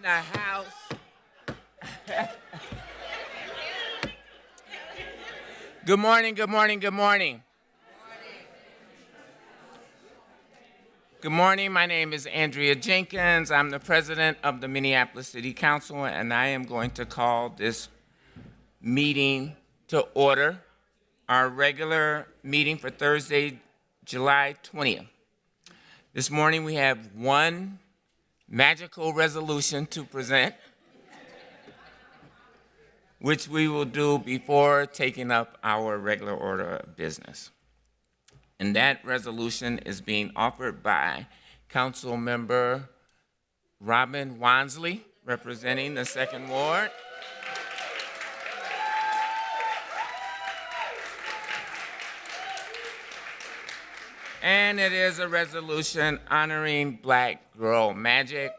the house. Good morning, good morning, good morning. Good morning, my name is Andrea Jenkins. I'm the president of the Minneapolis City Council, and I am going to call this meeting to order, our regular meeting for Thursday, July 20th. This morning we have one magical resolution to present, which we will do before taking up our regular order of business. And that resolution is being offered by Council Member Robin Wansley, representing the 2nd Ward. And it is a resolution honoring Black Girl Magic.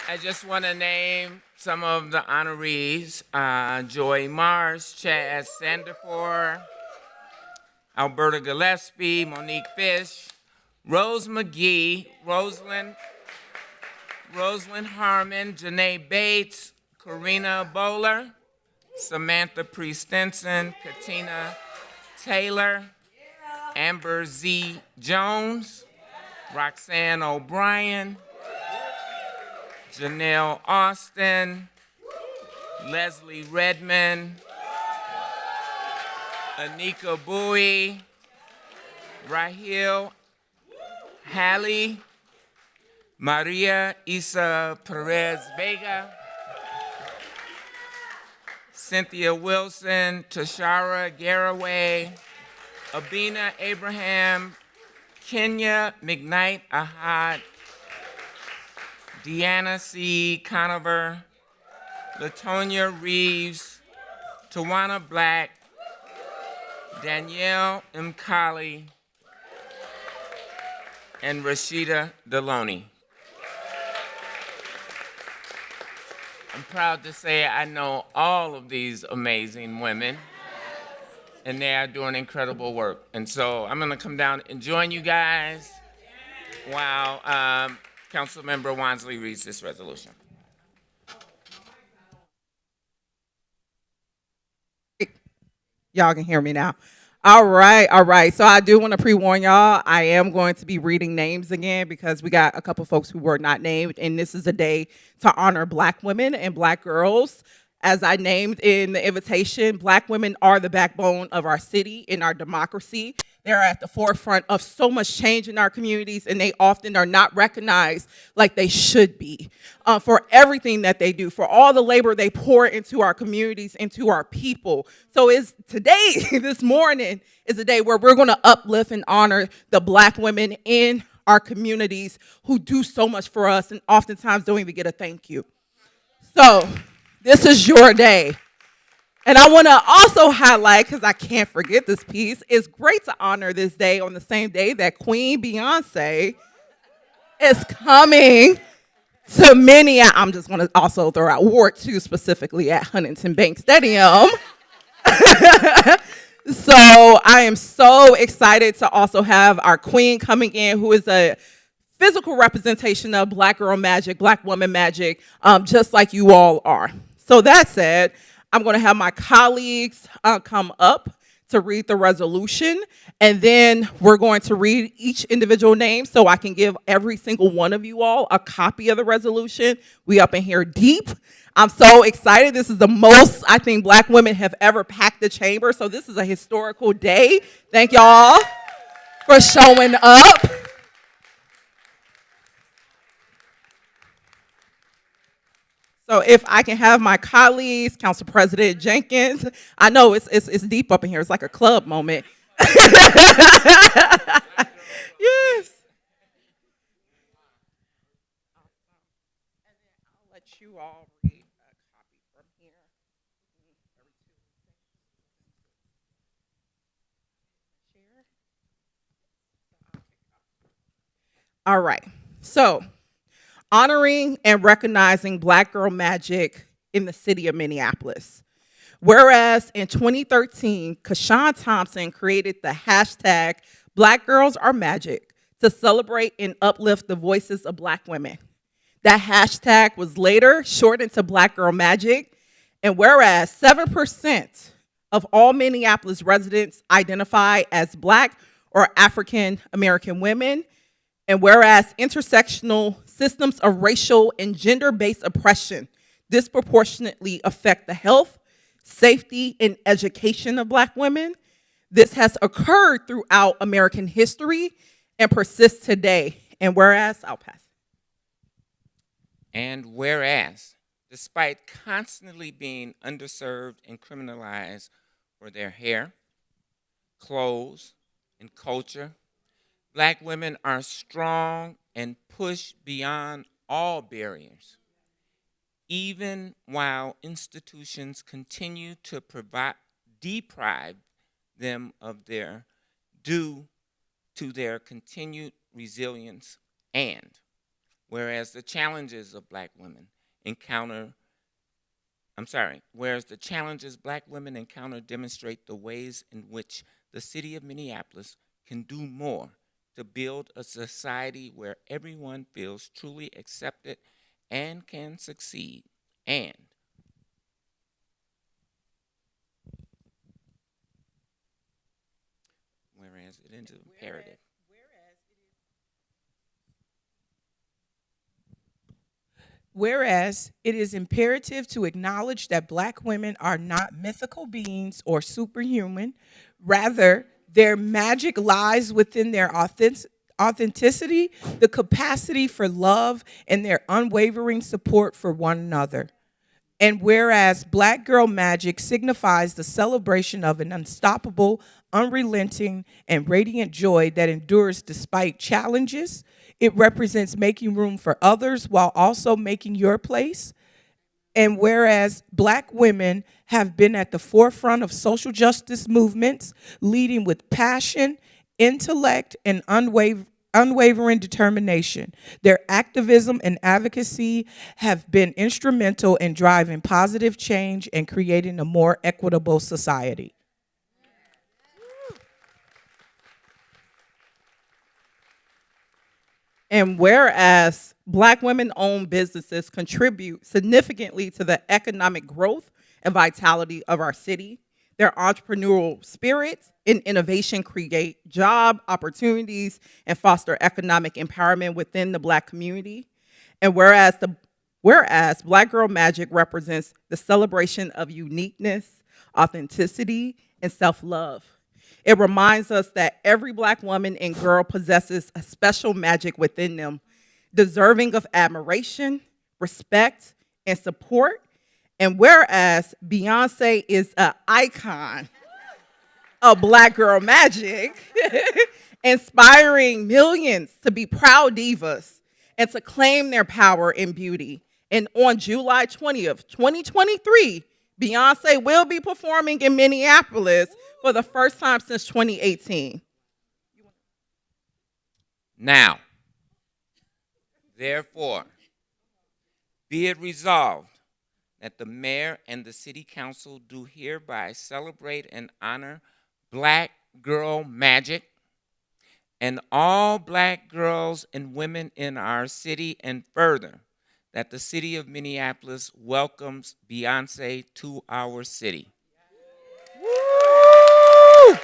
I just want to name some of the honorees: Joy Mars, Chaz Sandifer, Alberta Gillespie, Monique Fish, Rose McGee, Rosalind Harmon, Janae Bates, Karina Bowler, Samantha Priest-Stinson, Katina Taylor, Amber Z. Jones, Roxanne O'Brien, Janelle Austin, Leslie Redmond, Anika Bowie, Rahil Halley, Maria Isa Perez Vega, Cynthia Wilson, Tashara Garraway, Abina Abraham, Kenya McKnight Ahad, Deanna C. Conover, Latonia Reeves, Tawana Black, Danielle Mkali, and Rashida Deloney. I'm proud to say I know all of these amazing women, and they are doing incredible work. And so I'm gonna come down and join you guys while Councilmember Wansley reads this resolution. Y'all can hear me now. All right. So I do want to pre-warn y'all, I am going to be reading names again because we got a couple folks who were not named, and this is a day to honor Black women and Black girls. As I named in the invitation, Black women are the backbone of our city, in our democracy. They're at the forefront of so much change in our communities, and they often are not recognized like they should be for everything that they do, for all the labor they pour into our communities, into our people. So this morning is a day where we're gonna uplift and honor the Black women in our communities who do so much for us and oftentimes don't even get a thank you. So this is your day. And I want to also highlight, because I can't forget this piece, it's great to honor this day on the same day that Queen Beyonce is coming to Minneapolis. I'm just going to also throw out Ward 2 specifically at Huntington Bank Stadium. So I am so excited to also have our queen coming in, who is a physical representation of Black girl magic, Black woman magic, just like you all are. So that said, I'm going to have my colleagues come up to read the resolution, and then we're going to read each individual name so I can give every single one of you all a copy of the resolution. We up in here deep. I'm so excited. This is the most I think Black women have ever packed the chamber, so this is a historical day. Thank y'all for showing up. So if I can have my colleagues, Council President Jenkins, I know it's deep up in here. It's like a club moment. Yes. And then I'll let you all read a copy from here. All right. So honoring and recognizing Black girl magic in the city of Minneapolis. Whereas in 2013, Kashawn Thompson created the hashtag Black Girls Are Magic to celebrate and uplift the voices of Black women. That hashtag was later shortened to Black Girl Magic. And whereas 7% of all Minneapolis residents identify as Black or African American women, and whereas intersectional systems of racial and gender-based oppression disproportionately affect the health, safety, and education of Black women, this has occurred throughout American history and persists today. And whereas, I'll pass. And whereas, despite constantly being underserved and criminalized for their hair, clothes, and culture, Black women are strong and push beyond all barriers, even while institutions continue to deprive them of their due to their continued resilience. And whereas the challenges Black women encounter demonstrate the ways in which the city of Minneapolis can do more to build a society where everyone feels truly accepted and can succeed. And whereas it is imperative. Whereas it is imperative to acknowledge that Black women are not mythical beings or superhuman. Rather, their magic lies within their authenticity, the capacity for love, and their unwavering support for one another. And whereas Black Girl Magic signifies the celebration of an unstoppable, unrelenting, and radiant joy that endures despite challenges, it represents making room for others while also making your place. And whereas Black women have been at the forefront of social justice movements, leading with passion, intellect, and unwavering determination, their activism and advocacy have been instrumental in driving positive change and creating a more equitable society. And whereas Black women-owned businesses contribute significantly to the economic growth and vitality of our city, their entrepreneurial spirit and innovation create job opportunities and foster economic empowerment within the Black community. And whereas Black Girl Magic represents the celebration of uniqueness, authenticity, and self-love. It reminds us that every Black woman and girl possesses a special magic within them, deserving of admiration, respect, and support. And whereas Beyonce is an icon of Black Girl Magic, inspiring millions to be proud divas and to claim their power and beauty. And on July 20th, 2023, Beyonce will be performing in Minneapolis for the first time since 2018. Now, therefore, be it resolved that the mayor and the city council do hereby celebrate and honor Black Girl Magic and all Black girls and women in our city, and further, that the city of Minneapolis welcomes Beyonce to our city. Woo!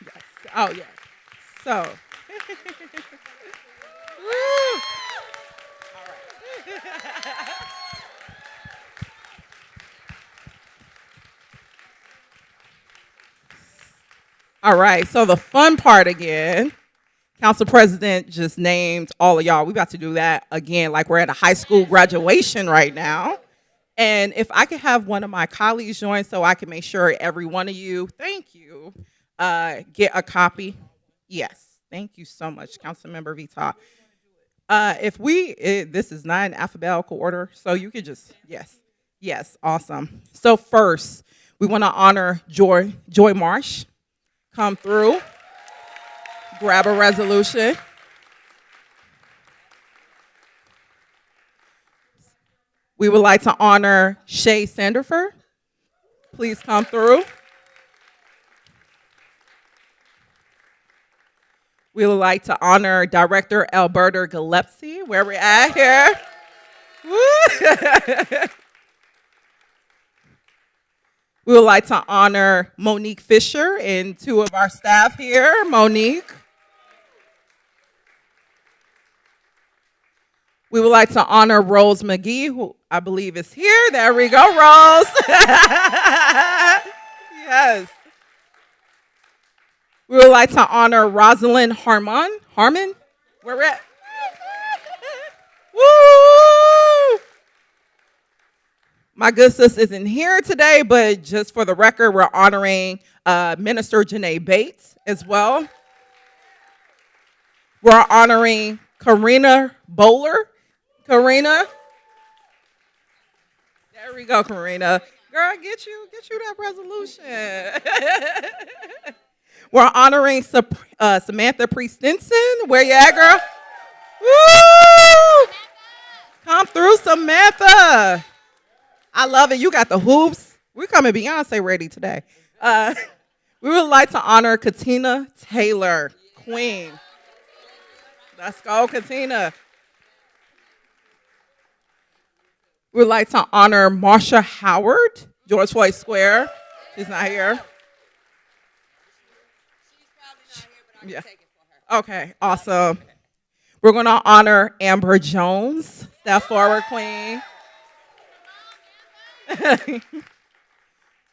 Yes. Oh, yes. So. Woo! All right. All right, so the fun part again, Council President just named all of y'all. We about to do that again, like we're at a high school graduation right now. And if I could have one of my colleagues join so I can make sure every one of you, thank you, get a copy. Yes, thank you so much, Councilmember Vita. This is not in alphabetical order, so you could just, yes, awesome. So first, we want to honor Joy Marsh. Come through, grab a resolution. We would like to honor Shay Sanderford. please come through. We would like to honor Director Alberta Gillespie, where we're at here. Woo! We would like to honor Monique Fisher and two of our staff here. Monique. We would like to honor Rose McGee, who I believe is here. There we go, Rose. Yes. We would like to honor Rosalind Harmon. Harmon? Where we're at? Woo! My good sis isn't here today, but just for the record, we're honoring Minister Janae Bates as well. We're honoring Karina Bowler. Karina. There we go, Karina. Girl, get you that resolution. We're honoring Samantha Priest-Stinson. Where you at, girl? Woo! Come through, Samantha. I love it. You got the hoops. We're coming Beyonce ready today. We would like to honor Katina Taylor, Queen. Let's go, Katina. We would like to honor Marsha Howard, George Floyd Square. She's not here. Yeah. Okay, awesome. We're going to honor Amber Jones. Step forward, Queen.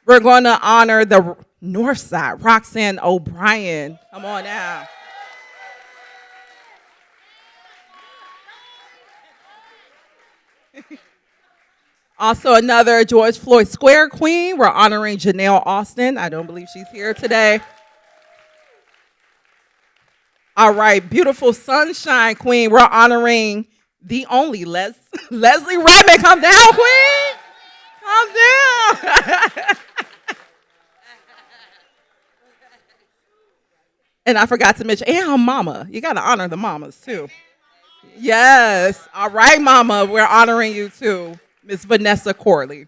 We're going to honor the North Side, Roxanne O'Brien. Come on now. Also, another George Floyd Square Queen. We're honoring Janelle Austin. I don't believe she's here today. All right, beautiful Sunshine Queen. We're honoring the only Leslie Redmond. Come down, Queen. Come down. And I forgot to mention, and her mama. You got to honor the mamas, too. Yes. All right, mama. We're honoring you, too. Miss Vanessa Corley.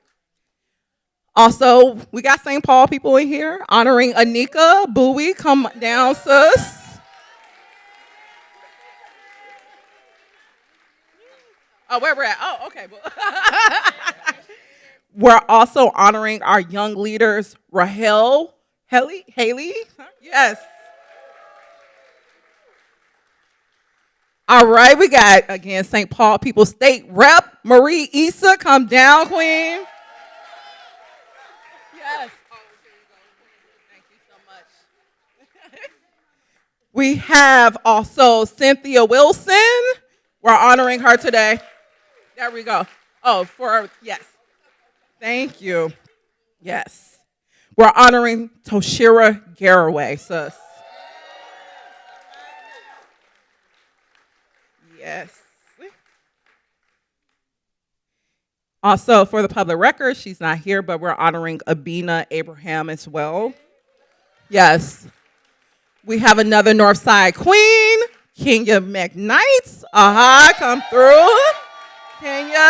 Also, we got St. Paul people in here honoring Anika Bowie. Come down, sis. Oh, where we're at? Oh, okay. We're also honoring our young leaders, Rahel Haley. Yes. All right, we got, again, St. Paul People State Rep, Marie Issa. Come down, Queen. Yes. Oh, here you go. Thank you so much. We have also Cynthia Wilson. We're honoring her today. There we go. Oh, yes. Thank you. Yes. We're honoring Toshira Garraway, sis. Yes. Also, for the public record, she's not here, but we're honoring Abina Abraham as well. Yes. We have another Northside Queen, Kenya McKnight. Come through. Kenya.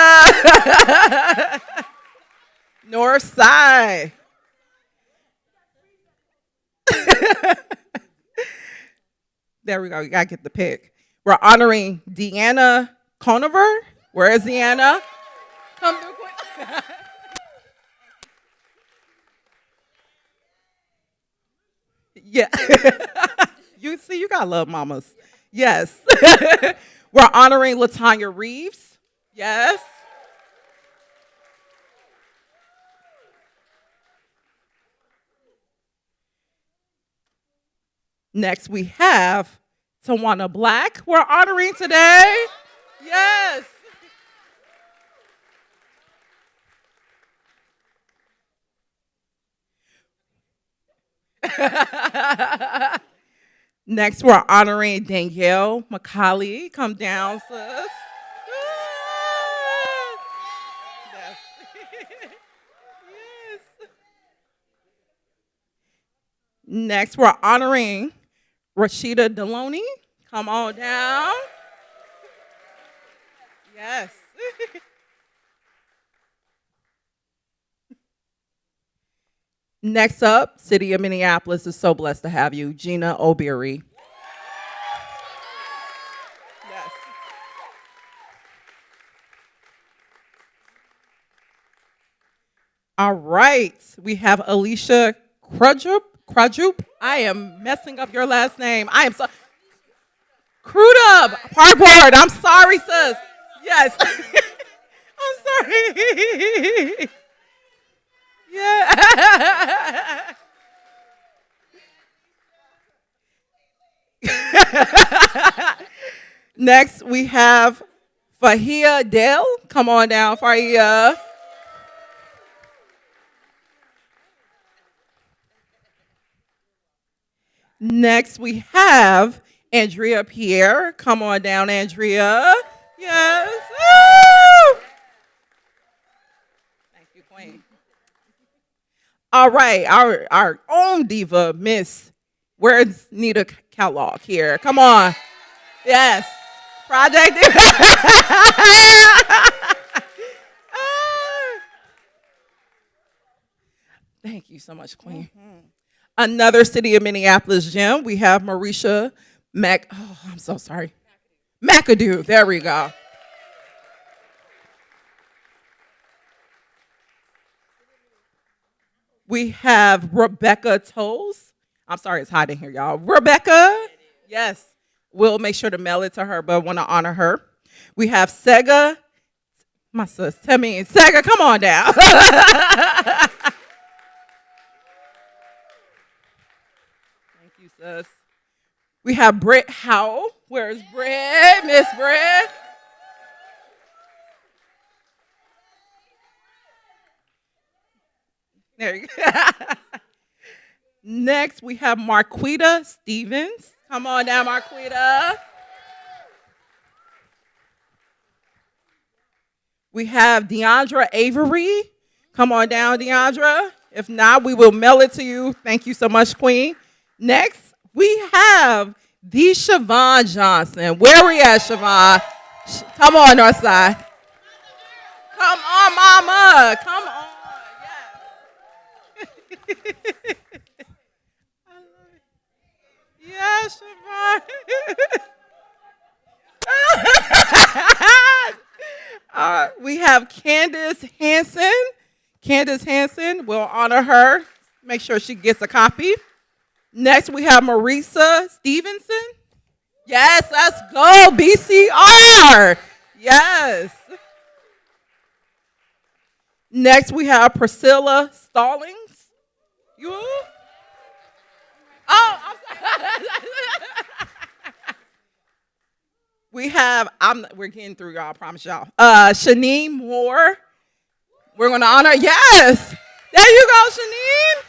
Northside. There we go. You got to get the pic. We're honoring Deanna Conover. Where is Deanna? Come through quick. Yeah. You see, you gotta love mamas. Yes. We're honoring Latanya Reeves. Yes. Next, we have Tawana Black. We're honoring today. Yes. Next, we're honoring Danielle McCauley. Come down, sis. Yes. Yes. Next, we're honoring Rashida Deloney. Come on down. Yes. Next up, City of Minneapolis is so blessed to have you, Gina O'Beary. Yes. All right, we have Alicia Crudrup. Crudrup. I am messing up your last name. I am so Crudub. Parboard. I'm sorry, sis. Yes. I'm sorry. Yeah. Next, we have Fahia Dale. Come on down, Fahia. Next, we have Andrea Pierre. Come on down, Andrea. Yes. Woo! Thank you, Queen. All right, our own diva, Miss. Where's Nita Kellogg here? Come on. Yes. Project. Thank you so much, Queen. Another City of Minneapolis gem. We have Marisha I'm so sorry. McAdoo. There we go. We have Rebecca Toles. I'm sorry, it's hot in here, y'all. Rebecca. Yes. We'll make sure to mail it to her, but want to honor her. We have Sega. My sis, tell me, Sega, come on down. Thank you, sis. We have Britt Howell. Where's Britt? Miss Britt. There you go. Next, we have Marquita Stevens. Come on down, Marquita. We have Deandra Avery. Come on down, Deandra. If not, we will mail it to you. Thank you so much, Queen. Next, we have the Siobhan Johnson. Where we at, Siobhan? Come on, Northside. Come on, mama. Come on. Yes. Yes, Siobhan. We have Candace Hansen. Candace Hansen, we'll honor her. Make sure she gets a copy. Next, we have Marisa Stevenson. Yes, let's go, BCR. Yes. Next, we have Priscilla Stallings. You? Oh, I'm sorry. We're getting through, y'all, I promise y'all. Shanine Moore. We're going to honor, yes. There you go, Shanine.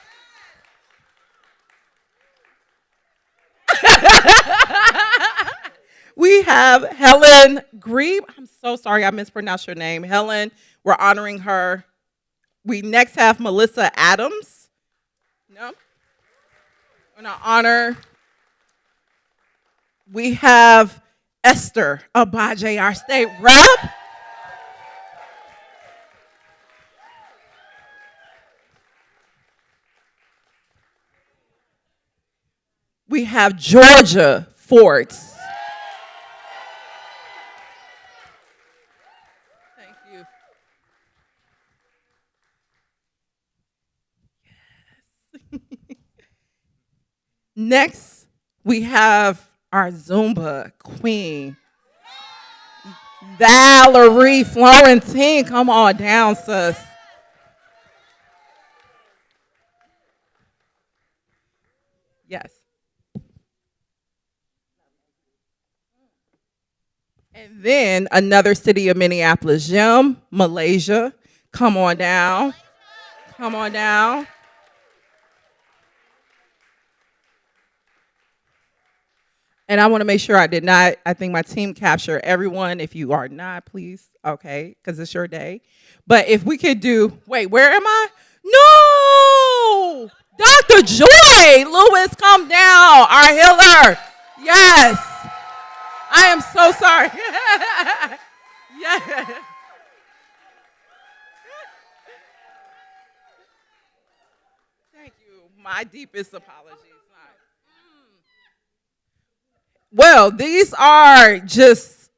We have Helen Grebe. I'm so sorry I mispronounced your name. Helen, we're honoring her. We next have Melissa Adams. No? We're going to honor. We have Esther Abaje, our state rep. We have Georgia Forts. Thank you. Yes. Next, we have our Zumba queen, Valerie Florentine. Come on down, sis. Yes. And then another City of Minneapolis gem, Malaysia. Come on down. Come on down. And I want to make sure I think my team captured everyone. If you are not, please, okay, because it's your day. But if we could wait, where am I? No! Dr. Joy Lewis, come down, our healer. Yes. I am so sorry. Yeah. Thank My deepest apologies. Well, these are just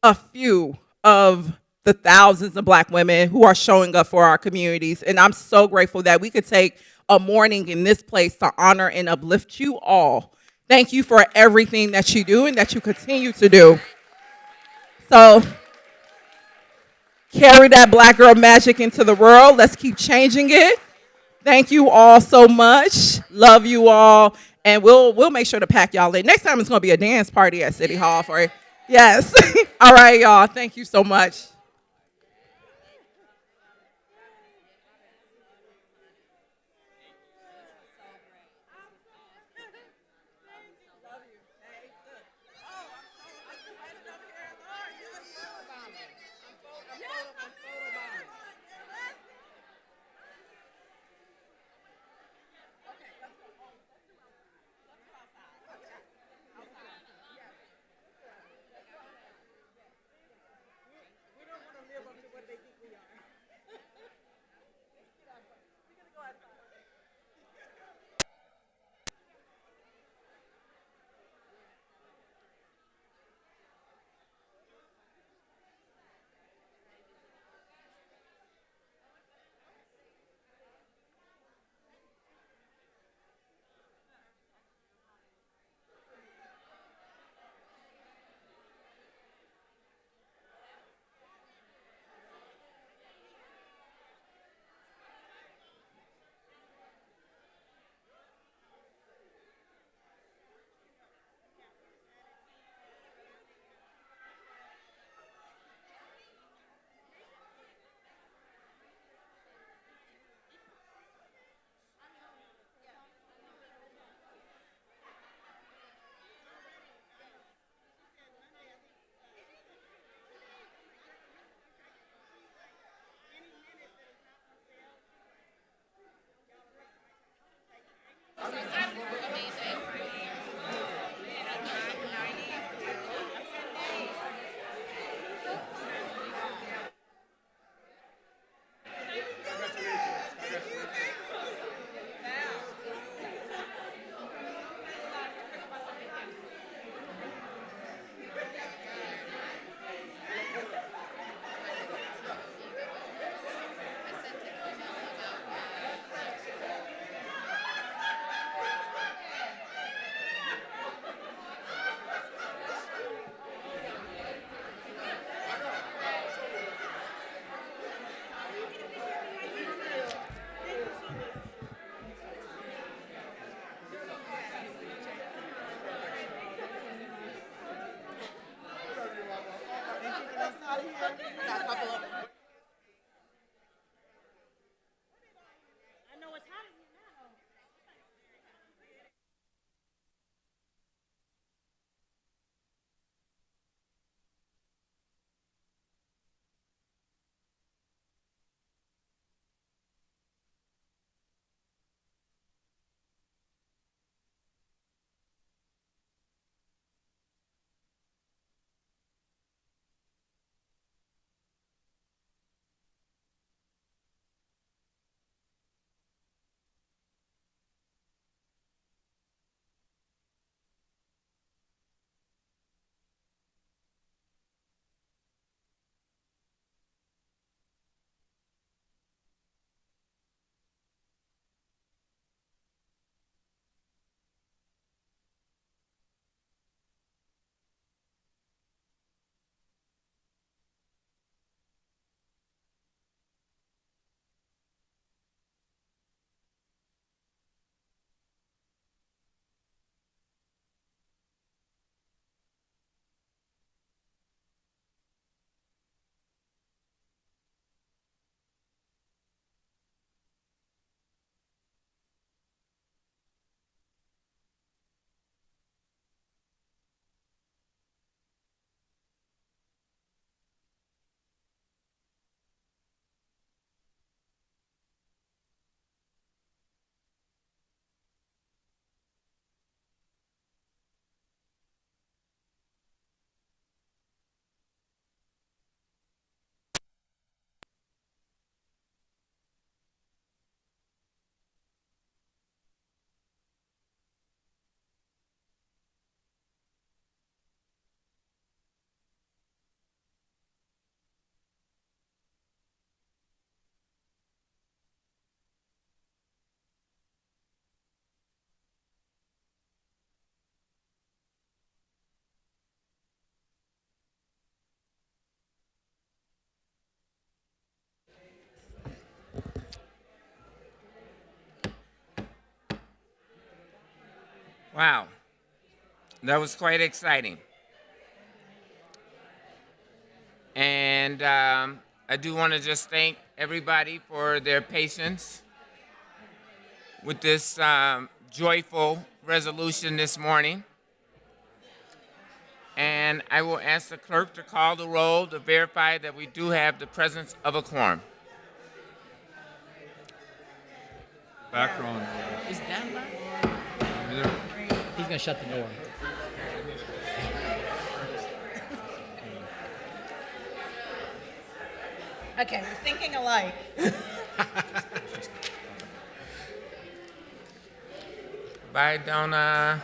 a few of the thousands of Black women who are showing up for our communities. And I'm so grateful that we could take a morning in this place to honor and uplift you all. Thank you for everything that you do and that you continue to do. So carry that Black girl magic into the world. Let's keep changing it. Thank you all so much. Love you all. And we'll make sure to pack y'all in. Next time it's gonna be a dance party at City Hall for you. Yes. All right, y'all. Thank you so much. Wow, that was quite exciting. And I do want to just thank everybody for their patience with this joyful resolution this morning. And I will ask the clerk to call the roll to verify that we do have the presence of a quorum. Background. Is that loud? He's gonna shut the door. Okay, we're thinking alike. Bye, Donna.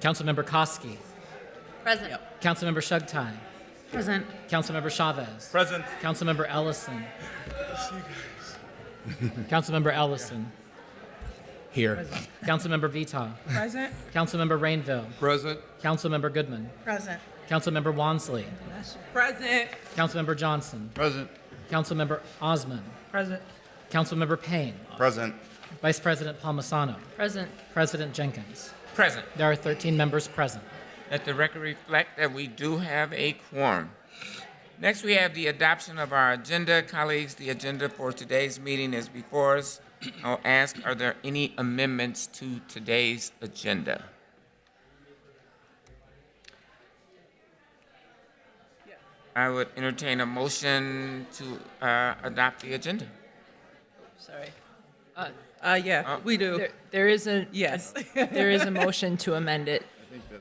Councilmember Koski. Present. Councilmember Shugtai. Present. Councilmember Chavez. Present. Councilmember Ellison. Councilmember Ellison. Here. Councilmember Vita. Present. Councilmember Rainville. Present. Councilmember Goodman. Present. Councilmember Wansley. Present. Councilmember Johnson. Present. Councilmember Osman. Present. Councilmember Payne. Present. Vice President Palmisano. Present. President Jenkins. Present. There are 13 members present. Let the record reflect that we do have a quorum. Next, we have the adoption of our agenda. Colleagues, the agenda for today's meeting is before us. I'll ask, are there any amendments to today's agenda? I would entertain a motion to adopt the agenda. Sorry. Yeah, we do. There is a Yes. there is a motion to amend it,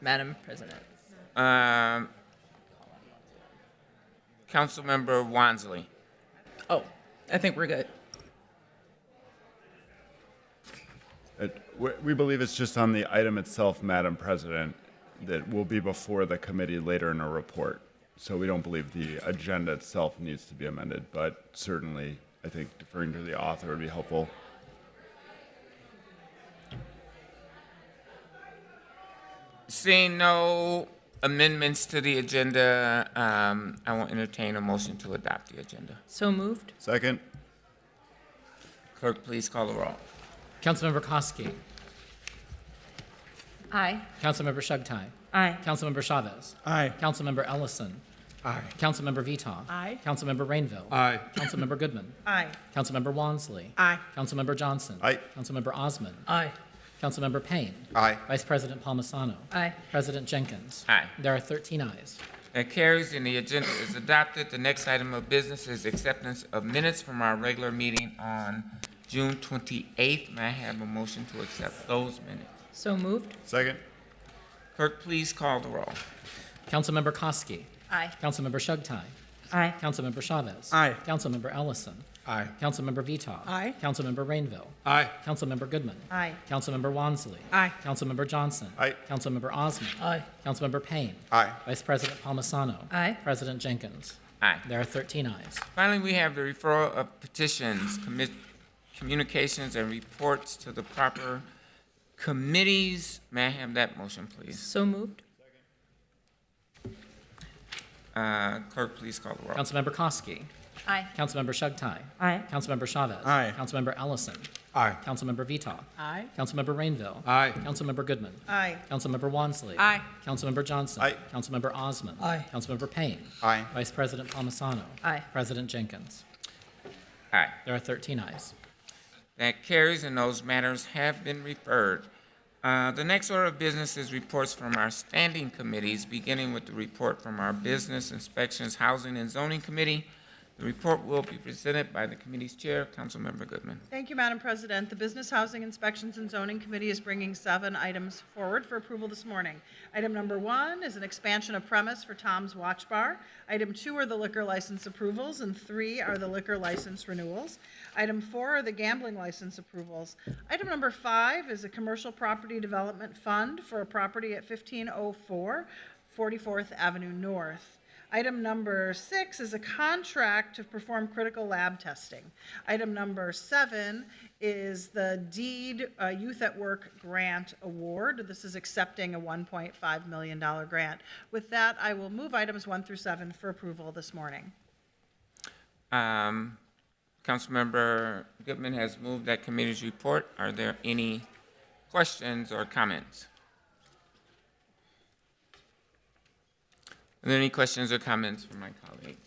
Madam President. Councilmember Wansley. Oh, I think we're good. We believe it's just on the item itself, Madam President, that will be before the committee later in a report. So we don't believe the agenda itself needs to be amended, but certainly I think deferring to the author would be helpful. Seeing no amendments to the agenda, I will entertain a motion to adopt the agenda. So moved. Second? Clerk, please call the roll. Councilmember Koski. Aye. Councilmember Shugtai. Aye. Councilmember Chavez. Aye. Councilmember Ellison. Aye. Councilmember Vita. Aye. Councilmember Rainville. Aye. Councilmember Goodman. Aye. Councilmember Wansley. Aye. Councilmember Johnson. Aye. Councilmember Osman. Aye. Councilmember Payne. Aye. Vice President Palmisano. Aye. President Jenkins. Aye. There are 13 ayes. That carries and the agenda is adopted. The next item of business is acceptance of minutes from our regular meeting on June 28th. May I have a motion to accept those minutes? So moved. Second? Clerk, please call the roll. Councilmember Koski. Aye. Councilmember Shugtai. Aye. Councilmember Chavez. Aye. Councilmember Ellison. Aye. Councilmember Vita. Aye. Councilmember Rainville. Aye. Councilmember Goodman. Aye. Councilmember Wansley. Aye. Councilmember Johnson. Aye. Councilmember Osman. Aye. Councilmember Payne. Aye. Vice President Palmisano. Aye. President Jenkins. Aye. There are 13 ayes. Finally, we have the referral of petitions, communications, and reports to the proper committees. May I have that motion, please? So moved. Clerk, please call the roll. Councilmember Koski. Aye. Councilmember Shugtai. Aye. Councilmember Chavez. Aye. Councilmember Ellison. Aye. Councilmember Vita. Aye. Councilmember Rainville. Aye. Councilmember Goodman. Aye. Councilmember Wansley. Aye. Councilmember Johnson. Aye. Councilmember Osman. Aye. Councilmember Payne. Aye. Vice President Palmisano. Aye. President Jenkins. Aye. There are 13 ayes. That carries, and those matters have been referred. The next order of business is reports from our standing committees, beginning with the report from our Business Inspections, Housing, and Zoning Committee. The report will be presented by the committee's chair, Councilmember Goodman. Thank you, Madam President. The Business, Housing, Inspections, and Zoning Committee is bringing 7 items forward for approval this morning. Item number 1 is an expansion of premise for Tom's Watch Bar. Item 2 are the liquor license approvals, and 3 are the liquor license renewals. Item 4 are the gambling license approvals. Item number 5 is a commercial property development fund for a property at 1504 44th Avenue North. Item number 6 is a contract to perform critical lab testing. Item number 7 is the Deed Youth at Work Grant Award. This is accepting a $1.5 million grant. With that, I will move items 1 through 7 for approval this morning. Councilmember Goodman has moved that committee's report. Are there any questions or comments? Are there any questions or comments from my colleagues?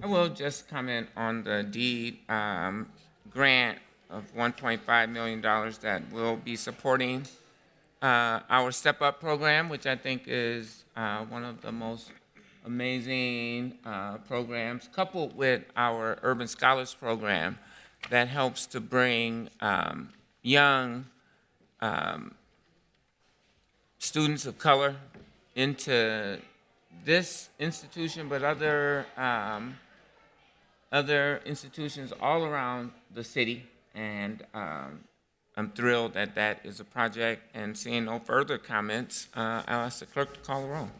I will just comment on the deed grant of $1.5 million that will be supporting our Step Up program, which I think is one of the most amazing programs, coupled with our Urban Scholars Program that helps to bring young students of color into this institution, but other institutions all around the city. And I'm thrilled that that is a project. And seeing no further comments, I'll ask the clerk to call the roll.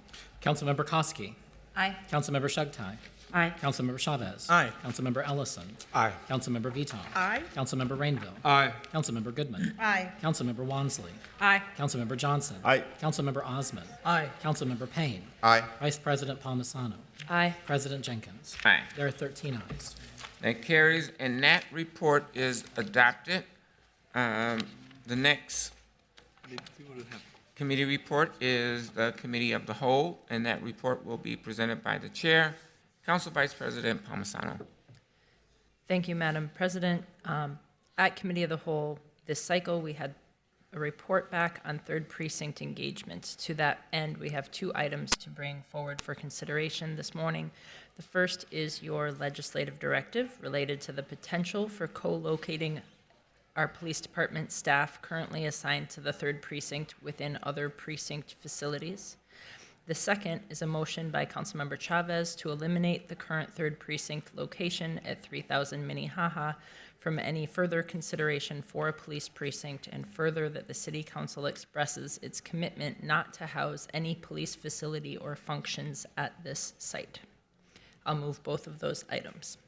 Councilmember Koski. Aye. Councilmember Shugtai. Aye. Councilmember Chavez. Aye. Councilmember Ellison. Aye. Councilmember Viton. Aye. Councilmember Rainville. Aye. Councilmember Goodman. Aye. Councilmember Wansley. Aye. Councilmember Johnson. Aye. Councilmember Osmond. Aye. Councilmember Payne. Aye. Vice President Palmisano. Aye. President Jenkins. Aye. There are 13 ayes. That carries, and that report is adopted. The next committee report is the Committee of the Whole, and that report will be presented by the Chair, Council Vice President Palmisano. Thank you, Madam President. At Committee of the Whole this cycle, we had a report back on third precinct engagement. To that end, we have two items to bring forward for consideration this morning. The first is your legislative directive related to the potential for co-locating our police department staff currently assigned to the third precinct within other precinct facilities. The second is a motion by Councilmember Chavez to eliminate the current third precinct location at 3000 Minnehaha from any further consideration for a police precinct, and further that the City Council expresses its commitment not to house any police facility or functions at this site. I'll move both of those items.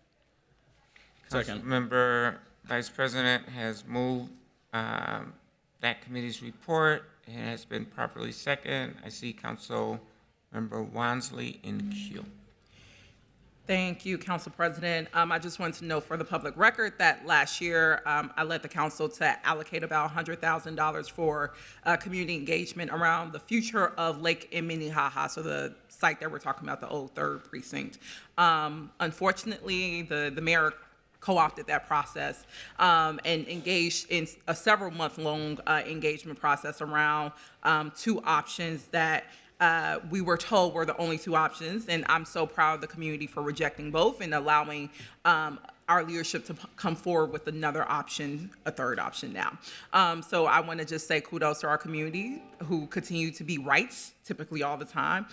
Second. Member Vice President has moved that committee's report. It has been properly seconded. I see Council Member Wansley in queue. Thank you, Council President. I just wanted to note for the public record that last year I led the council to allocate about $100,000 for community engagement around the future of Lake in Minnehaha, so the site that we're talking about, the old third precinct. Unfortunately, the mayor co-opted that process and engaged in a several-month-long engagement process around two options that we were told were the only two options, and I'm so proud of the community for rejecting both and allowing our leadership to come forward with another option, a third option now. So I want to just say kudos to our community who continue to be right, typically all the time.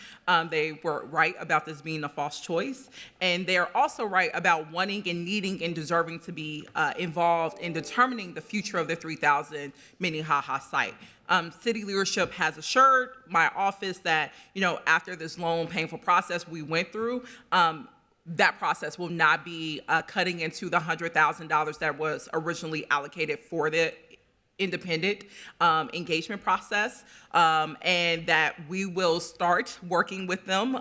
They were right about this being a false choice, and they're also right about wanting and needing and deserving to be involved in determining the future of the 3000 Minnehaha site. City leadership has assured my office that, after this long, painful process we went through, that process will not be cutting into the $100,000 that was originally allocated for the independent engagement process, and that we will start working with them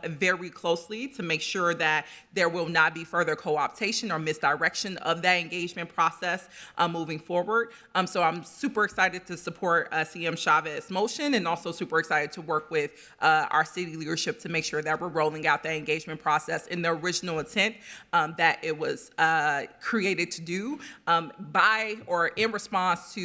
very closely to make sure that there will not be further co-optation or misdirection of that engagement process moving forward. So I'm super excited to support CM Chavez's motion, and also super excited to work with our city leadership to make sure that we're rolling out that engagement process in the original intent that it was created to do by or in response to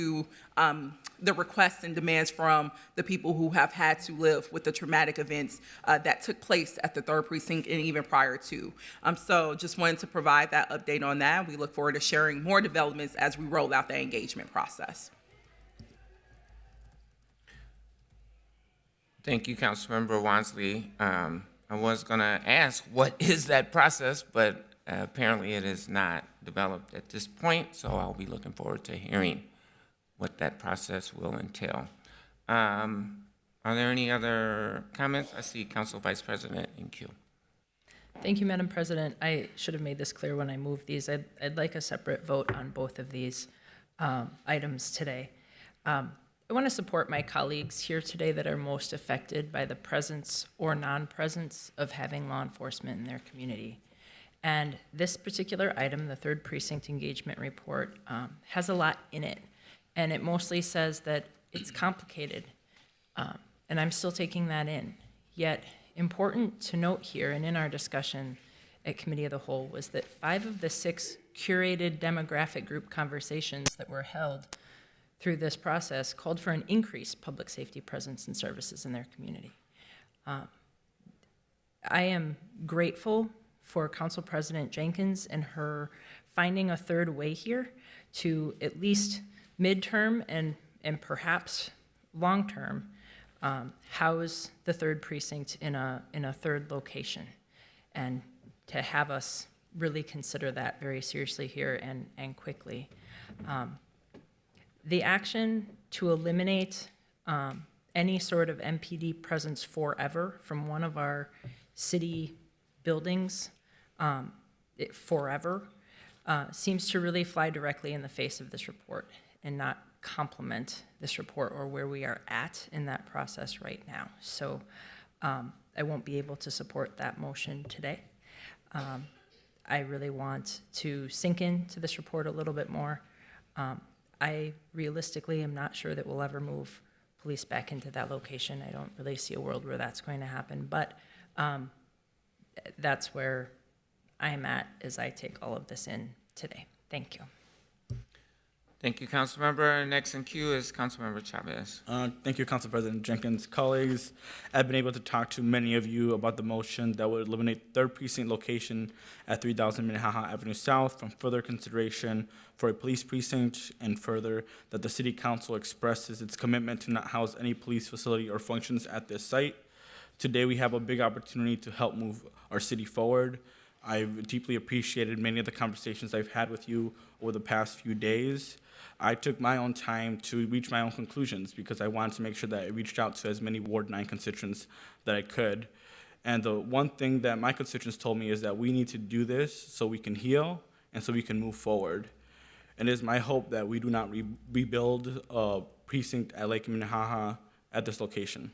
the requests and demands from the people who have had to live with the traumatic events that took place at the third precinct and even prior to. So just wanted to provide that update on that. We look forward to sharing more developments as we roll out the engagement process. Thank you, Councilmember Wansley. I was going to ask, what is that process? But apparently it is not developed at this point, so I'll be looking forward to hearing what that process will entail. Are there any other comments? I see Council Vice President in queue. Thank you, Madam President. I should have made this clear when I moved these. I'd like a separate vote on both of these items today. I want to support my colleagues here today that are most affected by the presence or non-presence of having law enforcement in their community. And this particular item, the third precinct engagement report, has a lot in it. And it mostly says that it's complicated. And I'm still taking that in. Yet, important to note here and in our discussion at Committee of the Whole was that 5 of the 6 curated demographic group conversations that were held through this process called for an increased public safety presence and services in their community. I am grateful for Council President Jenkins and her finding a third way here to at least midterm and perhaps long-term house the third precinct in a third location, and to have us really consider that very seriously here and quickly. The action to eliminate any sort of MPD presence forever from one of our city buildings forever seems to really fly directly in the face of this report and not complement this report or where we are at in that process right now. So I won't be able to support that motion today. I really want to sink into this report a little bit more. I realistically am not sure that we'll ever move police back into that location. I don't really see a world where that's going to happen, but that's where I'm at as I take all of this in today. Thank you. Thank you, Councilmember. Next in queue is Councilmember Chavez. Thank you, Council President Jenkins. Colleagues, I've been able to talk to many of you about the motion that would eliminate third precinct location at 3000 Minnehaha Avenue South from further consideration for a police precinct, and further that the City Council expresses its commitment to not house any police facility or functions at this site. Today, we have a big opportunity to help move our city forward. I've deeply appreciated many of the conversations I've had with you over the past few days. I took my own time to reach my own conclusions because I wanted to make sure that I reached out to as many Ward 9 constituents that I could. And the one thing that my constituents told me is that we need to do this so we can heal and so we can move forward. And it is my hope that we do not rebuild a precinct at Lake Minnehaha at this location.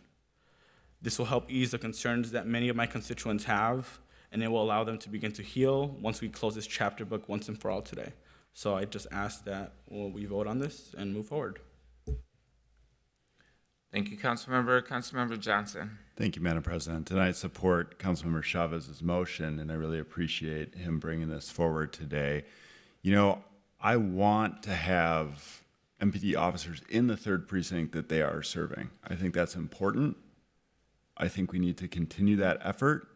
This will help ease the concerns that many of my constituents have, and it will allow them to begin to heal once we close this chapter book once and for all today. So I just ask that we vote on this and move forward. Thank you, Councilmember. Councilmember Johnson. Thank you, Madam President. And I support Councilmember Chavez's motion, and I really appreciate him bringing this forward today. You know, I want to have MPD officers in the third precinct that they are serving. I think that's important. I think we need to continue that effort.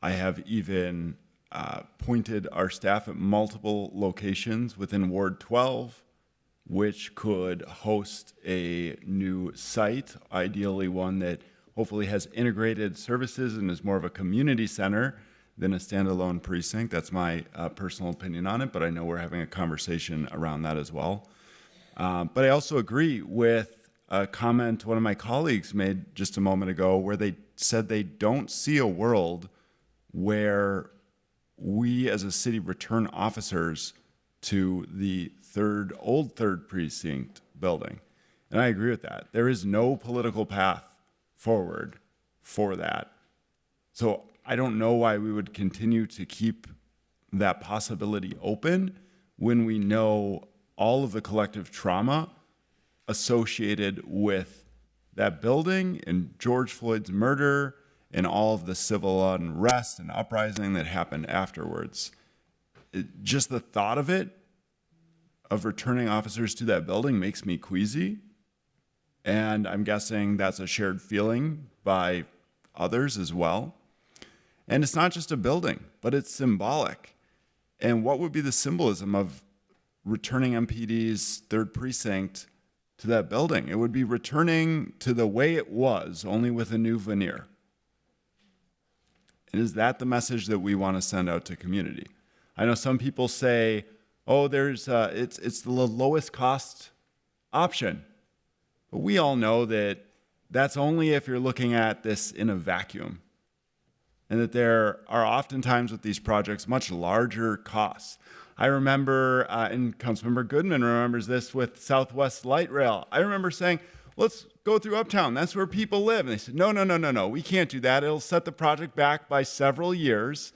I have even pointed our staff at multiple locations within Ward 12, which could host a new site, ideally one that hopefully has integrated services and is more of a community center than a standalone precinct. That's my personal opinion on it, but I know we're having a conversation around that as well. But I also agree with a comment one of my colleagues made just a moment ago where they said they don't see a world where we as a city return officers to the old third precinct building. And I agree with that. There is no political path forward for that. So I don't know why we would continue to keep that possibility open when we know all of the collective trauma associated with that building and George Floyd's murder and all of the civil unrest and uprising that happened afterwards. Just the thought of it, of returning officers to that building, makes me queasy. And I'm guessing that's a shared feeling by others as well. And it's not just a building, but it's symbolic. And what would be the symbolism of returning MPD's third precinct to that building? It would be returning to the way it was, only with a new veneer. And is that the message that we want to send out to community? I know some people say, oh, it's the lowest cost option. But we all know that that's only if you're looking at this in a vacuum. And that there are oftentimes with these projects much larger costs. I remember, and Councilmember Goodman remembers this with Southwest Light Rail. I remember saying, let's go through Uptown. That's where people live. And they said, no, we can't do that. It'll set the project back by several years.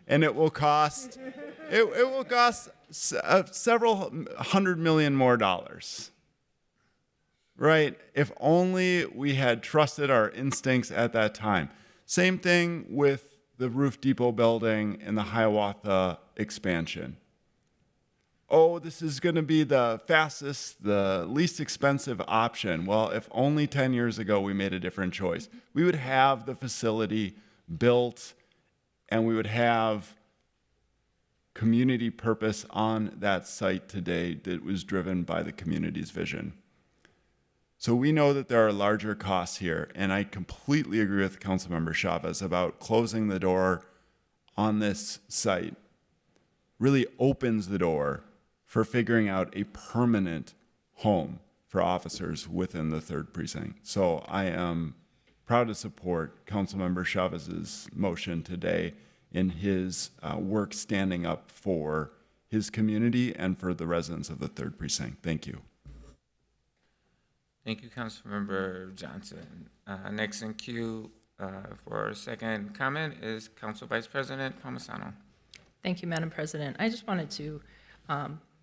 and it will cost several $100 million more dollars. Right? If only we had trusted our instincts at that time. Same thing with the Roof Depot building and the Hiawatha expansion. Oh, this is going to be the fastest, the least expensive option. Well, if only 10 years ago we made a different choice, we would have the facility built and we would have community purpose on that site today that was driven by the community's vision. So we know that there are larger costs here, and I completely agree with Councilmember Chavez about closing the door on this site. Really opens the door for figuring out a permanent home for officers within the 3rd Precinct. So I am proud to support Councilmember Chavez's motion today in his work standing up for his community and for the residents of the 3rd Precinct. Thank you. Thank you, Councilmember Johnson. Next in queue for a second comment is Council Vice President Palmisano. Thank you, Madam President. I just wanted to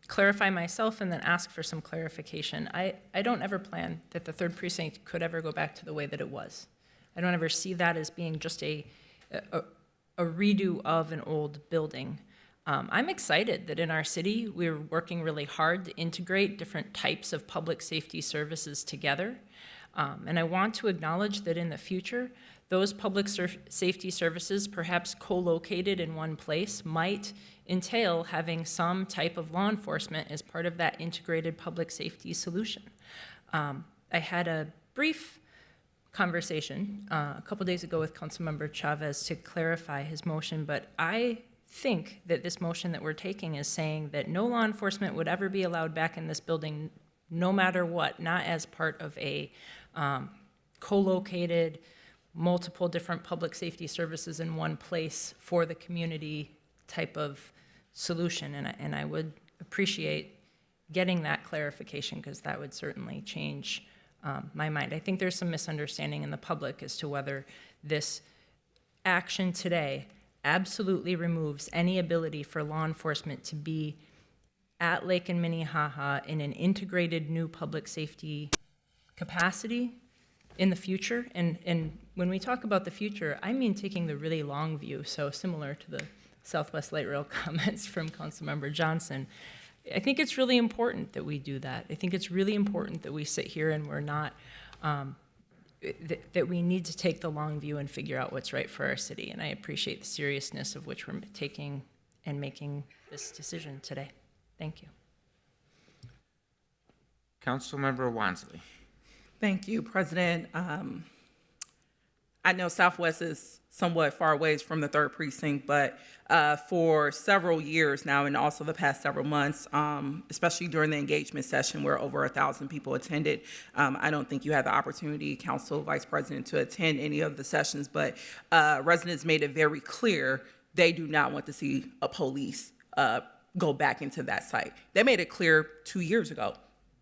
clarify myself and then ask for some clarification. I don't ever plan that the 3rd Precinct could ever go back to the way that it was. I don't ever see that as being just a redo of an old building. I'm excited that in our city, we're working really hard to integrate different types of public safety services together. And I want to acknowledge that in the future, those public safety services, perhaps co-located in one place, might entail having some type of law enforcement as part of that integrated public safety solution. I had a brief conversation a couple days ago with Councilmember Chavez to clarify his motion, but I think that this motion that we're taking is saying that no law enforcement would ever be allowed back in this building, no matter what, not as part of a co-located, multiple different public safety services in one place for the community type of solution. And I would appreciate getting that clarification, because that would certainly change my mind. I think there's some misunderstanding in the public as to whether this action today absolutely removes any ability for law enforcement to be at Lake and Minnehaha in an integrated new public safety capacity in the future. And when we talk about the future, I mean taking the really long view, so similar to the Southwest Light Rail comments from Councilmember Johnson. I think it's really important that we do that. I think it's really important that we sit here and we're not that we need to take the long view and figure out what's right for our city. And I appreciate the seriousness of which we're taking and making this decision today. Thank you. Councilmember Wansley. Thank you, President. I know Southwest is somewhat far away from the 3rd Precinct, but for several years now, and also the past several months, especially during the engagement session where over 1,000 people attended, I don't think you had the opportunity, Council Vice President, to attend any of the sessions, but residents made it very clear they do not want to see a police go back into that site. They made it clear 2 years ago,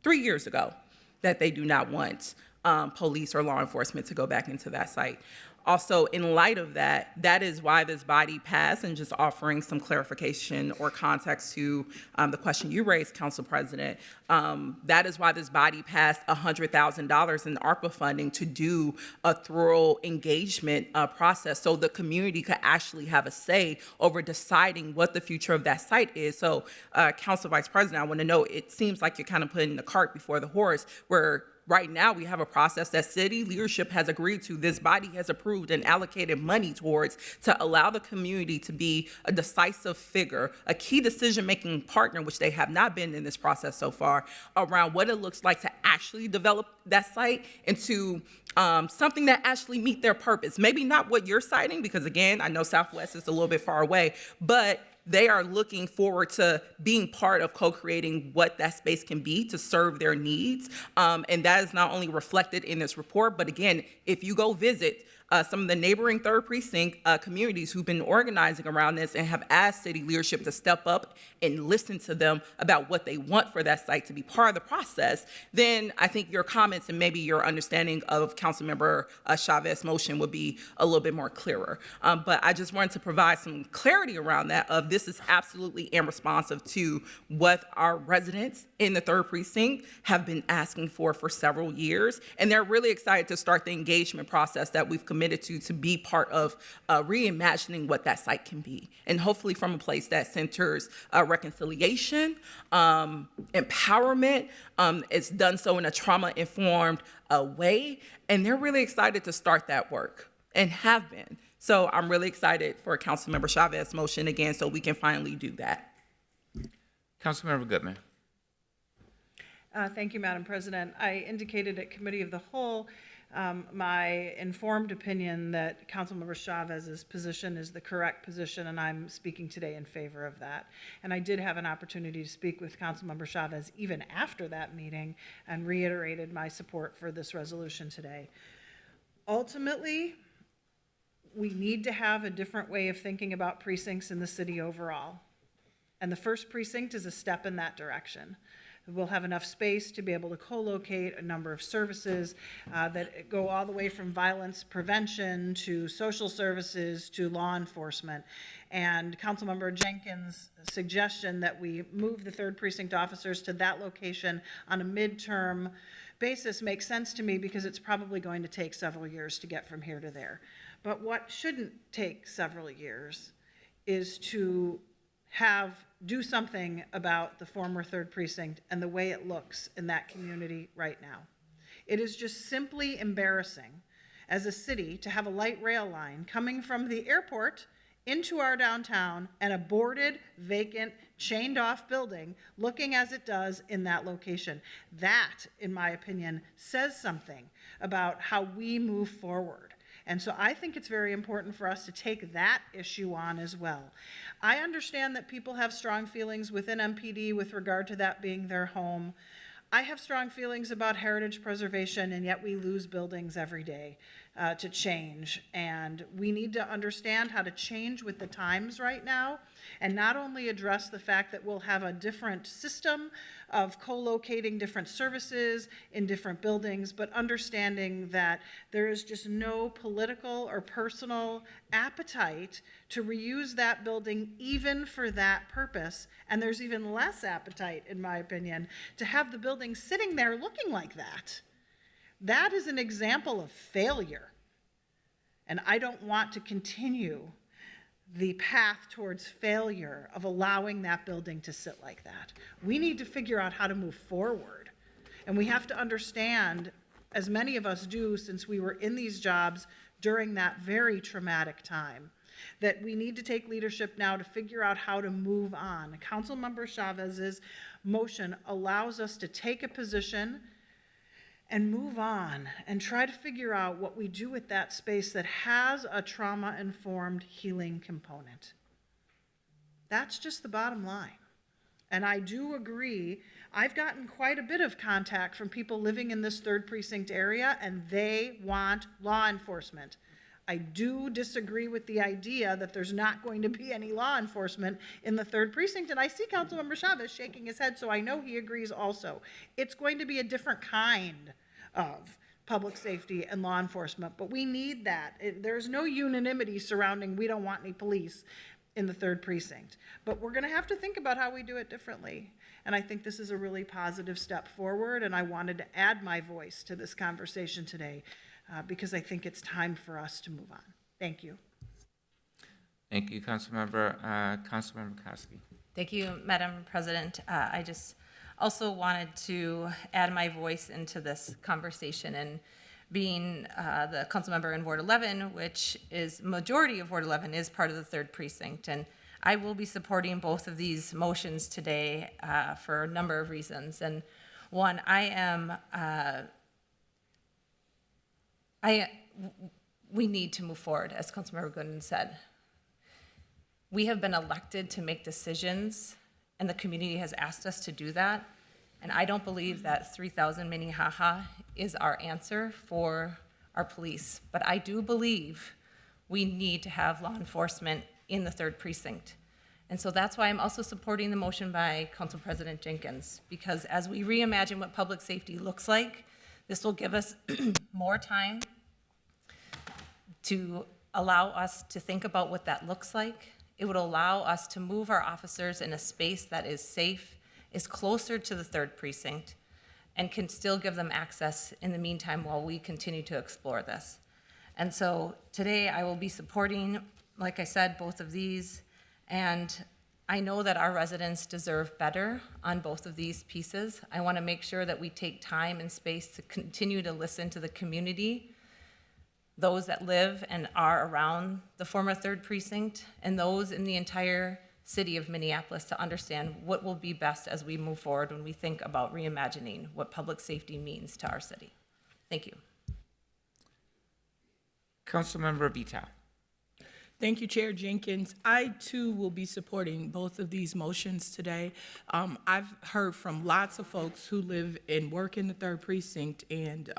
3 years ago, that they do not want police or law enforcement to go back into that site. Also, in light of that, that is why this body passed, and just offering some clarification or context to the question you raised, Council President, that is why this body passed $100,000 in ARPA funding to do a thorough engagement process so the community could actually have a say over deciding what the future of that site is. So, Council Vice President, I want to know, it seems like you're kind of putting the cart before the horse, where right now, we have a process that city leadership has agreed to, this body has approved and allocated money towards, to allow the community to be a decisive figure, a key decision-making partner, which they have not been in this process so far, around what it looks like to actually develop that site into something that actually meet their purpose. Maybe not what you're citing, because again, I know Southwest is a little bit far away, but they are looking forward to being part of co-creating what that space can be to serve their needs. And that is not only reflected in this report, but again, if you go visit some of the neighboring third precinct communities who've been organizing around this and have asked city leadership to step up and listen to them about what they want for that site to be part of the process, then I think your comments and maybe your understanding of Councilmember Chavez's motion would be a little bit more clearer. But I just wanted to provide some clarity around that of this is absolutely unresponsive to what our residents in the third precinct have been asking for several years. And they're really excited to start the engagement process that we've committed to be part of reimagining what that site can be. And hopefully from a place that centers reconciliation, empowerment. It's done so in a trauma-informed way. And they're really excited to start that work and have been. So I'm really excited for Councilmember Chavez's motion again so we can finally do that. Councilmember Goodman. Thank you, Madam President. I indicated at Committee of the Whole my informed opinion that Councilmember Chavez's position is the correct position, and I'm speaking today in favor of that. And I did have an opportunity to speak with Councilmember Chavez even after that meeting and reiterated my support for this resolution today. Ultimately, we need to have a different way of thinking about precincts in the city overall. And the first precinct is a step in that direction. We'll have enough space to be able to co-locate a number of services that go all the way from violence prevention to social services to law enforcement. And Councilmember Jenkins' suggestion that we move the third precinct officers to that location on a midterm basis makes sense to me because it's probably going to take several years to get from here to there. But what shouldn't take several years is to do something about the former third precinct and the way it looks in that community right now. It is just simply embarrassing as a city to have a light rail line coming from the airport into our downtown and a boarded, vacant, chained off building looking as it does in that location. That, in my opinion, says something about how we move forward. And so I think it's very important for us to take that issue on as well. I understand that people have strong feelings within MPD with regard to that being their home. I have strong feelings about heritage preservation, and yet we lose buildings every day to change. And we need to understand how to change with the times right now, and not only address the fact that we'll have a different system of co-locating different services in different buildings, but understanding that there is just no political or personal appetite to reuse that building even for that purpose. And there's even less appetite, in my opinion, to have the building sitting there looking like that. That is an example of failure. And I don't want to continue the path towards failure of allowing that building to sit like that. We need to figure out how to move forward. And we have to understand, as many of us do since we were in these jobs during that very traumatic time, that we need to take leadership now to figure out how to move on. Councilmember Chavez's motion allows us to take a position and move on and try to figure out what we do with that space that has a trauma-informed healing component. That's just the bottom line. And I do agree, I've gotten quite a bit of contact from people living in this third precinct area, and they want law enforcement. I do disagree with the idea that there's not going to be any law enforcement in the third precinct, and I see Councilmember Chavez shaking his head, so I know he agrees also. It's going to be a different kind of public safety and law enforcement, but we need that. There's no unanimity surrounding we don't want any police in the third precinct, but we're going to have to think about how we do it differently. And I think this is a really positive step forward, and I wanted to add my voice to this conversation today because I think it's time for us to move on. Thank you. Thank you, Councilmember Koski. Thank you, Madam President. I just also wanted to add my voice into this conversation, and being the council member in Ward 11, which is majority of Ward 11 is part of the third precinct. And I will be supporting both of these motions today for a number of reasons. And one, we need to move forward, as Councilmember Gooden said. We have been elected to make decisions, and the community has asked us to do that. And I don't believe that 3,000 Minnehaha is our answer for our police. But I do believe we need to have law enforcement in the 3rd precinct. And so that's why I'm also supporting the motion by Council President Jenkins, because as we reimagine what public safety looks like, this will give us more time to allow us to think about what that looks like. It would allow us to move our officers in a space that is safe, is closer to the 3rd precinct, and can still give them access in the meantime while we continue to explore this. And so today I will be supporting, like I said, both of these. And I know that our residents deserve better on both of these pieces. I want to make sure that we take time and space to continue to listen to the community, those that live and are around the former 3rd precinct, and those in the entire city of Minneapolis to understand what will be best as we move forward when we think about reimagining what public safety means to our city. Thank you. Councilmember Vito. Thank you, Chair Jenkins. I, too, will be supporting both of these motions today. I've heard from lots of folks who live and work in the 3rd precinct, and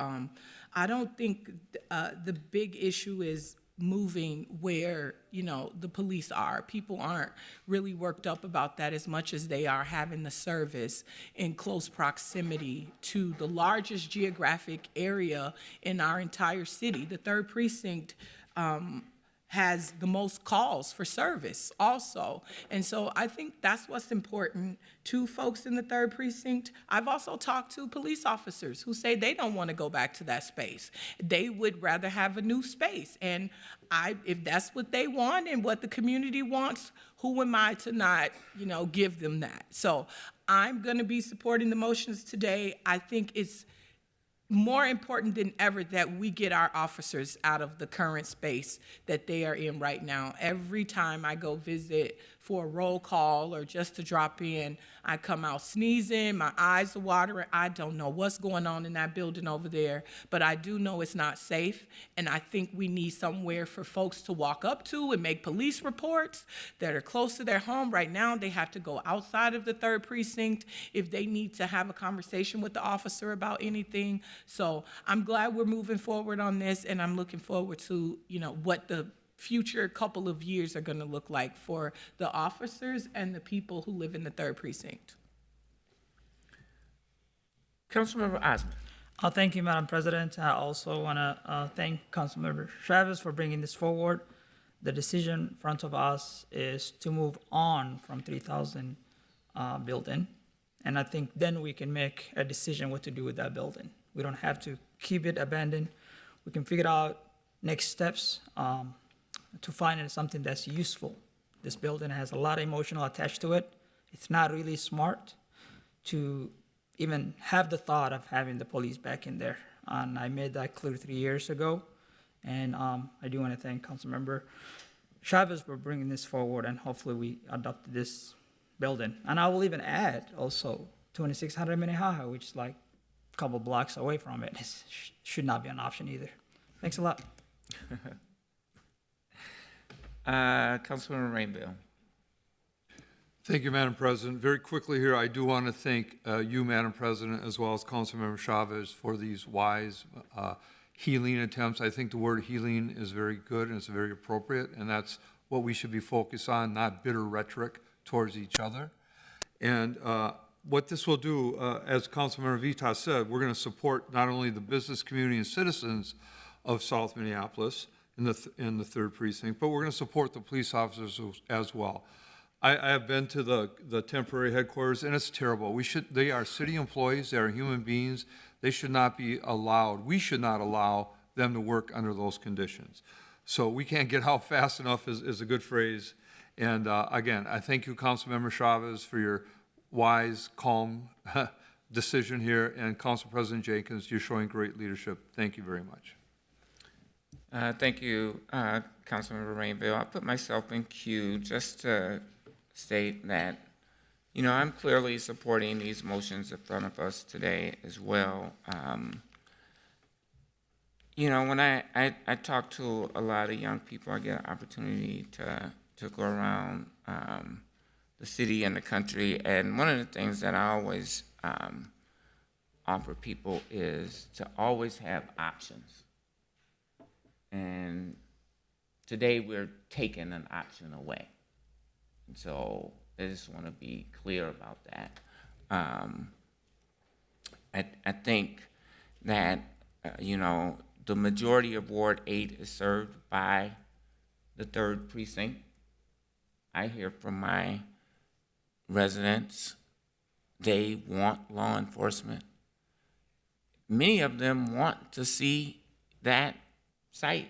I don't think the big issue is moving where, the police are. People aren't really worked up about that as much as they are having the service in close proximity to the largest geographic area in our entire city. The 3rd precinct has the most calls for service also. And so I think that's what's important to folks in the 3rd precinct. I've also talked to police officers who say they don't want to go back to that space. They would rather have a new space. And if that's what they want and what the community wants, who am I to not, give them that? So I'm going to be supporting the motions today. I think it's more important than ever that we get our officers out of the current space that they are in right now. Every time I go visit for a roll call or just to drop in, I come out sneezing, my eyes are watering. I don't know what's going on in that building over there, but I do know it's not safe, and I think we need somewhere for folks to walk up to and make police reports that are close to their home. Right now, they have to go outside of the 3rd precinct if they need to have a conversation with the officer about anything. So I'm glad we're moving forward on this, and I'm looking forward to, what the future couple of years are going to look like for the officers and the people who live in the 3rd precinct. Councilmember Osmond. Thank you, Madam President. I also want to thank Councilmember Chavez for bringing this forward. The decision in front of us is to move on from 3,000 building, and I think then we can make a decision what to do with that building. We don't have to keep it abandoned. We can figure out next steps to find something that's useful. This building has a lot of emotional attached to it. It's not really smart to even have the thought of having the police back in there. And I made that clear 3 years ago. And I do want to thank Councilmember Chavez for bringing this forward, and hopefully we adopt this building. And I will even add also 2600 Minnehaha, which is like a couple blocks away from it. Should not be an option either. Thanks a lot. Councilmember Rainville. Thank you, Madam President. Very quickly here, I do want to thank you, Madam President, as well as Councilmember Chavez for these wise healing attempts. I think the word healing is very good and it's very appropriate, and that's what we should be focused on, not bitter rhetoric towards each other. And what this will do, as Councilmember Vita said, we're going to support not only the business community and citizens of South Minneapolis in the 3rd precinct, but we're going to support the police officers as well. I have been to the temporary headquarters, and it's terrible. They are city employees. They are human beings. They should not be allowed. We should not allow them to work under those conditions. So we can't get out fast enough is a good phrase. And again, I thank you, Councilmember Chavez, for your wise, calm decision here. And Council President Jenkins, you're showing great leadership. Thank you very much. Thank you, Councilmember Rainville. I put myself in queue just to state that, I'm clearly supporting these motions in front of us today as well. When I talk to a lot of young people, I get an opportunity to go around the city and the country, and one of the things that I always offer people is to always have options. And today we're taking an option away. And so I just want to be clear about that. I think that, the majority of Ward 8 is served by the 3rd precinct. I hear from my residents, they want law enforcement. Many of them want to see that site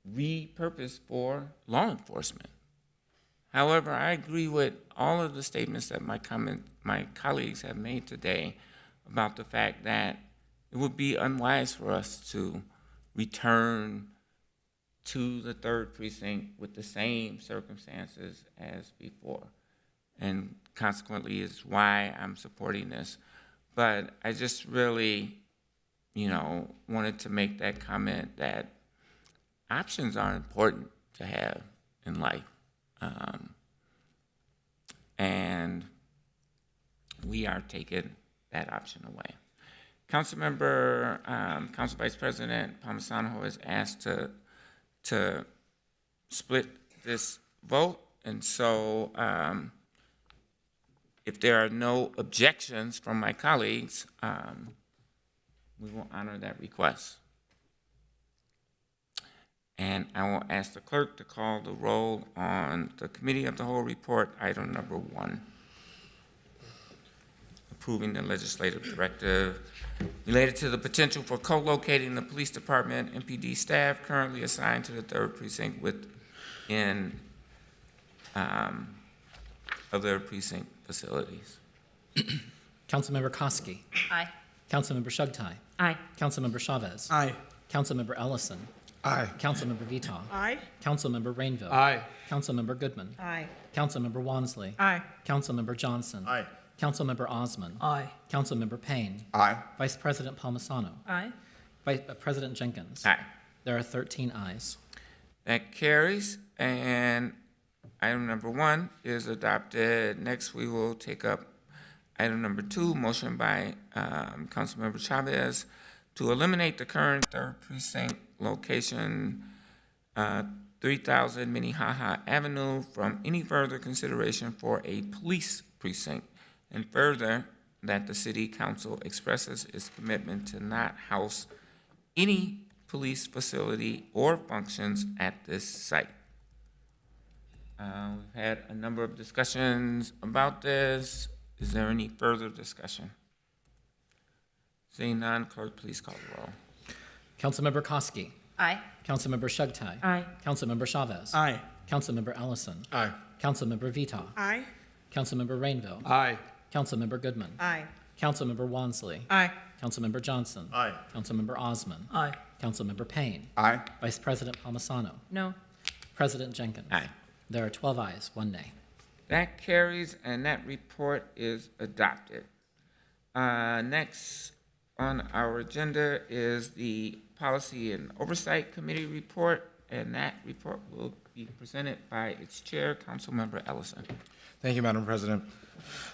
repurposed for law enforcement. However, I agree with all of the statements that my colleagues have made today about the fact that it would be unwise for us to return to the 3rd precinct with the same circumstances as before. And consequently is why I'm supporting this. But I just really, wanted to make that comment that options are important to have in life. And we are taking that option away. Council Vice President Palmisano has asked to split this vote, and so if there are no objections from my colleagues, we will honor that request. And I will ask the clerk to call the roll on the Committee of the Whole report, item number 1. Approving the legislative directive related to the potential for co-locating the police department MPD staff currently assigned to the 3rd precinct within other precinct facilities. Councilmember Koski. Aye. Councilmember Shugtai. Aye. Councilmember Chavez. Aye. Councilmember Ellison. Aye. Councilmember Vitaw. Aye. Councilmember Rainville. Aye. Councilmember Goodman. Aye. Councilmember Wansley. Aye. Councilmember Johnson. Aye. Councilmember Osman. Aye. Councilmember Payne. Aye. Vice President Palmisano. Aye. President Jenkins. Aye. There are 13 ayes. That carries, and item number 1 is adopted. Next, we will take up item number 2, motion by Councilmember Chavez to eliminate the current 3rd precinct location, 3000 Minnehaha Avenue, from any further consideration for a police precinct, and further, that the City Council expresses its commitment to not house any police facility or functions at this site. We've had a number of discussions about this. Is there any further discussion? Seeing none, clerk, please call the roll. Councilmember Koski. Aye. Councilmember Shugtai. Aye. Councilmember Chavez. Aye. Councilmember Ellison. Aye. Councilmember Vitaw. Aye. Councilmember Rainville. Aye. Councilmember Goodman. Aye. Councilmember Wansley. Aye. Councilmember Johnson. Aye. Councilmember Osman. Aye. Councilmember Payne. Aye. Vice President Palmisano. No. President Jenkins. Aye. There are 12 ayes, 1 nay. That carries, and that report is adopted. Next on our agenda is the Policy and Oversight Committee report, and that report will be presented by its chair, Councilmember Ellison. Thank you, Madam President.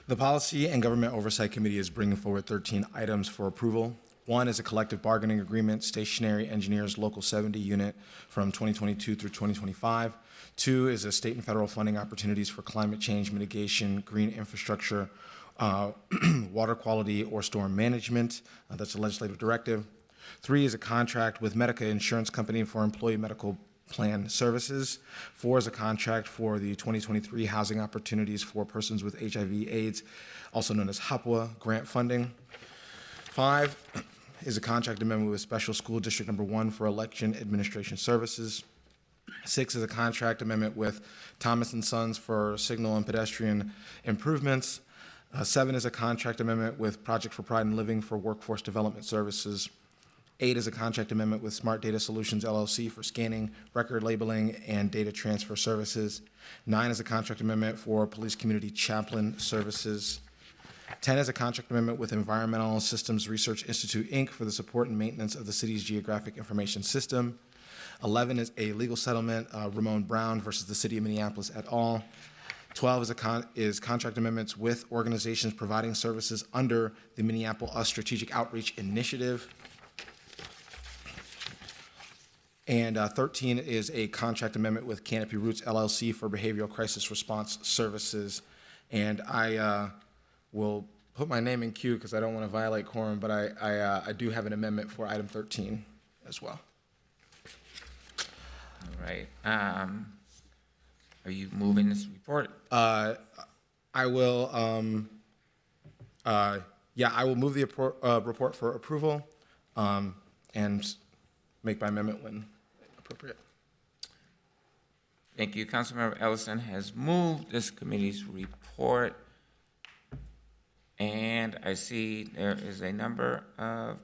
The Policy and Government Oversight Committee is bringing forward 13 items for approval. 1 is a collective bargaining agreement, Stationary Engineers Local 70 unit from 2022 through 2025. 2 is a state and federal funding opportunities for climate change mitigation, green infrastructure, water quality, or storm management. That's a legislative directive. 3 is a contract with Medica Insurance Company for employee medical plan services. 4 is a contract for the 2023 housing opportunities for persons with HIV/AIDS, also known as HAPWA grant funding. 5 is a contract amendment with Special School District Number 1 for election administration services. 6 is a contract amendment with Thomas & Sons for signal and pedestrian improvements. 7 is a contract amendment with Project for Pride and Living for workforce development services. 8 is a contract amendment with Smart Data Solutions LLC for scanning, record labeling, and data transfer services. 9 is a contract amendment for Police Community Chaplain Services. 10 is a contract amendment with Environmental Systems Research Institute, Inc. for the support and maintenance of the city's geographic information system. 11 is a legal settlement, Ramon Brown versus the City of Minneapolis et al. 12 is contract amendments with organizations providing services under the Minneapolis Strategic Outreach Initiative. And 13 is a contract amendment with Canopy Roots LLC for behavioral crisis response services. And I will put my name in queue because I don't want to violate quorum, but I do have an amendment for item 13 as well. All right. Are you moving this report? I will, I will move the report for approval and make my amendment when appropriate. Thank you. Councilmember Ellison has moved this committee's report. And I see there is a number of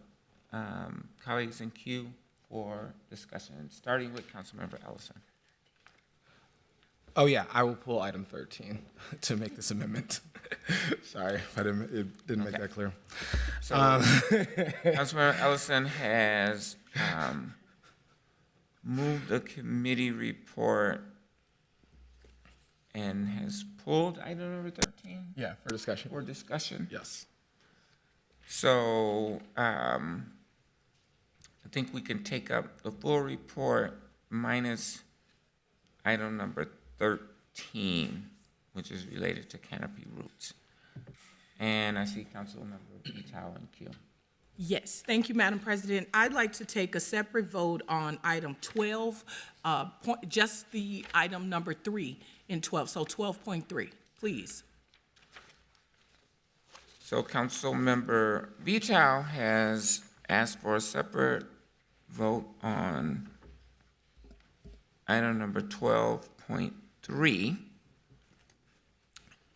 colleagues in queue for discussion, starting with Councilmember Ellison. Oh, yeah, I will pull item 13 to make this amendment. Sorry if it didn't make that clear. So, Councilmember Ellison has moved the committee report and has pulled item number 13 Yeah, for discussion. for discussion. Yes. So, I think we can take up the full report minus item number 13, which is related to Canopy Roots. And I see Councilmember Vital in queue. Yes, thank you, Madam President. I'd like to take a separate vote on item 12, just the item number 3 in 12, so 12.3, please. So Councilmember Vital has asked for a separate vote on item number 12.3.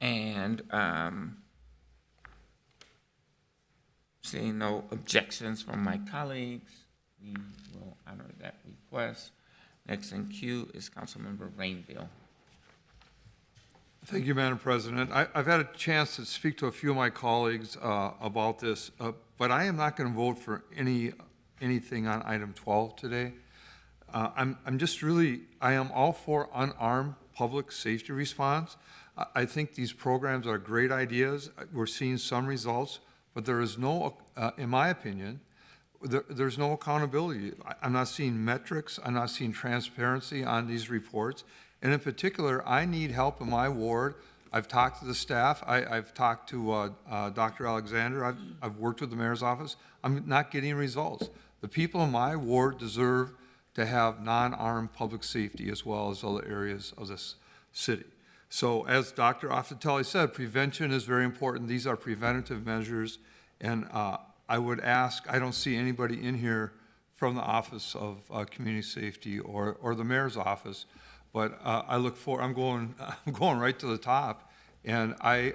And seeing no objections from my colleagues, we will honor that request. Next in queue is Councilmember Rainville. Thank you, Madam President. I've had a chance to speak to a few of my colleagues about this, but I am not going to vote for anything on item 12 today. I am all for unarmed public safety response. I think these programs are great ideas. We're seeing some results, but there is no, in my opinion, there's no accountability. I'm not seeing metrics. I'm not seeing transparency on these reports. And in particular, I need help in my ward. I've talked to the staff. I've talked to Dr. Alexander. I've worked with the mayor's office. I'm not getting results. The people in my ward deserve to have non-armed public safety as well as other areas of this city. So as Dr. Affatelli said, prevention is very important. These are preventative measures. And I would ask, I don't see anybody in here from the Office of Community Safety or the mayor's office, but I look for, I'm going right to the top, and I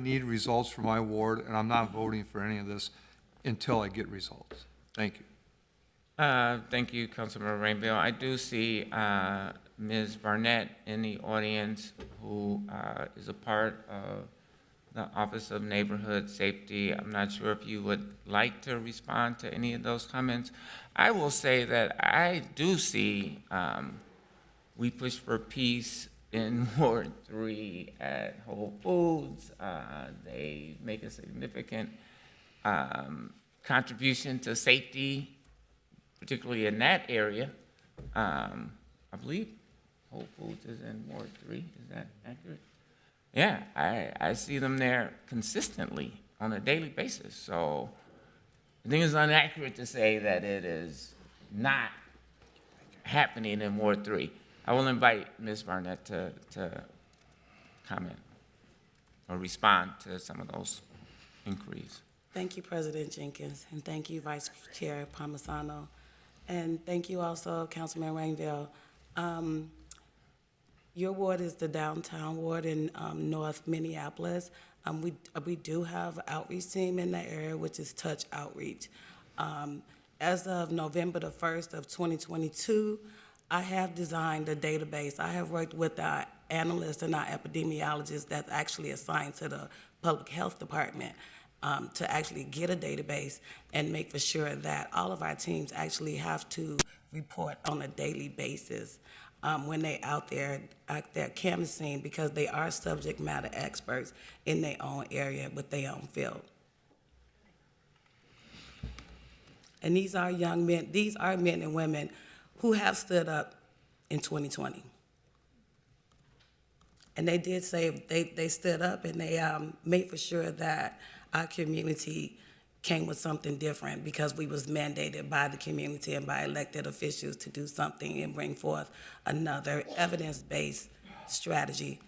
need results for my ward, and I'm not voting for any of this until I get results. Thank you. Thank you, Councilmember Rainville. I do see Ms. Barnett in the audience, who is a part of the Office of Neighborhood Safety. I'm not sure if you would like to respond to any of those comments. I will say that I do see We Push for Peace in Ward 3 at Whole Foods. They make a significant contribution to safety, particularly in that area. I believe Whole Foods is in Ward 3. Is that accurate? Yeah, I see them there consistently on a daily basis. So I think it's inaccurate to say that it is not happening in Ward 3. I will invite Ms. Barnett to comment or respond to some of those inquiries. Thank you, President Jenkins, and thank you, Vice Chair Palmisano, and thank you also, Councilman Rainville. Your ward is the downtown ward in North Minneapolis. We do have an outreach team in that area, which is Touch Outreach. As of November the 1st of 2022, I have designed a database. I have worked with our analysts and our epidemiologists that's actually assigned to the Public Health Department to actually get a database and make for sure that all of our teams actually have to report on a daily basis when they out there canvassing, because they are subject matter experts in their own area with their own field. And these are young men, these are men and women who have stood up in 2020. And they did say they stood up and they made for sure that our community came with something different because we was mandated by the community and by elected officials to do something and bring forth another evidence-based strategy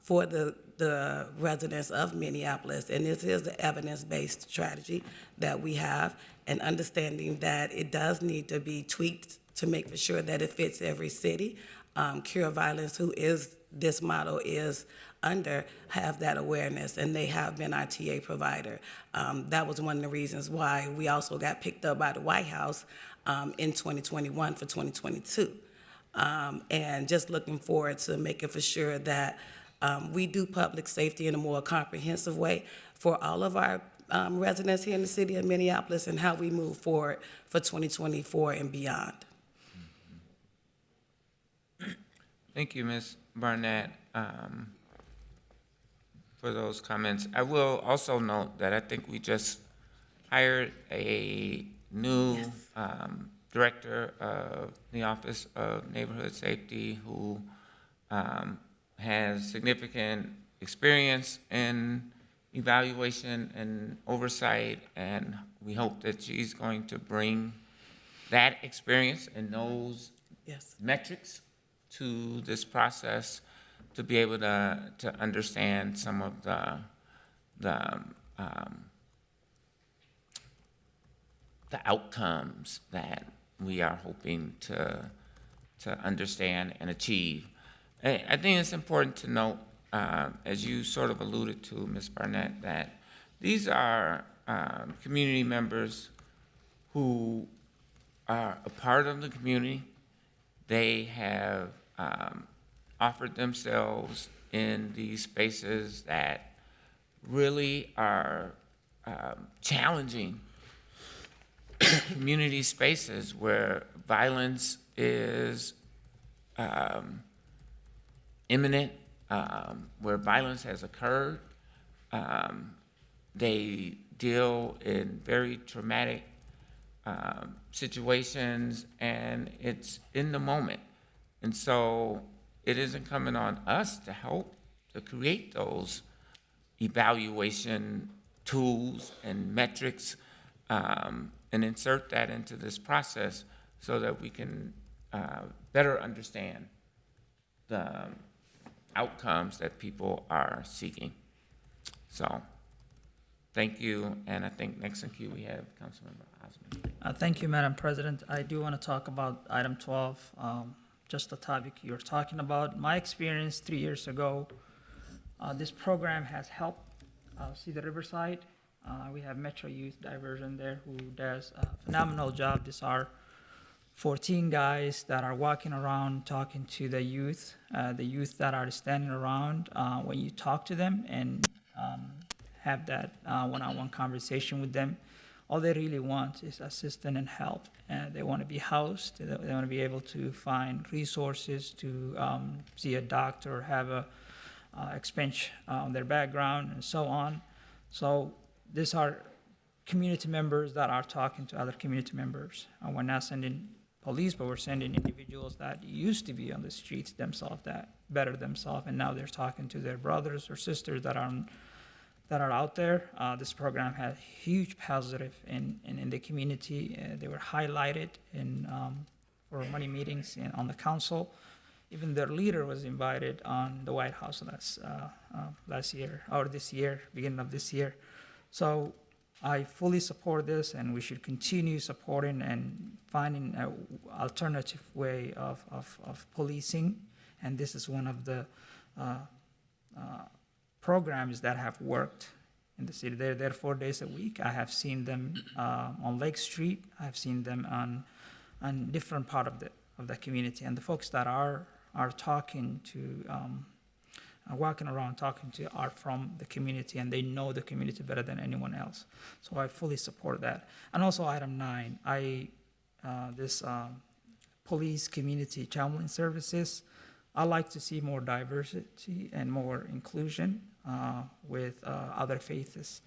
for the residents of Minneapolis. And this is the evidence-based strategy that we have, and understanding that it does need to be tweaked to make for sure that it fits every city. Cure Violence, who is this model is under, have that awareness, and they have been our TA provider. That was one of the reasons why we also got picked up by the White House in 2021 for 2022. And just looking forward to making for sure that we do public safety in a more comprehensive way for all of our residents here in the city of Minneapolis, and how we move forward for 2024 and beyond. Thank you, Ms. Barnett, for those comments. I will also note that I think we just hired a new director of the Office of Neighborhood Safety who has significant experience in evaluation and oversight, and we hope that she's going to bring that experience and those metrics to this process to be able to understand some of the outcomes that we are hoping to understand and achieve. I think it's important to note, as you sort of alluded to, Ms. Barnett, that these are community members who are a part of the community. They have offered themselves in these spaces that really are challenging community spaces where violence is imminent, where violence has occurred. They deal in very traumatic situations, and it's in the moment. And so it is incumbent on us to help to create those evaluation tools and metrics and insert that into this process so that we can better understand the outcomes that people are seeking. So thank you, and I think next in queue we have Councilmember Osmond. Thank you, Madam President. I do want to talk about item 12, just the topic you're talking about. My experience 3 years ago, this program has helped see the Riverside. We have Metro Youth Diversion there who does a phenomenal job. These are 14 guys that are walking around talking to the youth that are standing around. When you talk to them and have that one-on-one conversation with them, all they really want is assistance and help. And they want to be housed. They want to be able to find resources to see a doctor, have a expense on their background, and so on. So these are community members that are talking to other community members. We're not sending police, but we're sending individuals that used to be on the streets themselves, that better themselves, and now they're talking to their brothers or sisters that are out there. This program had huge positive in the community. They were highlighted for many meetings on the council. Even their leader was invited on the White House last year, or this year, beginning of this year. So I fully support this, and we should continue supporting and finding an alternative way of policing. And this is one of the programs that have worked in the city. They're there 4 days a week. I have seen them on Lake Street. I've seen them on different part of the community. And the folks that are talking to, walking around talking to, are from the community, and they know the community better than anyone else. So I fully support that. And also item 9, this police community chaplain services. I like to see more diversity and more inclusion with other faiths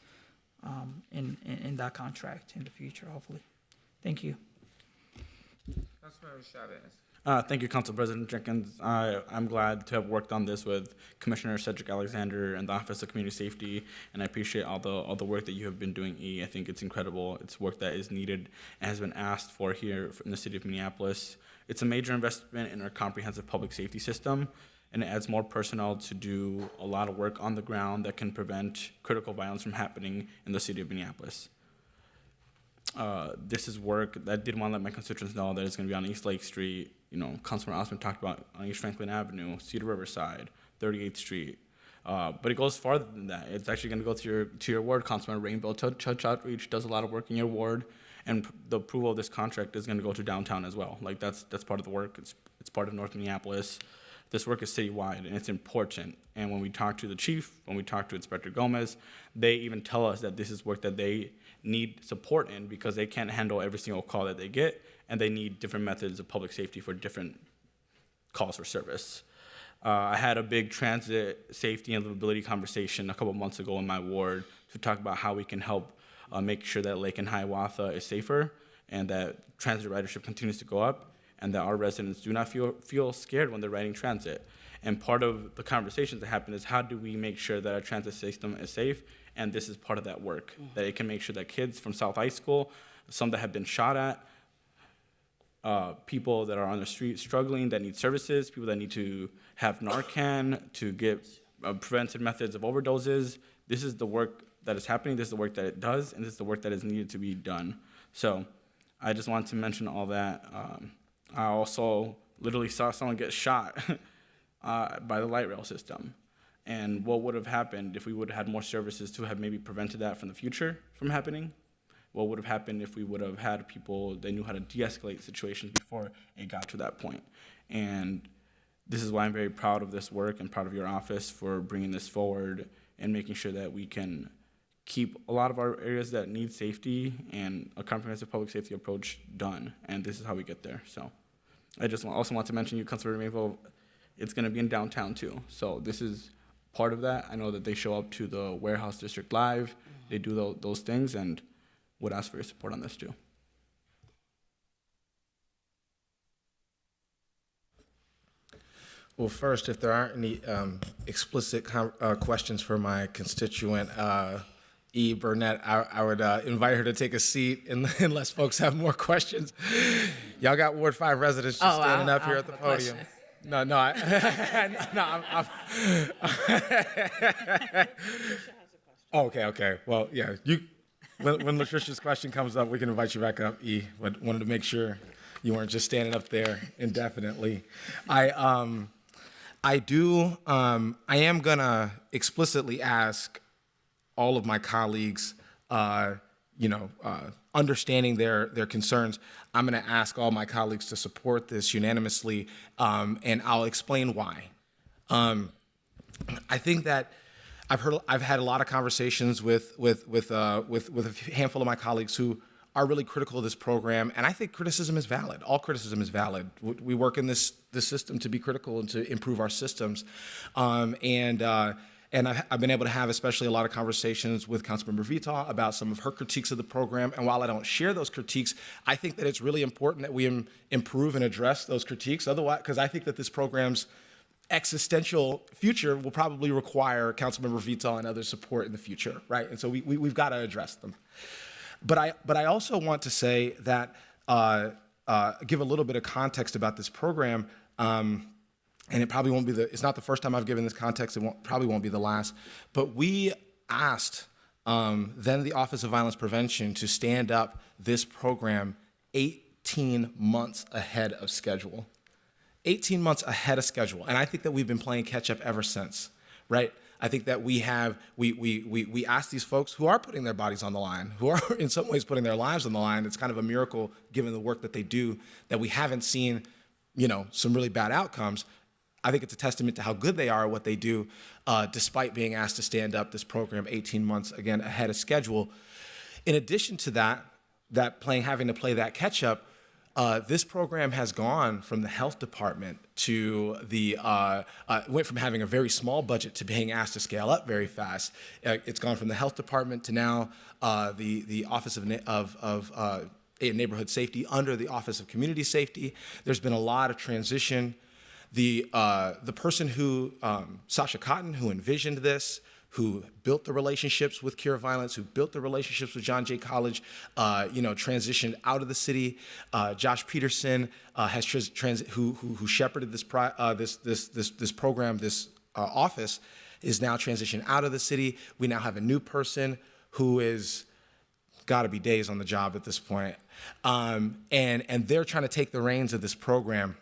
in that contract in the future, hopefully. Thank you. Councilmember Chavez. Thank you, Council President Jenkins. I'm glad to have worked on this with Commissioner Cedric Alexander and the Office of Community Safety, and I appreciate all the work that you have been doing, E. I think it's incredible. It's work that is needed and has been asked for here in the city of Minneapolis. It's a major investment in our comprehensive public safety system, and it adds more personnel to do a lot of work on the ground that can prevent critical violence from happening in the city of Minneapolis. This is work that I did want to let my constituents know that it's going to be on East Lake Street. You know, Councilman Osmond talked about on East Franklin Avenue, Cedar Riverside, 38th Street. But it goes farther than that. It's actually going to go to your ward, Councilman Rainbow. Touch Outreach does a lot of work in your ward, and the approval of this contract is going to go to downtown as well. Like that's part of the work. It's part of North Minneapolis. This work is citywide, and it's important. And when we talk to the chief, when we talk to Inspector Gomez, they even tell us that this is work that they need support in because they can't handle every single call that they get, and they need different methods of public safety for different calls for service. I had a big transit safety and livability conversation a couple months ago in my ward to talk about how we can help make sure that Lake and Hiawatha is safer and that transit ridership continues to go up, and that our residents do not feel scared when they're riding transit. And part of the conversations that happen is how do we make sure that our transit system is safe, and this is part of that work, that it can make sure that kids from South High School, some that have been shot at, people that are on the street struggling that need services, people that need to have Narcan to get preventive methods of overdoses. This is the work that is happening, this is the work that it does, and this is the work that is needed to be done. So I just wanted to mention all that. I also literally saw someone get shot by the light rail system. And what would have happened if we would have had more services to have maybe prevented that from the future from happening? What would have happened if we would have had people that knew how to de-escalate situations before it got to that point? And this is why I'm very proud of this work and proud of your office for bringing this forward and making sure that we can keep a lot of our areas that need safety and a comprehensive public safety approach done. And this is how we get there. So I just also want to mention you, Councilor Mayville, it's going to be in downtown too. So this is part of that. I know that they show up to the Warehouse District Live. They do those things, and would ask for your support on this too. Well, first, if there aren't any explicit questions for my constituent, E. Burnett, I would invite her to take a seat unless folks have more questions. Y'all got Ward 5 residents just standing up here at the podium. No, Okay. Well, yeah, when Latricia's question comes up, we can invite you back up, E. But wanted to make sure you weren't just standing up there indefinitely. I am gonna explicitly ask all of my colleagues, understanding their concerns, I'm gonna ask all my colleagues to support this unanimously, and I'll explain why. I think that I've had a lot of conversations with a handful of my colleagues who are really critical of this program, and I think criticism is valid. All criticism is valid. We work in this system to be critical and to improve our systems, and I've been able to have especially a lot of conversations with Councilmember Vita about some of her critiques of the program. And while I don't share those critiques, I think that it's really important that we improve and address those critiques. Otherwise, because I think that this program's existential future will probably require Councilmember Vita and other support in the future, right? And so we've got to address them. But I also want to say that give a little bit of context about this program. And it probably won't be it's not the first time I've given this context, probably won't be the last, but we asked then the Office of Violence Prevention to stand up this program 18 months ahead of schedule. 18 months ahead of schedule, and I think that we've been playing catch up ever since, right? I think that we asked these folks who are putting their bodies on the line, who are in some ways putting their lives on the line. It's kind of a miracle given the work that they do that we haven't seen, some really bad outcomes. I think it's a testament to how good they are at what they do, despite being asked to stand up this program 18 months, again, ahead of schedule. In addition to having to play that catch up, this program has gone from the health department to went from having a very small budget to being asked to scale up very fast. It's gone from the health department to now the Office of neighborhood safety under the Office of Community Safety. There's been a lot of transition. The person who, Sasha Cotton, who envisioned this, who built the relationships with Cure Violence, who built the relationships with John Jay College, transitioned out of the city. Josh Peterson has who shepherded this program, this office, is now transitioned out of the city. We now have a new person who is got to be days on the job at this point, and they're trying to take the reins of this program.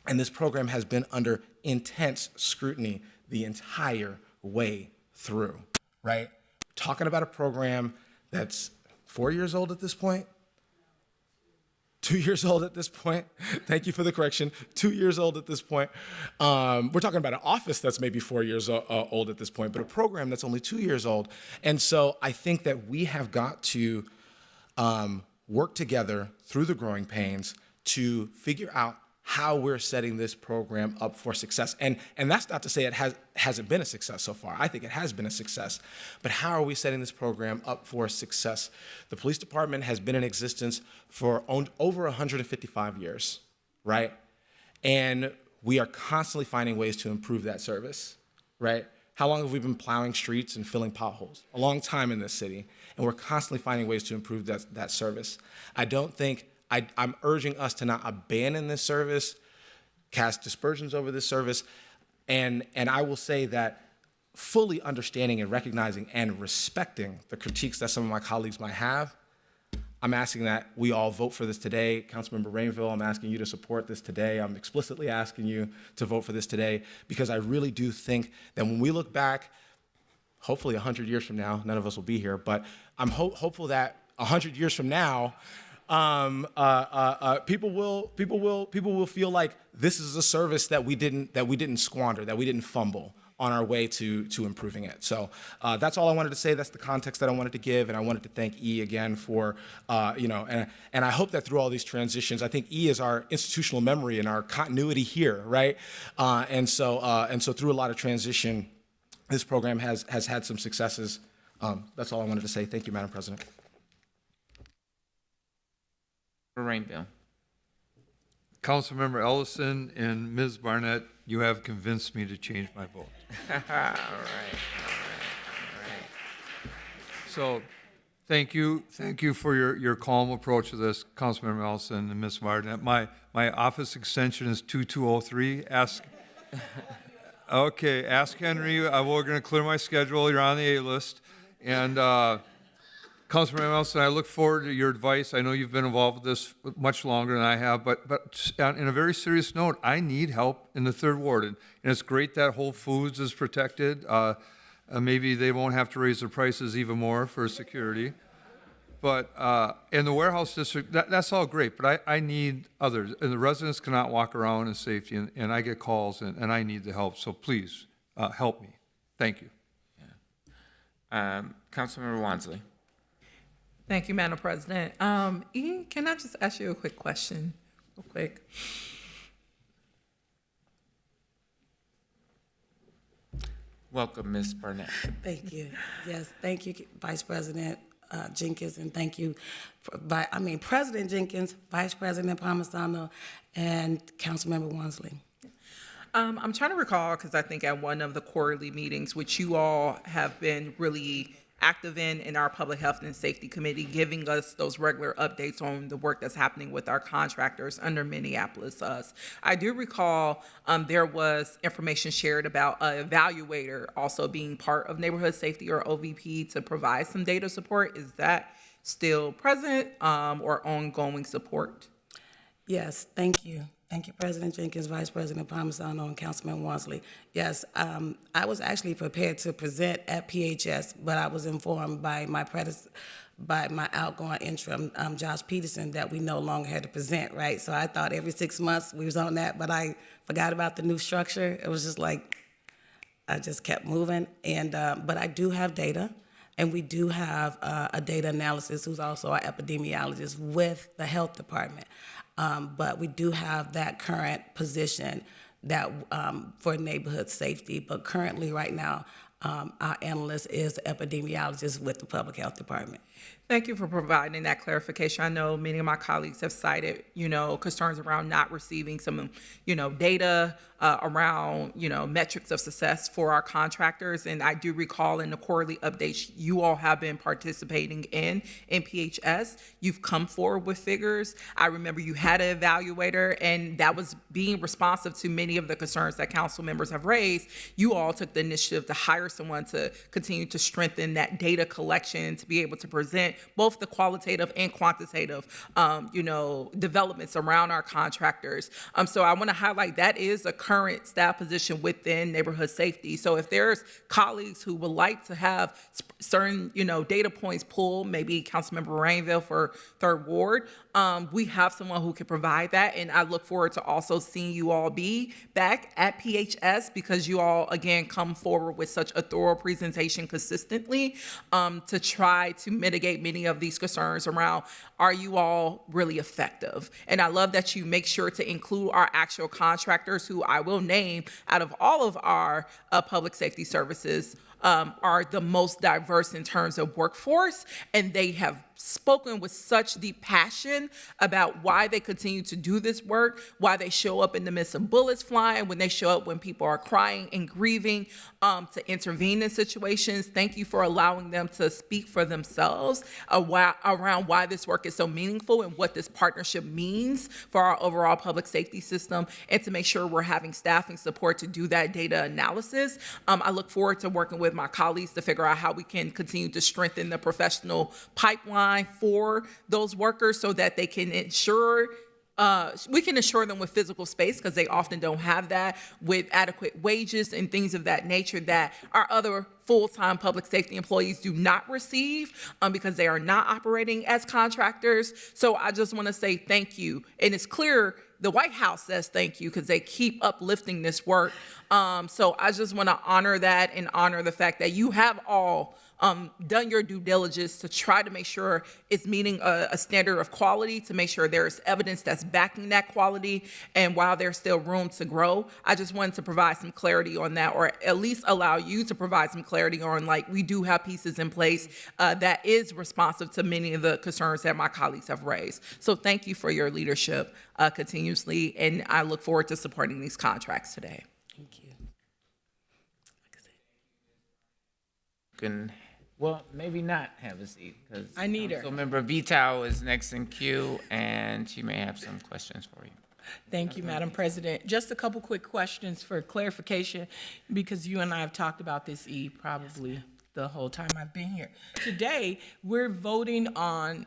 And this program has been under intense scrutiny the entire way through, right? Talking about a program that's 4 years old at this point, 2 years old at this point. Thank you for the correction. 2 years old at this point. We're talking about an office that's maybe 4 years old at this point, but a program that's only 2 years old. And so I think that we have got to work together through the growing pains to figure out how we're setting this program up for success. And that's not to say it hasn't been a success so far. I think it has been a success. But how are we setting this program up for success? The police department has been in existence for over 155 years, right? And we are constantly finding ways to improve that service, right? How long have we been plowing streets and filling potholes? A long time in this city. And we're constantly finding ways to improve that service. I'm urging us to not abandon this service, cast dispersions over this service, and I will say that fully understanding and recognizing and respecting the critiques that some of my colleagues might have, I'm asking that we all vote for this today. Councilmember Rainville, I'm asking you to support this today. I'm explicitly asking you to vote for this today because I really do think that when we look back, hopefully 100 years from now, none of us will be here, but I'm hopeful that 100 years from now, people will feel like this is a service that we didn't squander, that we didn't fumble on our way to improving it. So that's all I wanted to say. That's the context that I wanted to give, and I wanted to thank E again for and I hope that through all these transitions, I think E is our institutional memory and our continuity here, right? And so through a lot of transition, this program has had some successes. That's all I wanted to say. Thank you, Madam President. Rainville. Councilmember Ellison and Ms. Barnett, you have convinced me to change my vote. All right. So thank you for your calm approach to this, Councilmember Ellison and Ms. Barnett. My office extension is 2203. Ask Henry. We're going to clear my schedule. You're on the A list. And Councilmember Ellison, I look forward to your advice. I know you've been involved with this much longer than I have, but in a very serious note, I need help in the Third Ward. And it's great that Whole Foods is protected. Maybe they won't have to raise their prices even more for security. But in the warehouse district, that's all great, but I need others. And the residents cannot walk around in safety, and I get calls, and I need the help. So please, help me. Thank you. Yeah. Councilmember Wansley. Thank you, Madam President. Ian, can I just ask you a quick question, real quick? Welcome, Ms. Barnett. Thank you. Yes, thank you, Vice President Jenkins, and thank you, President Jenkins, Vice President Palmisano, and Councilmember Wansley. I'm trying to recall, because I think at one of the quarterly meetings, which you all have been really active in our Public Health and Safety Committee, giving us those regular updates on the work that's happening with our contractors under Minneapolis US. I do recall there was information shared about an evaluator also being part of Neighborhood Safety or OVP to provide some data support. Is that still present or ongoing support? Yes, thank you. Thank you, President Jenkins, Vice President Palmisano, and Councilman Wansley. Yes, I was actually prepared to present at PHS, but I was informed by my outgoing interim, Josh Peterson, that we no longer had to present, right? So I thought every 6 months we was on that, but I forgot about the new structure. It was just like, I just kept moving. And but I do have data, and we do have a data analysis who's also our epidemiologist with the health department. But we do have that current position that for neighborhood safety. But currently, right now, Our analyst is epidemiologist with the Public Health Department. Thank you for providing that clarification. I know many of my colleagues have cited, concerns around not receiving some, data around, metrics of success for our contractors. And I do recall in the quarterly updates you all have been participating in PHS. You've come forward with figures. I remember you had an evaluator, and that was being responsive to many of the concerns that council members have raised. You all took the initiative to hire someone to continue to strengthen that data collection, to be able to present both the qualitative and quantitative, developments around our contractors. So I want to highlight that is a current staff position within neighborhood safety. So if there's colleagues who would like to have certain, data points pulled, maybe Councilmember Rainville for 3rd Ward, we have someone who can provide that. And I look forward to also seeing you all be back at PHS, because you all, again, come forward with such a thorough presentation consistently to try to mitigate many of these concerns around, are you all really effective? And I love that you make sure to include our actual contractors, who I will name out of all of our public safety services are the most diverse in terms of workforce, and they have spoken with such deep passion about why they continue to do this work, why they show up in the midst of bullets flying, when they show up when people are crying and grieving, to intervene in situations. Thank you for allowing them to speak for themselves around why this work is so meaningful and what this partnership means for our overall public safety system, and to make sure we're having staffing support to do that data analysis. I look forward to working with my colleagues to figure out how we can continue to strengthen the professional pipeline for those workers, so that they can ensure we can assure them with physical space, because they often don't have that, with adequate wages and things of that nature that our other full-time public safety employees do not receive, because they are not operating as contractors. So I just want to say thank you. And it's clear the White House says thank you, because they keep uplifting this work. So I just want to honor that and honor the fact that you have all done your due diligence to try to make sure it's meeting a standard of quality, to make sure there's evidence that's backing that quality. And while there's still room to grow, I just wanted to provide some clarity on that, or at least allow you to provide some clarity on, like, we do have pieces in place that is responsive to many of the concerns that my colleagues have raised. So thank you for your leadership continuously, and I look forward to supporting these contracts today. Thank you. Well, maybe not have a seat, because I need her. Councilmember Vital is next in queue, and she may have some questions for you. Thank you, Madam President. Just a couple quick questions for clarification, because you and I have talked about this, probably the whole time I've been here. Today, we're voting on,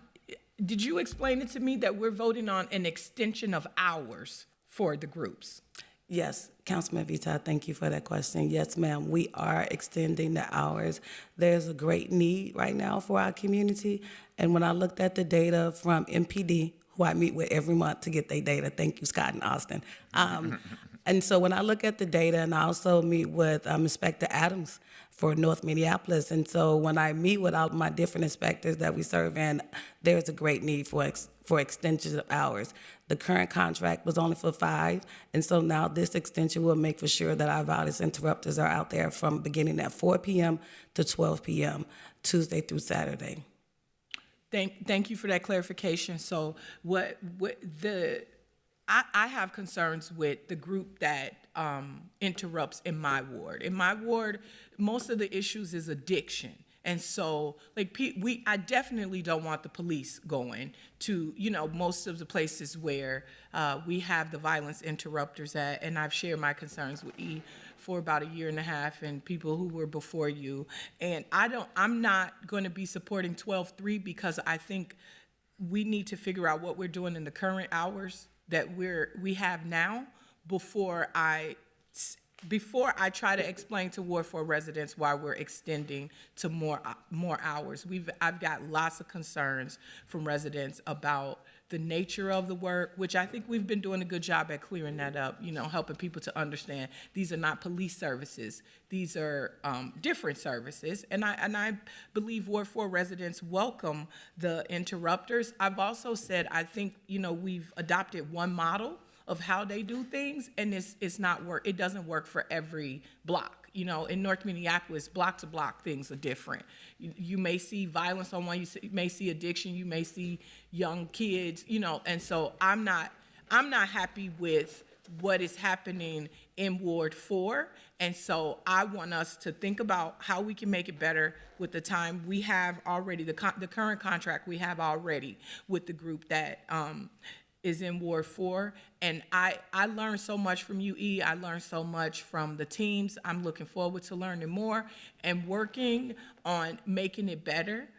did you explain it to me that we're voting on an extension of hours for the groups? Yes, Councilman Vita, thank you for that question. Yes, ma'am, we are extending the hours. There's a great need right now for our community. And when I looked at the data from MPD, who I meet with every month to get their data, thank you, Scott and Austin. And so when I look at the data, and I also meet with Inspector Adams for North Minneapolis, and so when I meet with all my different inspectors that we serve in, there's a great need for extensions of hours. The current contract was only for 5, and so now this extension will make for sure that our violence interrupters are out there from beginning at 4 p.m. to 12 p.m., Tuesday through Saturday. Thank you for that clarification. So I have concerns with the group that interrupts in my ward. In my ward, most of the issues is addiction. And so, I definitely don't want the police going to, most of the places where we have the violence interrupters at, and I've shared my concerns with for about 1.5 years, and people who were before you. And I'm not going to be supporting 12-3, because I think we need to figure out what we're doing in the current hours that we have now before I try to explain to Ward 4 residents why we're extending to more hours. I've got lots of concerns from residents about the nature of the work, which I think we've been doing a good job at clearing that up, helping people to understand these are not police services. These are different services. And I believe Ward 4 residents welcome the interrupters. I've also said, I think, we've adopted one model of how they do things, and it's not work. It doesn't work for every block. You know, in North Minneapolis, block to block, things are different. You may see violence on one, may see addiction, you may see young kids, you know, and so I'm not happy with what is happening in Ward 4. And so I want us to think about how we can make it better with the time we have already, the current contract we have already with the group that is in Ward 4. And I learned so much from UE. I learned so much from the teams. I'm looking forward to learning more and working on making it better.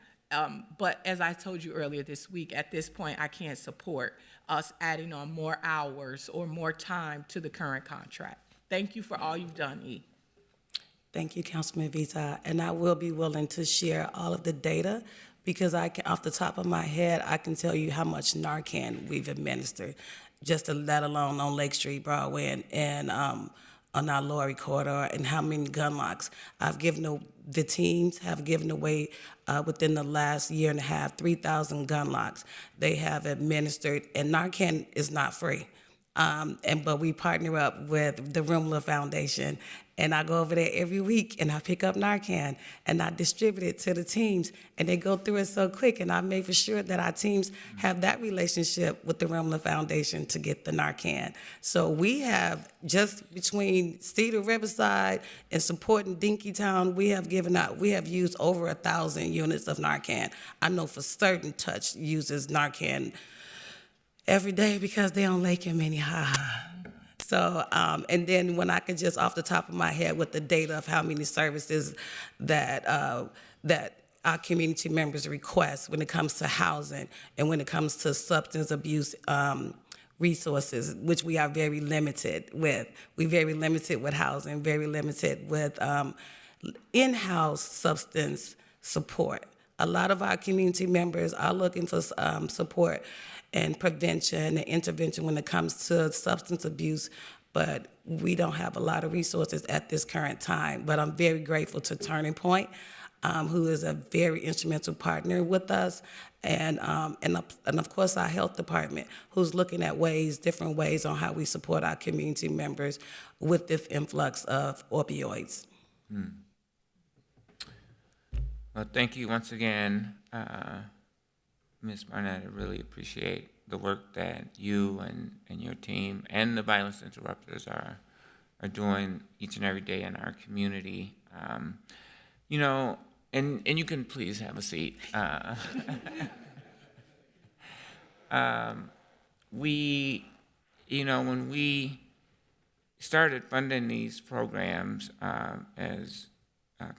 But as I told you earlier this week, at this point, I can't support us adding on more hours or more time to the current contract. Thank you for all you've done, E. Thank you, Councilman Vita. And I will be willing to share all of the data because I can, off the top of my head, I can tell you how much Narcan we've administered, just to let alone on Lake Street, Broadway, and on our Lorry corridor, and how many gun locks the teams have given away within the last year and a half, 3,000 gun locks they have administered, and Narcan is not free. But we partner up with the Rumler Foundation, and I go over there every week and I pick up Narcan and I distribute it to the teams, and they go through it so quick, and I make for sure that our teams have that relationship with the Rumler Foundation to get the Narcan. So we have, just between Cedar Riverside and supporting Dinkytown, we have used over 1,000 units of Narcan. I know for certain Touch uses Narcan every day because they on Lake and Minnehaha. So, and then when I could just off the top of my head with the data of how many services that our community members request when it comes to housing and when it comes to substance abuse resources, which we are very limited with. We're very limited with housing, very limited with in-house substance support. A lot of our community members are looking for support and prevention and intervention when it comes to substance abuse, but we don't have a lot of resources at this current time. But I'm very grateful to Turning Point, who is a very instrumental partner with us, and of course our health department, who's looking at different ways on how we support our community members with this influx of opioids. Well, thank you once again, Ms. Barnett. I really appreciate the work that you and your team and the violence interrupters are doing each and every day in our community. You know, and you can please have a seat. When we started funding these programs, as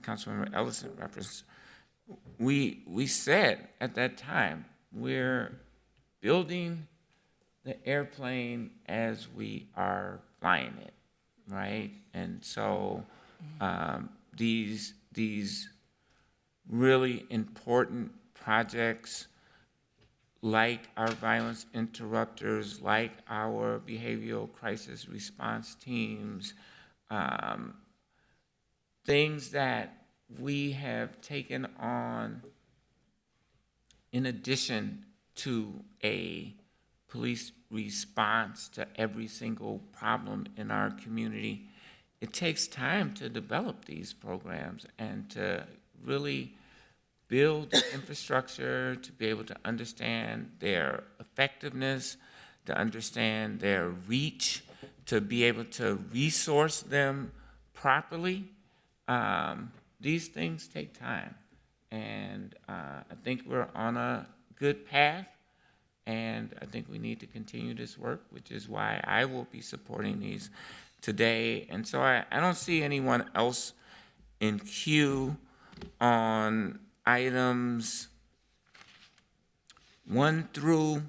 Councilmember Ellison referenced, we said at that time, we're building the airplane as we are flying it, right? And so these really important projects, like our violence interrupters, like our behavioral crisis response teams, things that we have taken on in addition to a police response to every single problem in our community. It takes time to develop these programs and to really build infrastructure, to be able to understand their effectiveness, to understand their reach, to be able to resource them properly. These things take time, and I think we're on a good path, and I think we need to continue this work, which is why I will be supporting these today. And so I don't see anyone else in queue on items 1 through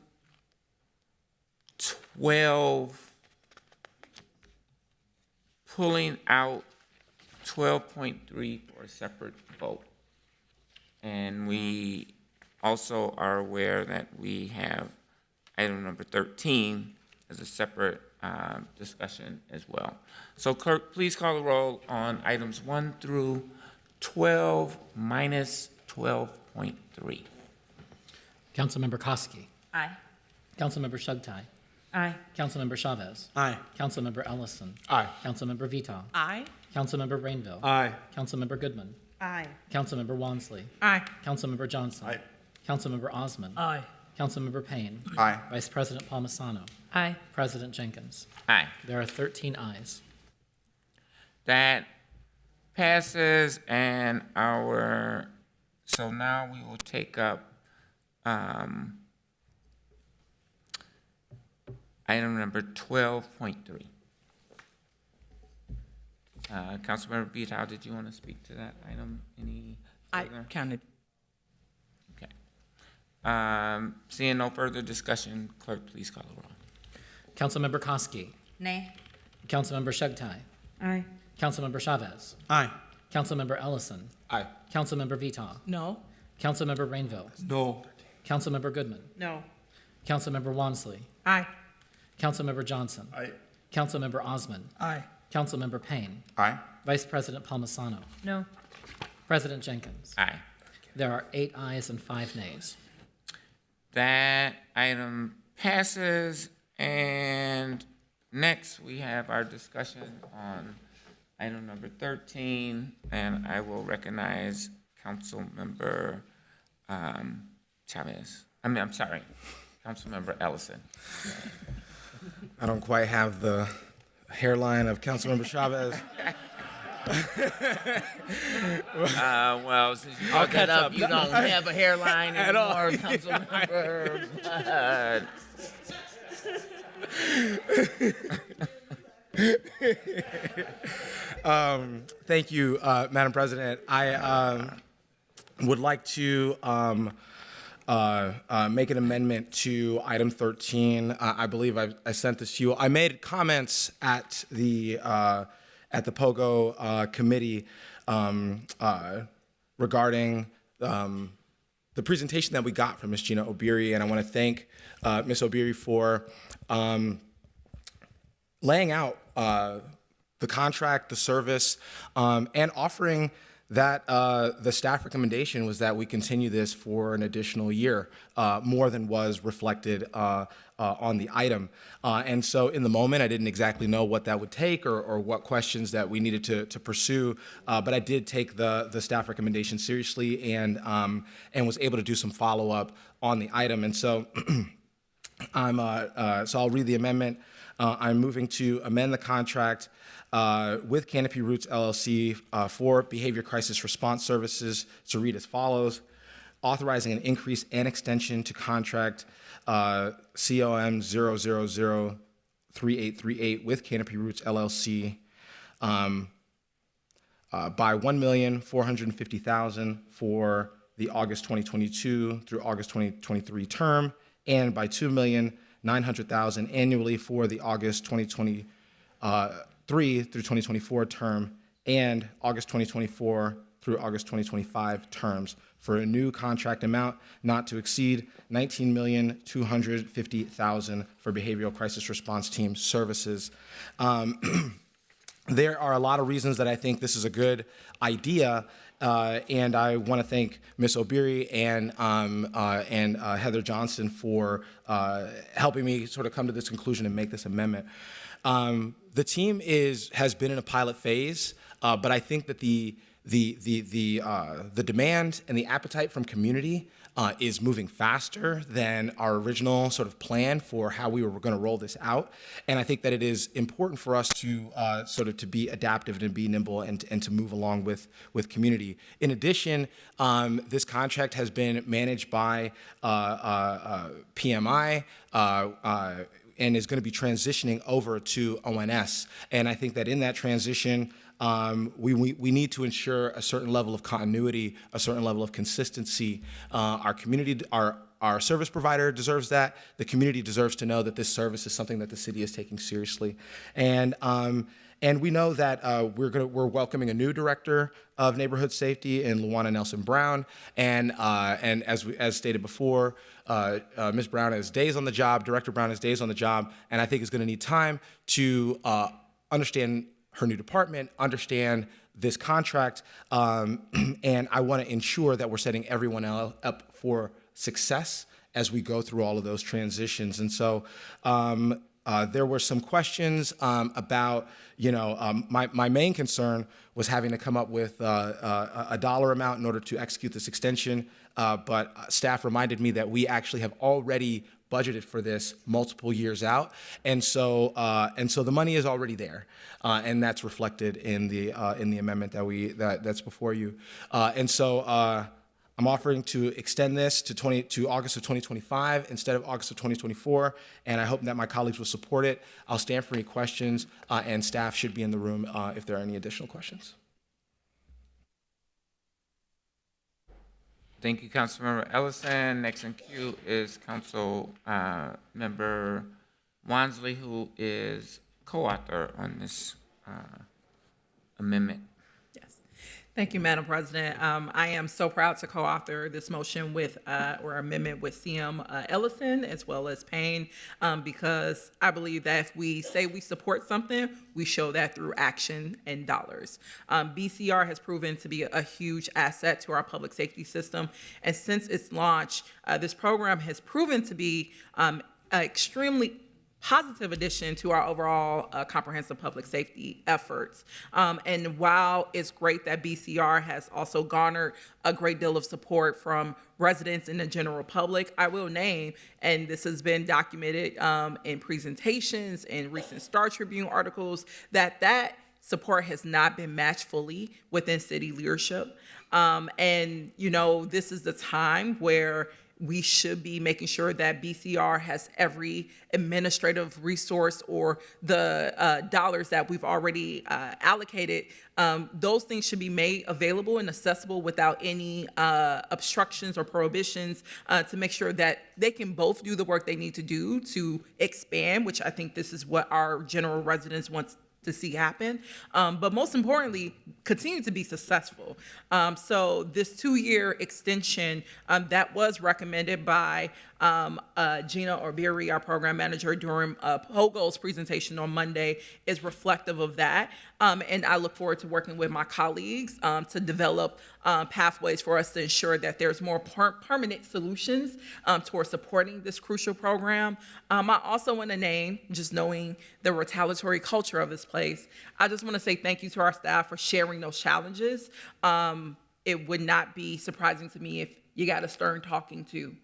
12, pulling out 12.3 for a separate vote. And we also are aware that we have item number 13 as a separate discussion as well. So clerk, please call the roll on items 1 through 12 minus 12.3. Councilmember Koski. Aye. Councilmember Shugtai. Aye. Councilmember Chavez. Aye. Councilmember Ellison. Aye. Councilmember Vita. Aye. Councilmember Rainville. Aye. Councilmember Goodman. Aye. Councilmember Wansley. Aye. Councilmember Johnson. Aye. Councilmember Osmond. Aye. Councilmember Payne. Aye. Vice President Palmisano. Aye. President Jenkins. Aye. There are 13 ayes. That passes, and so now we will take up item number 12.3. Councilmember Vito, did you want to speak to that item any I further? counted. Okay. Seeing no further discussion, clerk, please call the roll. Councilmember Koski. Nay. Councilmember Shugtai. Aye. Councilmember Chavez. Aye. Councilmember Ellison. Aye. Councilmember Vita. No. Councilmember Rainville. No. Councilmember Goodman. No. Councilmember Wansley. Aye. Councilmember Johnson. Aye. Councilmember Osmond. Aye. Councilmember Payne. Aye. Vice President Palmisano. No. President Jenkins. Aye. There are 8 ayes and 5 nays. That item passes, and next we have our discussion on item number 13, and I will recognize Councilmember Chavez. I'm sorry, Councilmember Ellison. I don't quite have the hairline of Councilmember Chavez. Well, since you brought that up, you don't have a hairline anymore, Councilmember. Thank you, Madam President. I would like to make an amendment to item 13. I believe I sent this to you. I made comments at the POGO committee regarding the presentation that we got from Ms. Gina Obiri, and I want to thank Ms. Obiri for laying out the contract, the service, and offering that the staff recommendation was that we continue this for an additional year, more than was reflected on the item. And so in the moment, I didn't exactly know what that would take or what questions that we needed to pursue, but I did take the staff recommendation seriously and was able to do some follow-up on the item. And so so I'll read the amendment. I'm moving to amend the contract with Canopy Roots LLC for behavior crisis response services to read as follows: authorizing an increase and extension to contract COM 0003838 with Canopy Roots LLC by $1,450,000 for the August 2022 through August 2023 term, and by $2,900,000 annually for the August 2023 through 2024 term, and August 2024 through August 2025 terms, for a new contract amount not to exceed $19,250,000 for behavioral crisis response team services. There are a lot of reasons that I think this is a good idea, and I want to thank Ms. Obiri and Heather Johnson for helping me sort of come to this conclusion and make this amendment. The team has been in a pilot phase, but I think that the demand and the appetite from community is moving faster than our original sort of plan for how we were going to roll this out. And I think that it is important for us to sort of to be adaptive and be nimble and to move along with community. In addition, this contract has been managed by PMI, and is going to be transitioning over to ONS. And I think that in that transition, we need to ensure a certain level of continuity, a certain level of consistency. Our community, our service provider deserves that. The community deserves to know that this service is something that the city is taking seriously. And we know that we're welcoming a new director of neighborhood safety in Luana Nelson Brown, and as stated before, Ms. Brown has days on the job. Director Brown has days on the job, and I think is going to need time to understand her new department, understand this contract, and I want to ensure that we're setting everyone else up for success as we go through all of those transitions. And so there were some questions about, my main concern was having to come up with a dollar amount in order to execute this extension. But staff reminded me that we actually have already budgeted for this multiple years out, and so the money is already there, and that's reflected in the amendment that's before you, and so. I'm offering to extend this to August of 2025 instead of August of 2024, and I hope that my colleagues will support it. I'll stand for any questions, and staff should be in the room if there are any additional questions. Thank you, Councilmember Ellison. Next in queue is Member Wansley, who is co-author on this amendment. Thank you, Madam President. I am so proud to co-author this motion with, or amendment with CM Ellison as well as Payne, because I believe that if we say we support something, we show that through action and dollars. BCR has proven to be a huge asset to our public safety system, and since its launch, this program has proven to be an extremely positive addition to our overall comprehensive public safety efforts. And while it's great that BCR has also garnered a great deal of support from residents and the general public, I will name, and this has been documented in presentations and recent Star Tribune articles, that support has not been matched fully within city leadership. And, this is the time where we should be making sure that BCR has every administrative resource or the dollars that we've already allocated. Those things should be made available and accessible without any obstructions or prohibitions to make sure that they can both do the work they need to do to expand, which I think this is what our general residents want to see happen, but most importantly, continue to be successful. So this 2-year extension that was recommended by Gina Orbiri, our program manager, during POGO's presentation on Monday is reflective of that. And I look forward to working with my colleagues to develop pathways for us to ensure that there's more permanent solutions towards supporting this crucial program. I also want to name, just knowing the retaliatory culture of this place, I just want to say thank you to our staff for sharing those challenges. It would not be surprising to me if you got a stern talking to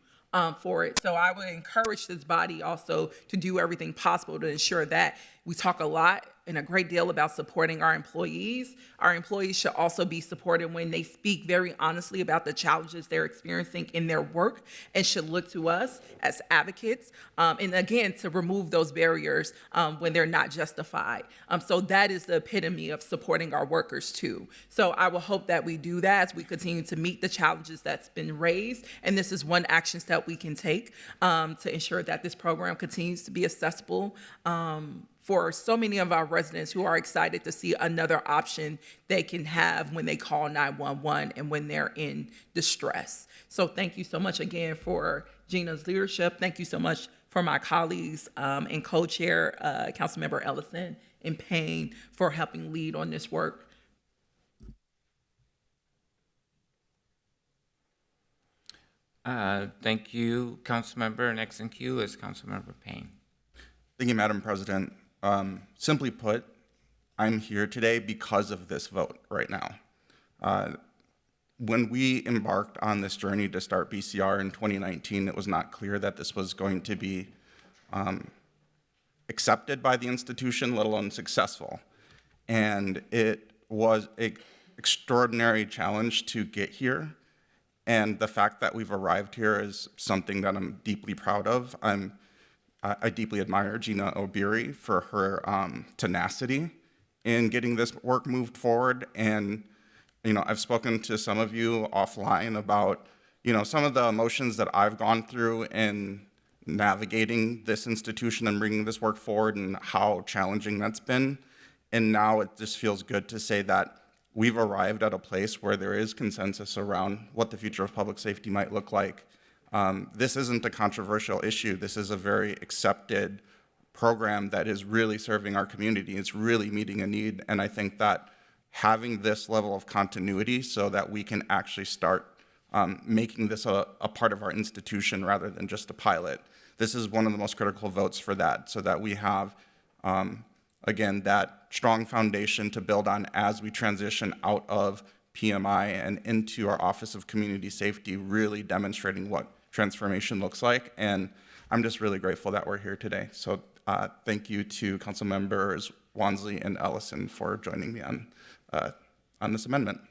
for it. So I would encourage this body also to do everything possible to ensure that we talk a lot and a great deal about supporting our employees. Our employees should also be supported when they speak very honestly about the challenges they're experiencing in their work, and should look to us as advocates, and again, to remove those barriers when they're not justified. So that is the epitome of supporting our workers too. So I will hope that we do that as we continue to meet the challenges that's been raised, and this is one action step we can take to ensure that this program continues to be accessible for so many of our residents who are excited to see another option they can have when they call 911 and when they're in distress. So thank you so much again for Gina's leadership. Thank you so much for my colleagues and co-chair, Councilmember Ellison and Payne, for helping lead on this work. Thank you, Councilmember. Next in queue is Councilmember Payne. Thank you, Madam President. Simply put, I'm here today because of this vote right now. When we embarked on this journey to start BCR in 2019, it was not clear that this was going to be accepted by the institution, let alone successful. And it was an extraordinary challenge to get here. And the fact that we've arrived here is something that I'm deeply proud of. I deeply admire Gina Orbiri for her tenacity in getting this work moved forward. And, I've spoken to some of you offline about, some of the emotions that I've gone through in navigating this institution and bringing this work forward and how challenging that's been. And now it just feels good to say that we've arrived at a place where there is consensus around what the future of public safety might look like. This isn't a controversial issue. This is a very accepted program that is really serving our community. It's really meeting a need. And I think that having this level of continuity so that we can actually start making this a part of our institution rather than just a pilot. This is one of the most critical votes for that, so that we have, again, that strong foundation to build on as we transition out of PMI and into our Office of Community Safety, really demonstrating what transformation looks like. And I'm just really grateful that we're here today. So thank you to Council Members Wansley and Ellison for joining me on this amendment.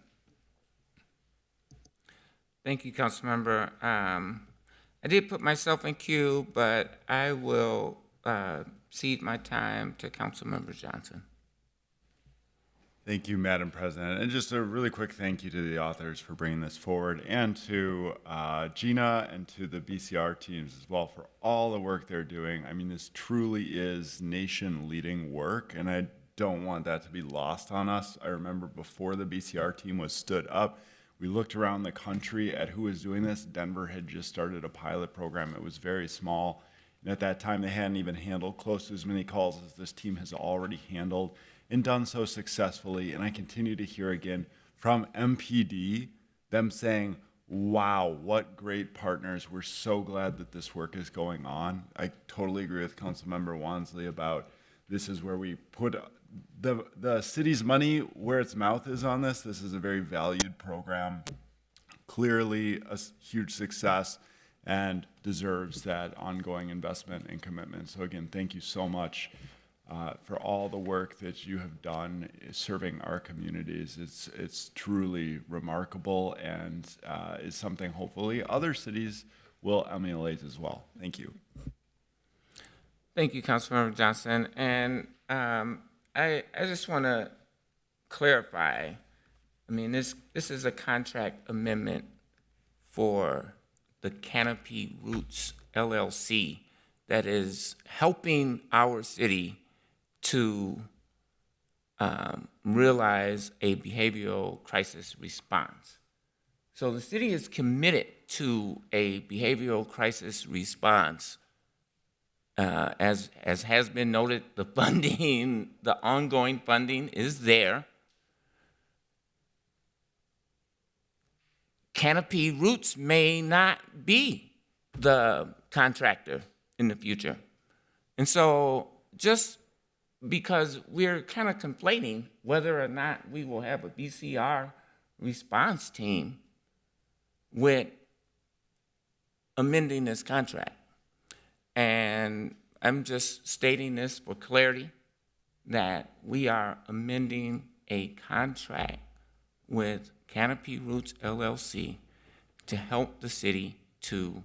Thank you, Councilmember. I did put myself in queue, but I will cede my time to Councilmember Johnson. Thank you, Madam President. And just a really quick thank you to the authors for bringing this forward, and to Gina and to the BCR teams as well for all the work they're doing. I mean, this truly is nation-leading work, and I don't want that to be lost on us. I remember before the BCR team was stood up, we looked around the country at who was doing this. Denver had just started a pilot program. It was very small. And at that time, they hadn't even handled close to as many calls as this team has already handled and done so successfully. And I continue to hear again from MPD, them saying, wow, what great partners. We're so glad that this work is going on. I totally agree with Councilmember Wansley about this is where we put the city's money where its mouth is on this. This is a very valued program, clearly a huge success, and deserves that ongoing investment and commitment. So again, thank you so much for all the work that you have done serving our communities. It's truly remarkable, and is something hopefully other cities will emulate as well. Thank you. Thank you, Councilmember Johnson. And I just want to clarify. I mean, this is a contract amendment for the Canopy Roots LLC that is helping our city to realize a behavioral crisis response. So the city is committed to a behavioral crisis response. As has been noted, the funding, the ongoing funding is there. Canopy Roots may not be the contractor in the future. And so just because we're kind of conflating whether or not we will have a BCR response team with amending this contract. And I'm just stating this for clarity, that we are amending a contract with Canopy Roots LLC to help the city to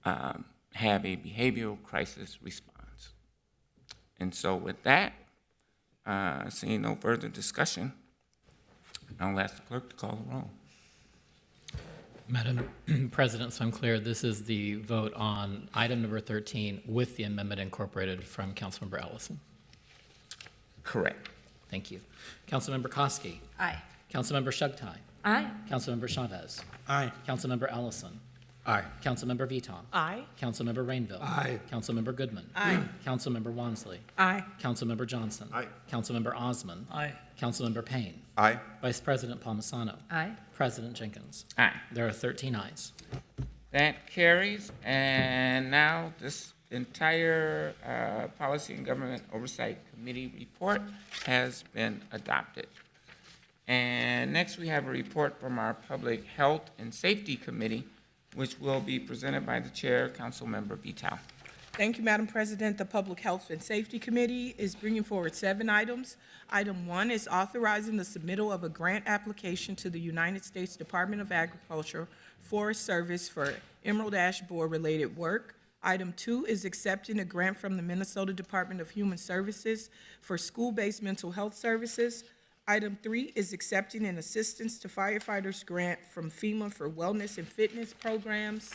have a behavioral crisis response. And so with that, seeing no further discussion, I'll ask the clerk to call the roll. Madam President, so I'm clear, this is the vote on item number 13 with the amendment incorporated from Councilmember Ellison. Correct. Thank you. Councilmember Koski. Aye. Councilmember Shugtai. Aye. Councilmember Chavez. Aye. Councilmember Ellison. Aye. Councilmember Viton. Aye. Councilmember Rainville. Aye. Councilmember Goodman. Aye. Councilmember Wansley. Aye. Councilmember Johnson. Aye. Councilmember Osman. Aye. Councilmember Payne. Aye. Vice President Palmisano. Aye. President Jenkins. Aye. There are 13 ayes. That carries, and now this entire Policy and Government Oversight Committee report has been adopted. And next we have a report from our Public Health and Safety Committee, which will be presented by the Chair, Councilmember Vital. Thank you, Madam President. The Public Health and Safety Committee is bringing forward 7 items. Item 1 is authorizing the submittal of a grant application to the United States Department of Agriculture Forest Service for Emerald Ash Borer-related work. Item 2 is accepting a grant from the Minnesota Department of Human Services for school-based mental health services. Item 3 is accepting an assistance to firefighters grant from FEMA for wellness and fitness programs.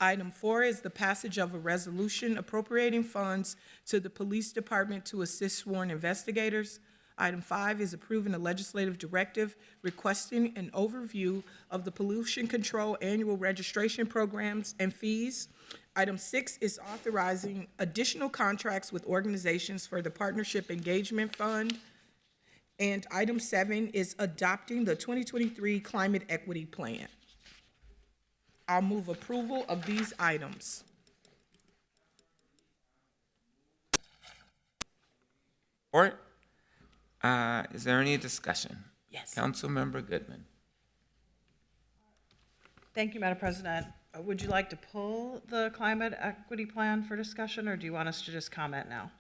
Item 4 is the passage of a resolution appropriating funds to the police department to assist sworn investigators. Item 5 is approving a legislative directive requesting an overview of the pollution control annual registration programs and fees. Item 6 is authorizing additional contracts with organizations for the Partnership Engagement Fund. And item 7 is adopting the 2023 Climate Equity Plan. I'll move approval of these items. Or, is there any discussion? Yes. Councilmember Goodman. Thank you, Madam President. Would you like to pull the climate equity plan for discussion, or do you want us to just comment now?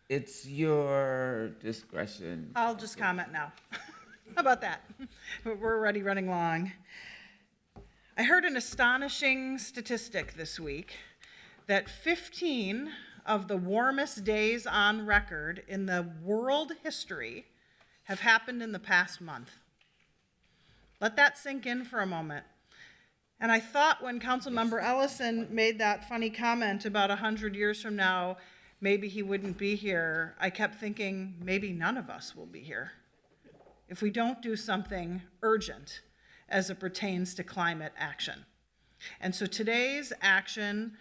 It's your discretion. I'll just comment now. How about that? We're already running long. I heard an astonishing statistic this week that 15 of the warmest days on record in the world history have happened in the past month. Let that sink in for a moment. And I thought when Councilmember Ellison made that funny comment about 100 years from now, maybe he wouldn't be here, I kept thinking maybe none of us will be here if we don't do something urgent as it pertains to climate action. And so today's action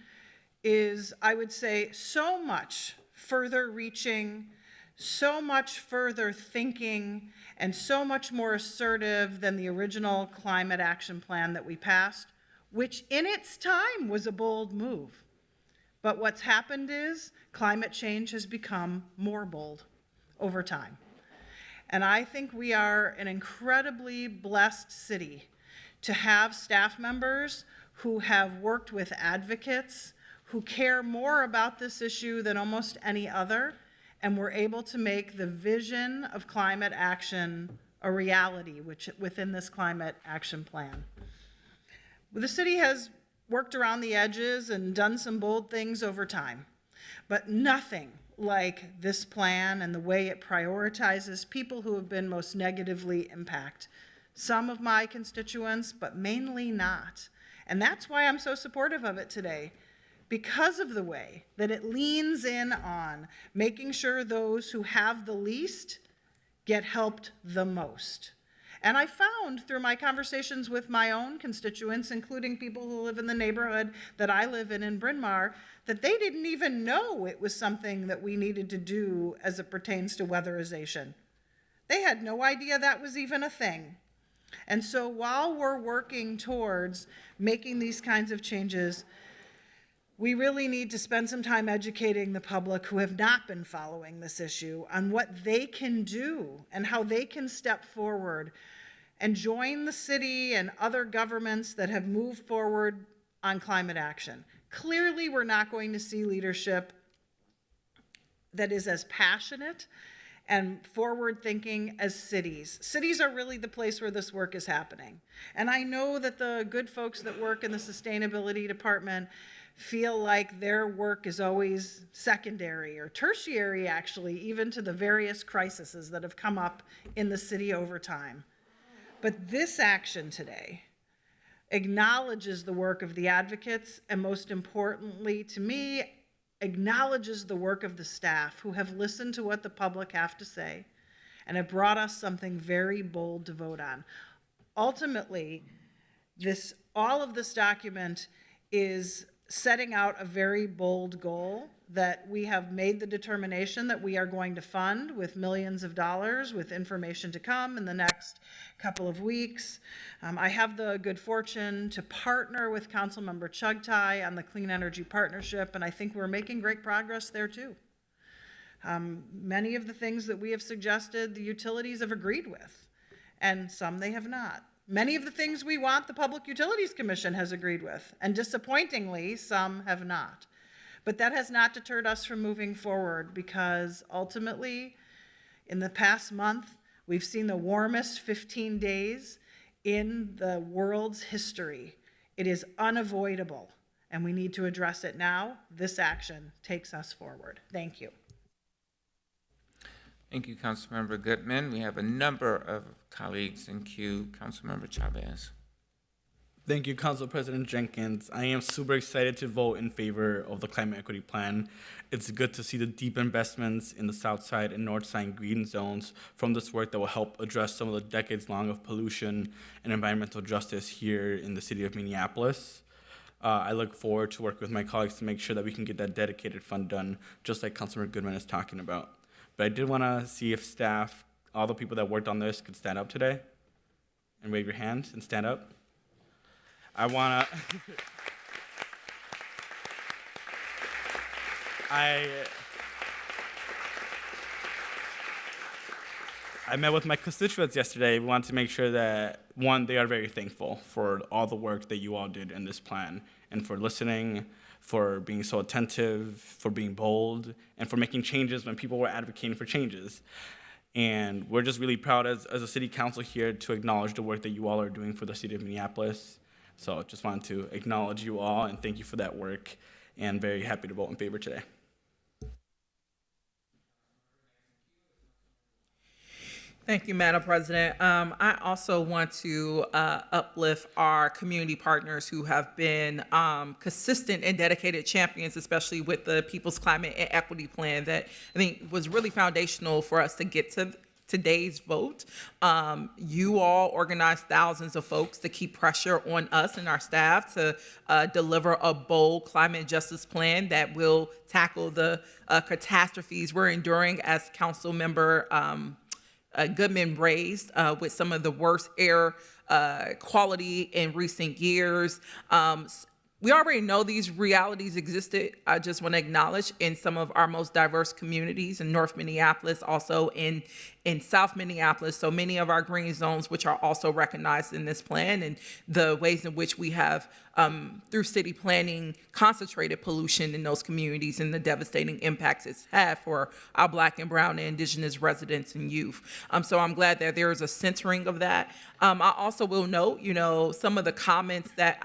is, I would say, so much further reaching, so much further thinking, and so much more assertive than the original climate action plan that we passed, which in its time was a bold move. But what's happened is climate change has become more bold over time. And I think we are an incredibly blessed city to have staff members who have worked with advocates who care more about this issue than almost any other, and we're able to make the vision of climate action a reality within this climate action plan. The city has worked around the edges and done some bold things over time, but nothing like this plan and the way it prioritizes people who have been most negatively impacted. Some of my constituents, but mainly not. And that's why I'm so supportive of it today, because of the way that it leans in on making sure those who have the least get helped the most. And I found through my conversations with my own constituents, including people who live in the neighborhood that I live in Bryn Mawr, that they didn't even know it was something that we needed to do as it pertains to weatherization. They had no idea that was even a thing. And so while we're working towards making these kinds of changes, we really need to spend some time educating the public who have not been following this issue on what they can do and how they can step forward and join the city and other governments that have moved forward on climate action. Clearly, we're not going to see leadership that is as passionate and forward-thinking as cities. Cities are really the place where this work is happening. And I know that the good folks that work in the sustainability department feel like their work is always secondary or tertiary, actually, even to the various crises that have come up in the city over time. But this action today acknowledges the work of the advocates, and most importantly to me, acknowledges the work of the staff who have listened to what the public have to say and have brought us something very bold to vote on. Ultimately, all of this document is setting out a very bold goal that we have made the determination that we are going to fund with millions of dollars, with information to come in the next couple of weeks. I have the good fortune to partner with Councilmember Chugtai on the Clean Energy Partnership, and I think we're making great progress there too. Many of the things that we have suggested, the utilities have agreed with, and some they have not. Many of the things we want, the Public Utilities Commission has agreed with, and disappointingly, some have not. But that has not deterred us from moving forward, because ultimately, in the past month, we've seen the warmest 15 days in the world's history. It is unavoidable, and we need to address it now. This action takes us forward. Thank you. Thank you, Councilmember Goodman. We have a number of colleagues in queue. Councilmember Chavez. Thank you, Council President Jenkins. I am super excited to vote in favor of the Climate Equity Plan. It's good to see the deep investments in the South Side and North Side green zones from this work that will help address some of the decades long of pollution and environmental justice here in the city of Minneapolis. I look forward to work with my colleagues to make sure that we can get that dedicated fund done, just like Councilmember Goodman is talking about. But I did want to see if staff, all the people that worked on this, could stand up today and wave your hands and stand up. I want to... I met with my constituents yesterday. We wanted to make sure that, one, they are very thankful for all the work that you all did in this plan, and for listening, for being so attentive, for being bold, and for making changes when people were advocating for changes. And we're just really proud as a city council here to acknowledge the work that you all are doing for the city of Minneapolis. So just wanted to acknowledge you all and thank you for that work, and very happy to vote in favor today. Thank you, Madam President. I also want to uplift our community partners who have been consistent and dedicated champions, especially with the People's Climate and Equity Plan that I think was really foundational for us to get to today's vote. You all organized thousands of folks to keep pressure on us and our staff to deliver a bold climate justice plan that will tackle the catastrophes we're enduring, as Council Member Goodman raised, with some of the worst air quality in recent years. We already know these realities existed. I just want to acknowledge in some of our most diverse communities in North Minneapolis, also in South Minneapolis, so many of our green zones, which are also recognized in this plan, and the ways in which we have, through city planning, concentrated pollution in those communities and the devastating impacts it's had for our Black and Brown and Indigenous residents and youth. So I'm glad that there is a centering of that. I also will note, some of the comments that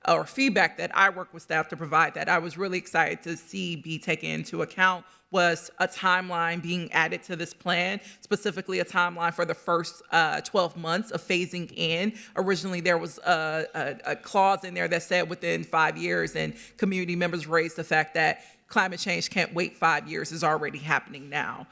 or feedback that I work with staff to provide that I was really excited to see be taken into account was a timeline being added to this plan, specifically a timeline for the first 12 months of phasing in. Originally, there was a clause in there that said within 5 years, and community members raised the fact that climate change can't wait 5 years, is already happening now.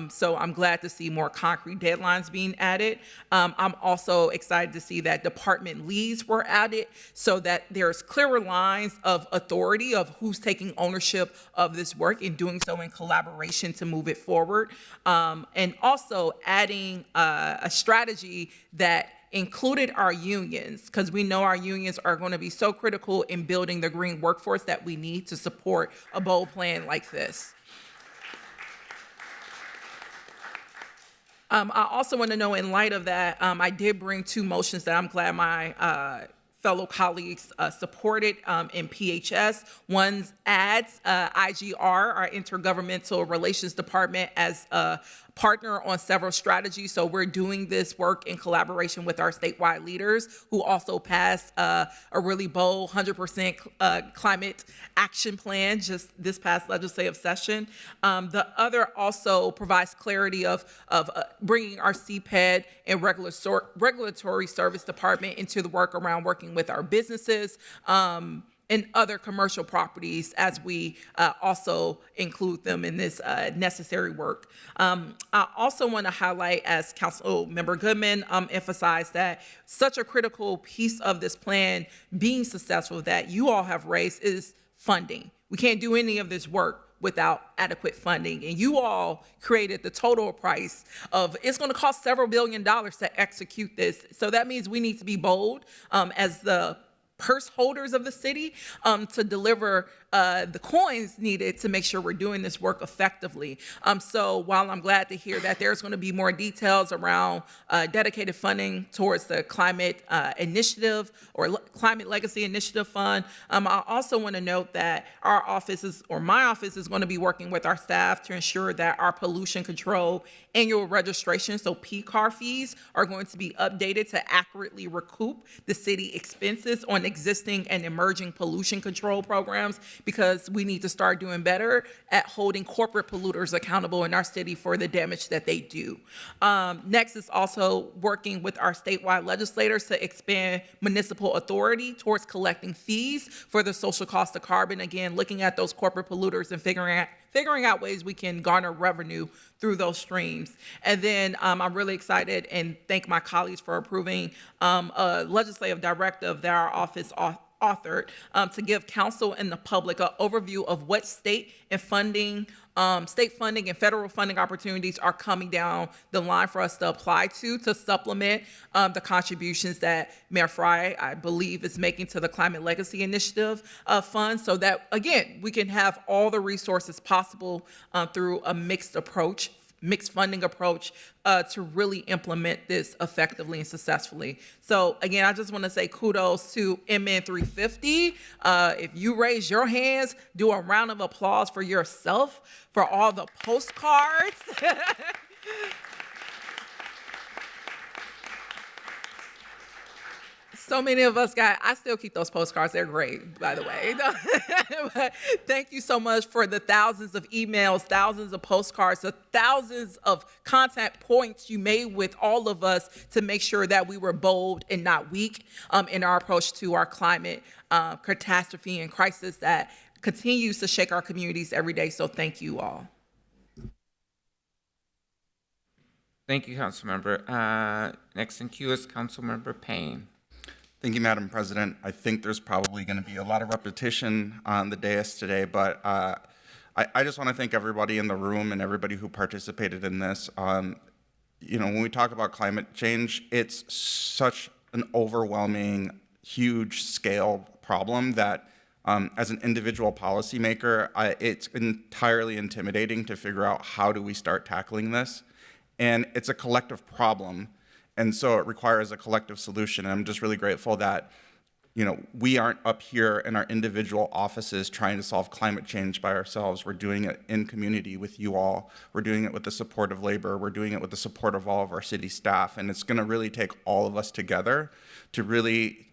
So I'm glad to see more concrete deadlines being added. I'm also excited to see that department leads were added so that there's clearer lines of authority of who's taking ownership of this work and doing so in collaboration to move it forward. And also adding a strategy that included our unions, because we know our unions are going to be so critical in building the green workforce that we need to support a bold plan like this. I also want to know, in light of that, I did bring 2 motions that I'm glad my fellow colleagues supported in PHS. One adds IGR, our Intergovernmental Relations Department, as a partner on several strategies. So we're doing this work in collaboration with our statewide leaders, who also passed a really bold 100% climate action plan just this past legislative session. The other also provides clarity of bringing our CPED and regulatory service department into the work around working with our businesses and other commercial properties as we also include them in this necessary work. I also want to highlight, as Council Member Goodman emphasized, that such a critical piece of this plan being successful that you all have raised is funding. We can't do any of this work without adequate funding. And you all created the total price of, it's going to cost several $billions to execute this. So that means we need to be bold as the purse holders of the city to deliver the coins needed to make sure we're doing this work effectively. So while I'm glad to hear that there's going to be more details around dedicated funding towards the climate initiative or climate legacy initiative fund, I also want to note that our offices, or my office, is going to be working with our staff to ensure that our pollution control annual registration, so PCAR fees, are going to be updated to accurately recoup the city expenses on existing and emerging pollution control programs, because we need to start doing better at holding corporate polluters accountable in our city for the damage that they do. Next is also working with our statewide legislators to expand municipal authority towards collecting fees for the social cost of carbon. Again, looking at those corporate polluters and figuring out ways we can garner revenue through those streams. And then I'm really excited and thank my colleagues for approving a legislative directive that our office authored to give council and the public an overview of what state funding and federal funding opportunities are coming down the line for us to apply to supplement the contributions that Mayor Fry, I believe, is making to the Climate Legacy Initiative fund, so that, again, we can have all the resources possible through a mixed funding approach to really implement this effectively and successfully. So again, I just want to say kudos to MN 350. If you raise your hands, do a round of applause for yourself for all the postcards. So many of us I still keep those postcards. They're great, by the way. But thank you so much for the thousands of emails, thousands of postcards, the thousands of contact points you made with all of us to make sure that we were bold and not weak in our approach to our climate catastrophe and crisis that continues to shake our communities every day. So thank you all. Thank you, Councilmember. Next in queue is Councilmember Payne. Thank you, Madam President. I think there's probably going to be a lot of repetition on the dais today, but I just want to thank everybody in the room and everybody who participated in this. When we talk about climate change, it's such an overwhelming, huge scale problem that as an individual policymaker, it's entirely intimidating to figure out how do we start tackling this. And it's a collective problem. And so it requires a collective solution. And I'm just really grateful that, we aren't up here in our individual offices trying to solve climate change by ourselves. We're doing it in community with you all. We're doing it with the support of labor. We're doing it with the support of all of our city staff. And it's gonna really take all of us together to really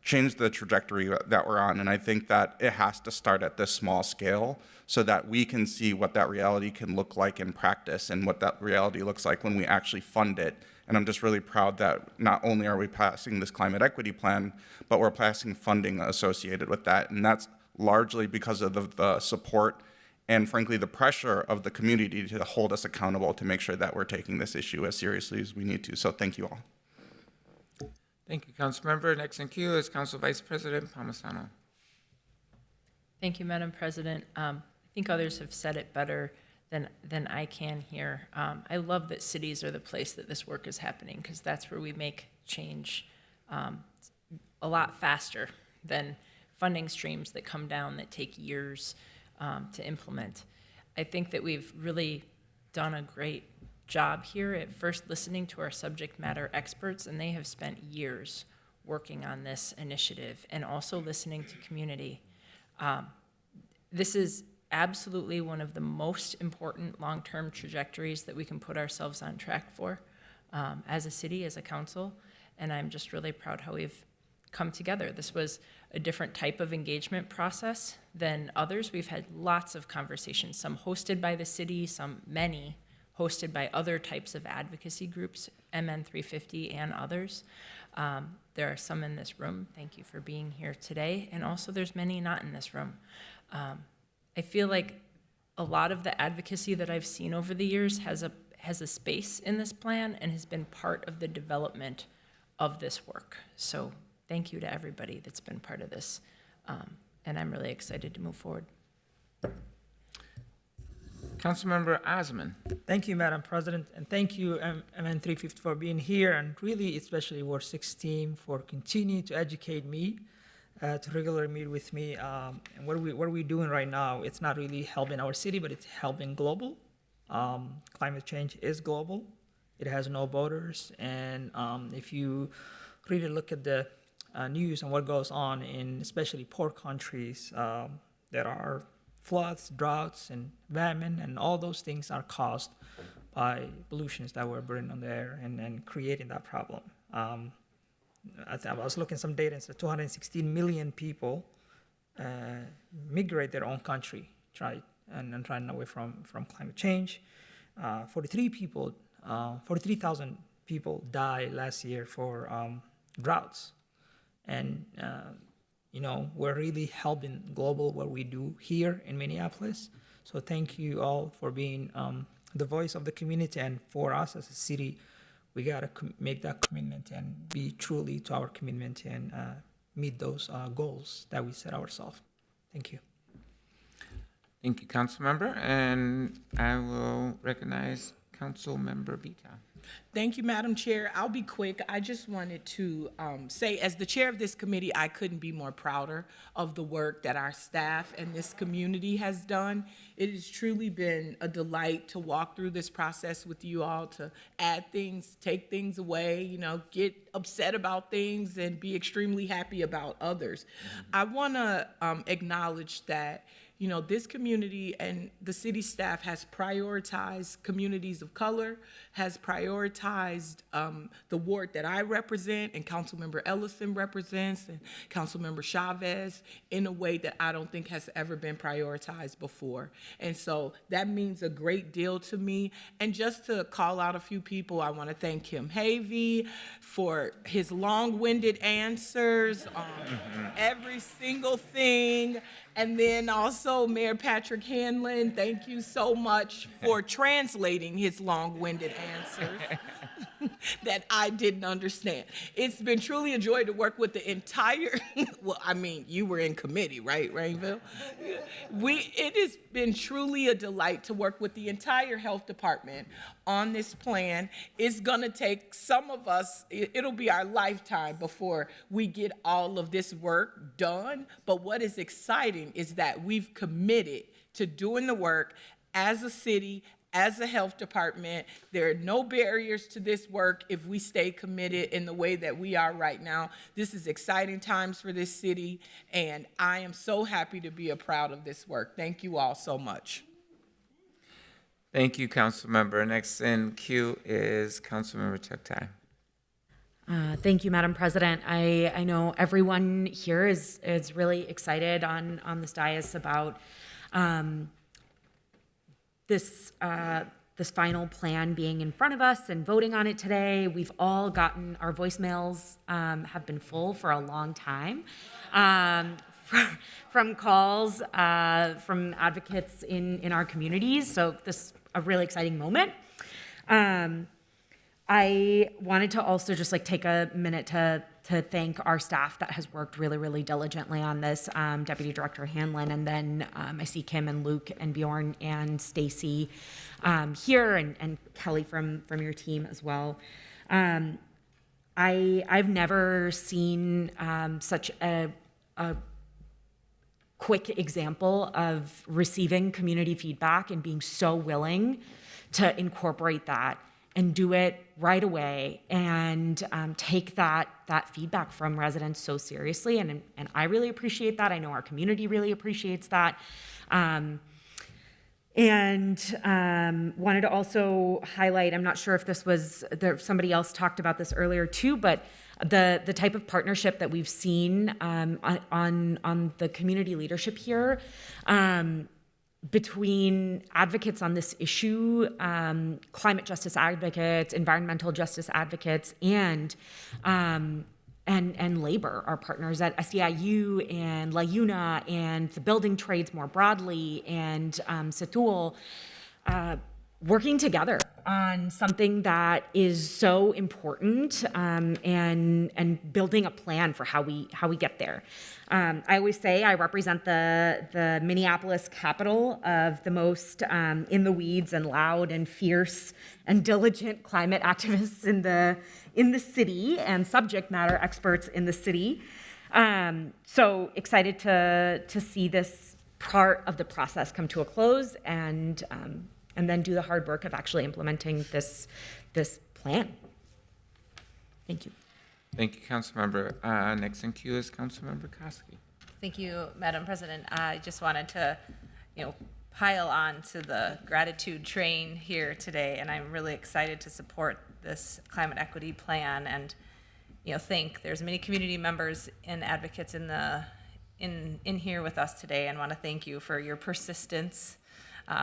change the trajectory that we're on. And I think that it has to start at this small scale so that we can see what that reality can look like in practice and what that reality looks like when we actually fund it. And I'm just really proud that not only are we passing this climate equity plan, but we're passing funding associated with that. And that's largely because of the support and, frankly, the pressure of the community to hold us accountable to make sure that we're taking this issue as seriously as we need to. So thank you all. Thank you, Councilmember. Next in queue is Council Vice President Palmisano. Thank you, Madam President. I think others have said it better than I can here. I love that cities are the place that this work is happening, because that's where we make change a lot faster than funding streams that come down that take years to implement. I think that we've really done a great job here at first listening to our subject matter experts, and they have spent years working on this initiative, and also listening to community. This is absolutely one of the most important long-term trajectories that we can put ourselves on track for as a city, as a council, and I'm just really proud how we've come together. This was a different type of engagement process than others. We've had lots of conversations, some hosted by the city, many hosted by other types of advocacy groups, MN 350 and others. There are some in this room. Thank you for being here today. And also there's many not in this room. I feel like a lot of the advocacy that I've seen over the years has a space in this plan and has been part of the development of this work. So thank you to everybody that's been part of this. And I'm really excited to move forward. Councilmember Osman. Thank you, Madam President, and thank you, MN 350, for being here, and really, especially Ward 6 team, for continuing to educate me, to regularly meet with me. And what are we doing right now? It's not really helping our city, but it's helping global. Climate change is global. It has no borders, and if you really look at the news and what goes on in especially poor countries, there are floods, droughts, and famine, and all those things are caused by pollutions that we're burning on the air and creating that problem. I was looking at some data, and so 216 million people migrate their own country, trying away from climate change. 43,000 people died last year for droughts. And we're really helping global what we do here in Minneapolis. So thank you all for being the voice of the community, and for us as a city, we gotta make that commitment and be truly to our commitment and meet those goals that we set ourselves. Thank you. Thank you, Councilmember, and I will recognize Councilmember Vita. Thank you, Madam Chair. I'll be quick. I just wanted to say, as the chair of this committee, I couldn't be more prouder of the work that our staff and this community has done. It has truly been a delight to walk through this process with you all, to add things, take things away, you know, get upset about things and be extremely happy about others. I want to acknowledge that, you know, this community and the city staff has prioritized communities of color, has prioritized the ward that I represent and Councilmember Ellison represents and Councilmember Chavez in a way that I don't think has ever been prioritized before. And so that means a great deal to me. And just to call out a few people, I want to thank Kim Havey for his long-winded answers on every single thing. And then also Mayor Patrick Hanlon, thank you so much for translating his long-winded answers that I didn't understand. It's been truly a joy to work with the entire, well, I mean, you were in committee, right, Rainville? It has been truly a delight to work with the entire health department on this plan. It's gonna take some of us, it'll be our lifetime before we get all of this work done. But what is exciting is that we've committed to doing the work as a city, as a health department. There are no barriers to this work if we stay committed in the way that we are right now. This is exciting times for this city, and I am so happy to be a proud of this work. Thank you all so much. Thank you, Councilmember. Next in queue is Councilmember Chuktai. Thank you, Madam President. I know everyone here is really excited on this dais about this final plan being in front of us and voting on it today. We've all gotten, our voicemails have been full for a long time from calls from advocates in our communities. So this is a really exciting moment. I wanted to also just take a minute to thank our staff that has worked really, really diligently on this, Deputy Director Hanlon, and then I see Kim and Luke and Bjorn and Stacy here, and Kelly from your team as well. I've never seen such a quick example of receiving community feedback and being so willing to incorporate that and do it right away and take that feedback from residents so seriously. And I really appreciate that. I know our community really appreciates that. And wanted to also highlight, I'm not sure if this was, somebody else talked about this earlier too, but the type of partnership that we've seen on the community leadership here, between advocates on this issue, climate justice advocates, environmental justice advocates, and labor, our partners at SEIU and La Una and the building trades more broadly, and Setul, working together on something that is so important, and building a plan for how we get there. I always say I represent the Minneapolis capital of the most in the weeds and loud and fierce and diligent climate activists in the city and subject matter experts in the city. So excited to see this part of the process come to a close and then do the hard work of actually implementing this plan. Thank you. Thank you, Councilmember. Next in queue is Councilmember Koski. Thank you, Madam President. I just wanted to, pile on to the gratitude train here today, and I'm really excited to support this climate equity plan and, think there's many community members and advocates in here with us today, and want to thank you for your persistence,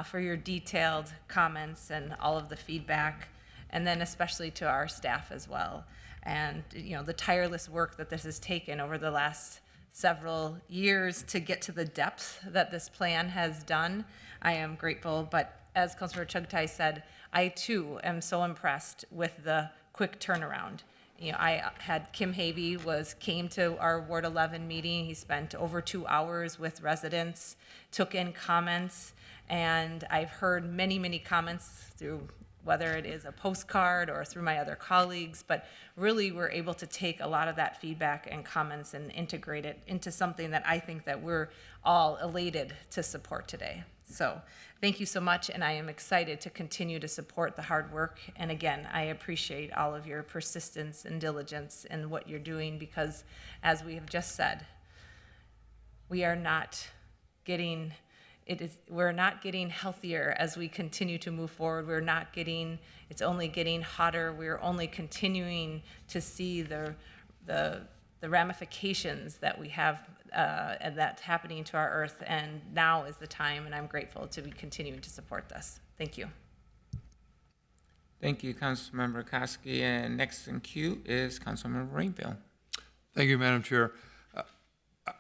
for your detailed comments and all of the feedback, and then especially to our staff as well. And the tireless work that this has taken over the last several years to get to the depth that this plan has done. I am grateful, but as Councilor Chugtai said, I too am so impressed with the quick turnaround I had Kim Havey came to our Ward 11 meeting. He spent over 2 hours with residents, took in comments, and I've heard many, many comments through whether it is a postcard or through my other colleagues, but really we're able to take a lot of that feedback and comments and integrate it into something that I think that we're all elated to support today. So thank you so much, and I am excited to continue to support the hard work. And again, I appreciate all of your persistence and diligence in what you're doing, because as we have just said, we're not getting healthier as we continue to move forward. It's only getting hotter. We're only continuing to see the ramifications that we have and that's happening to our earth, and now is the time, and I'm grateful to be continuing to support this. Thank you. Thank you, Councilmember Koski. And next in queue is Councilmember Rainville. Thank you, Madam Chair.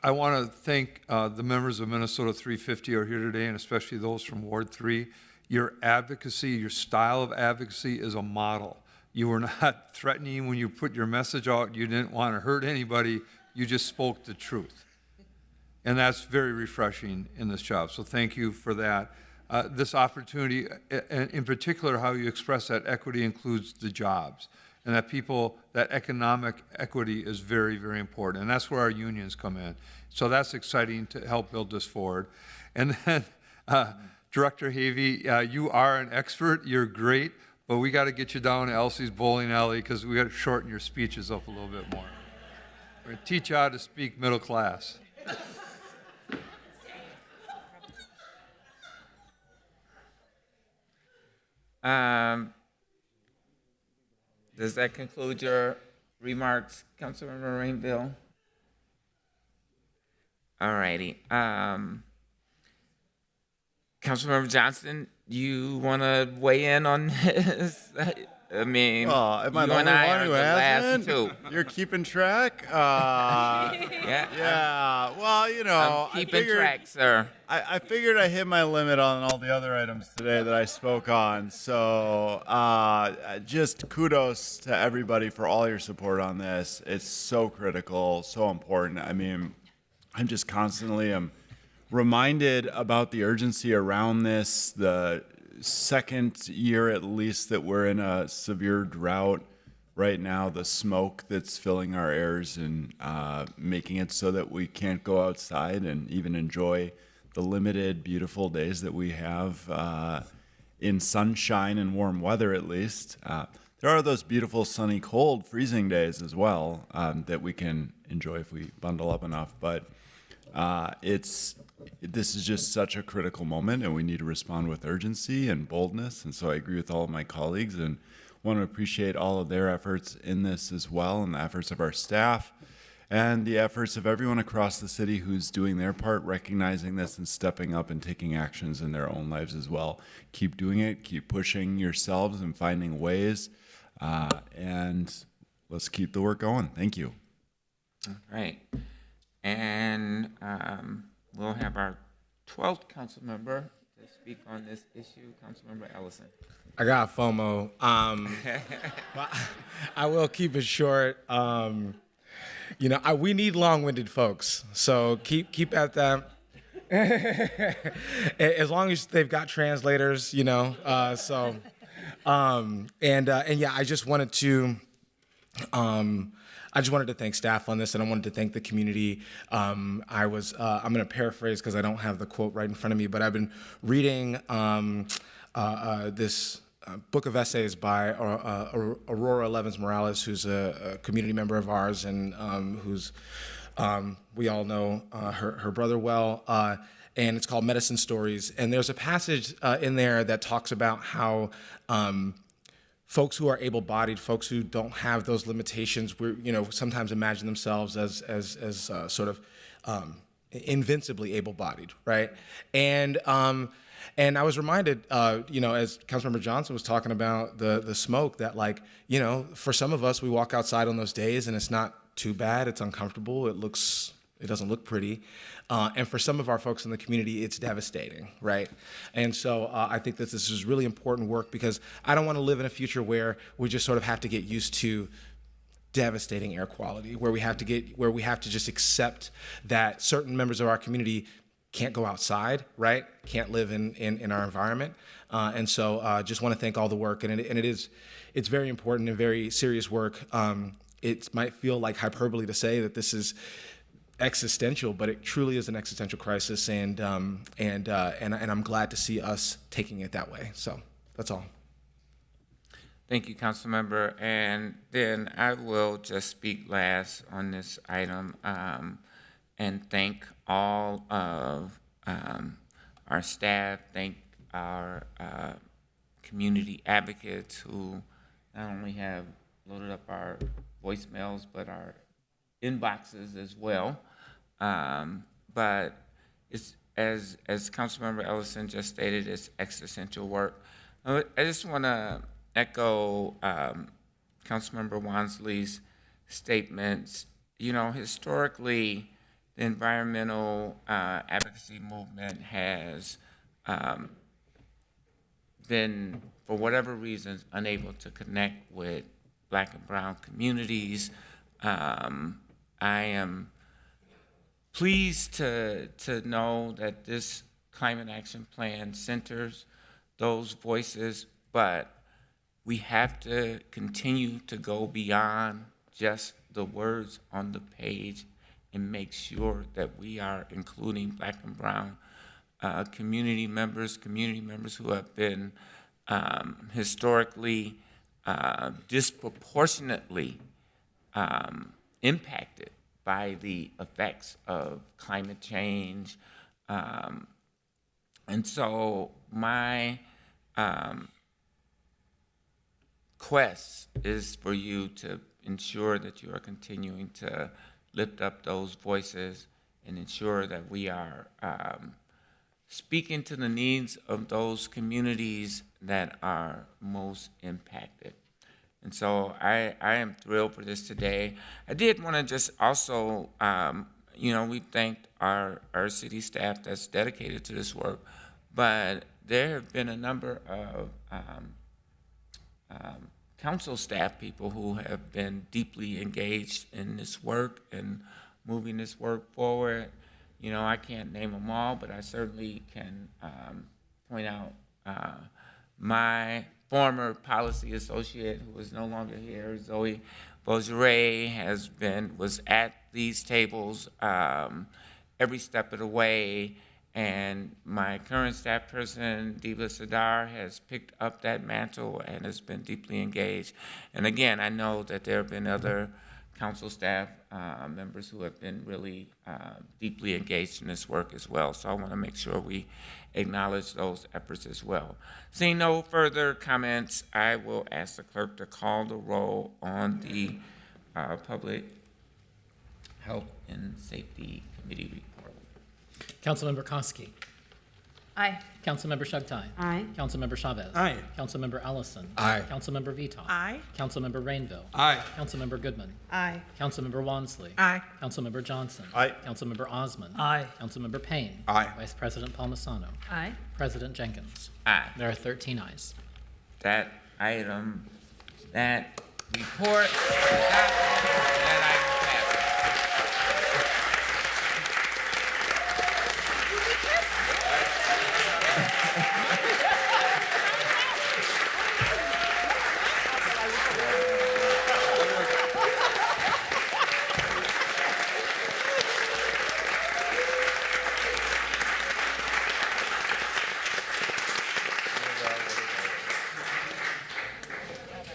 I want to thank the members of Minnesota 350 who are here today, and especially those from Ward 3. Your advocacy, your style of advocacy is a model. You were not threatening when you put your message out. You didn't want to hurt anybody. You just spoke the truth. And that's very refreshing in this job. So thank you for that. This opportunity, and in particular, how you express that equity includes the jobs, and that economic equity is very, very important. And that's where our unions come in. So that's exciting to help build this forward. And then Director Havey, you are an expert. You're great, but we got to get you down to Elsie's Bowling Alley because we got to shorten your speeches up a little bit more. We're going to teach you how to speak middle class. Does that conclude your remarks, Councilmember Rainville? All righty. Councilmember Johnson, you want to weigh in on this? I mean, am I you the and only I one are who the last hasn't? two. You're keeping track? Yeah. Well, I'm keeping track, sir. I figured I hit my limit on all the other items today that I spoke on. So just kudos to everybody for all your support on this. It's so critical, so important. I mean, I'm just constantly reminded about the urgency around this, the second year at least that we're in a severe drought right now, the smoke that's filling our airs and making it so that we can't go outside and even enjoy the limited beautiful days that we have in sunshine and warm weather at least. There are those beautiful sunny cold freezing days as well that we can enjoy if we bundle up enough, but this is just such a critical moment, and we need to respond with urgency and boldness. And so I agree with all of my colleagues and want to appreciate all of their efforts in this as well, and the efforts of our staff and the efforts of everyone across the city who's doing their part, recognizing this and stepping up and taking actions in their own lives as well. Keep doing it, keep pushing yourselves and finding ways, and let's keep the work going. Thank you. All right. And we'll have our 12th council member to speak on this issue, Councilmember Ellison. I got FOMO. But I will keep it short. We need long-winded folks, so keep at that. As long as they've got translators, I just wanted to. I just wanted to thank staff on this, and I wanted to thank the community. I'm going to paraphrase because I don't have the quote right in front of me, but I've been reading this book of essays by Aurora Levins Morales, who's a community member of ours, and who's we all know her brother well. And it's called Medicine Stories. And there's a passage in there that talks about how folks who are able-bodied, folks who don't have those limitations, sometimes imagine themselves as sort of invincibly able-bodied, right? And I was reminded, as Councilmember Johnson was talking about the smoke, that for some of us, we walk outside on those days and it's not too bad, it's uncomfortable, it doesn't look pretty. And for some of our folks in the community, it's devastating, right? And so I think that this is really important work, because I don't want to live in a future where we just sort of have to get used to devastating air quality, where we have to just accept that certain members of our community can't go outside, right? Can't live in our environment. And so just want to thank all the work. And it's very important and very serious work. It might feel like hyperbole to say that this is existential, but it truly is an existential crisis. And I'm glad to see us taking it that way. So that's all. Thank you, Councilmember. And then I will just speak last on this item and thank all of our staff, thank our community advocates who not only have loaded up our voicemails, but our inboxes as well. But it's, as Councilmember Ellison just stated, it's existential work. I just want to echo Councilmember Wansley's statements. You know, historically, the environmental advocacy movement has been, for whatever reasons, unable to connect with Black and brown communities. I am pleased to know that this climate action plan centers those voices, but we have to continue to go beyond just the words on the page and make sure that we are including Black and brown community members who have been historically disproportionately impacted by the effects of climate change. And so my quest is for you to ensure that you are continuing to lift up those voices and ensure that we are speaking to the needs of those communities that are most impacted. And so I am thrilled for this today. I did want to just also, we thanked our city staff that's dedicated to this work, but there have been a number of council staff people who have been deeply engaged in this work and moving this work forward. You know, I can't name them all, but I certainly can point out my former policy associate, who is no longer here, Zoe Beaugeray, was at these tables every step of the way. And my current staff person, Diva Sadar, has picked up that mantle and has been deeply engaged. And again, I know that there have been other council staff members who have been really deeply engaged in this work as well. So I want to make sure we acknowledge those efforts as well. Seeing no further comments, I will ask the clerk to call the roll on the Public Health and Safety Committee report. Councilmember Koski. Aye. Councilmember Shugtai. Aye. Councilmember Chavez. Aye. Councilmember Ellison. Aye. Councilmember Vito. Aye. Councilmember Rainville. Aye. Councilmember Goodman. Aye. Councilmember Wansley. Aye. Councilmember Johnson. Aye. Councilmember Osmond. Aye. Councilmember Payne. Aye. Vice President Palmisano. Aye. President Jenkins. Aye. There are 13 ayes. That item, that report, that item passes.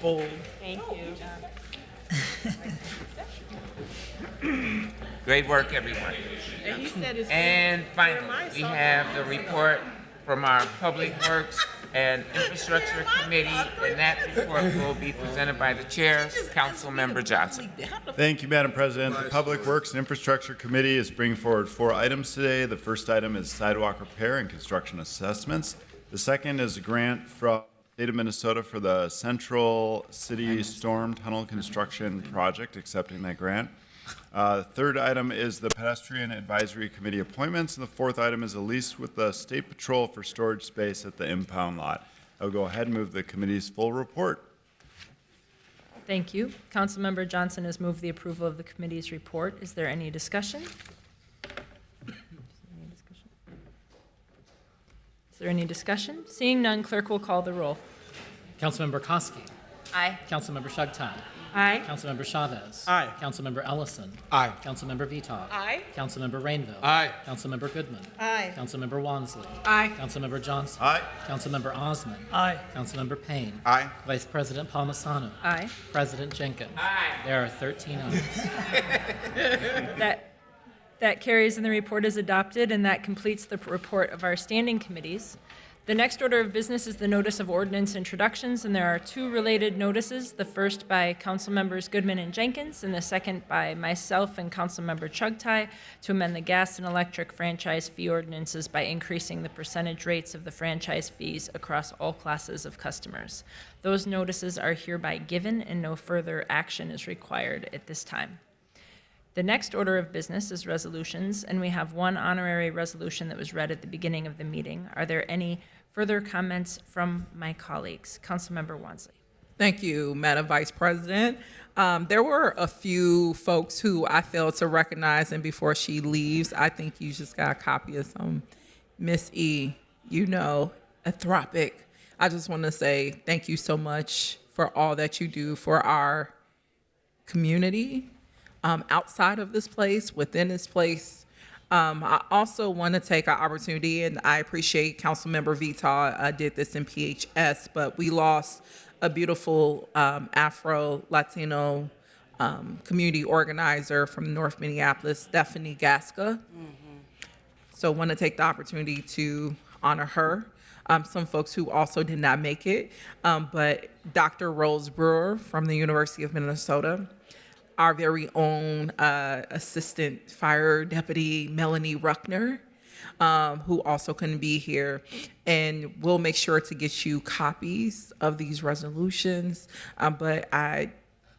Bold. Thank you. Great work, everyone. And he said it's And finally, we have the report from our Public Works and Infrastructure Committee, and that report will be presented by the Chair, Councilmember Johnson. Thank you, Madam President. The Public Works and Infrastructure Committee is bringing forward 4 items today. The first item is sidewalk repair and construction assessments. The second is a grant from the state of Minnesota for the Central City Storm Tunnel Construction Project, accepting that grant. Third item is the Pedestrian Advisory Committee appointments, and the fourth item is a lease with the State Patrol for storage space at the impound lot. I'll go ahead and move the committee's full report. Thank you. Councilmember Johnson has moved the approval of the committee's report. Is there any discussion? Is there any discussion? Seeing none, clerk will call the roll. Councilmember Koski. Aye. Councilmember Shugtai. Aye. Councilmember Chavez. Aye. Councilmember Ellison. Aye. Councilmember Vitaw. Aye. Councilmember Rainville. Aye. Councilmember Goodman. Aye. Councilmember Wansley. Aye. Councilmember Johnson. Aye. Councilmember Osman. Aye. Councilmember Payne. Aye. Vice President Palmisano. Aye. President Jenkins. There are 13 ayes. That carries and the report is adopted, and that completes the report of our standing committees. The next order of business is the notice of ordinance introductions, and there are two related notices, the first by Council Members Goodman and Jenkins, and the second by myself and Councilmember Chugtai to amend the gas and electric franchise fee ordinances by increasing the percentage rates of the franchise fees across all classes of customers. Those notices are hereby given, and no further action is required at this time. The next order of business is resolutions, and we have one honorary resolution that was read at the beginning of the meeting. Are there any further comments from my colleagues? Councilmember Wansley. Thank you, Madam Vice President. There were a few folks who I failed to recognize, and before she leaves, I think you just got a copy of some Miss E, Anthropic. I just want to say thank you so much for all that you do for our community. Outside of this place, within this place. I also want to take an opportunity, and I appreciate Councilmember Vitaw did this in PHS, but we lost a beautiful Afro-Latino community organizer from North Minneapolis, Stephanie Gasca. So I want to take the opportunity to honor her. Some folks who also did not make it, but Dr. Rose Brewer from the University of Minnesota, our very own Assistant Fire Deputy Melanie Ruckner, who also couldn't be here. And we'll make sure to get you copies of these resolutions, but I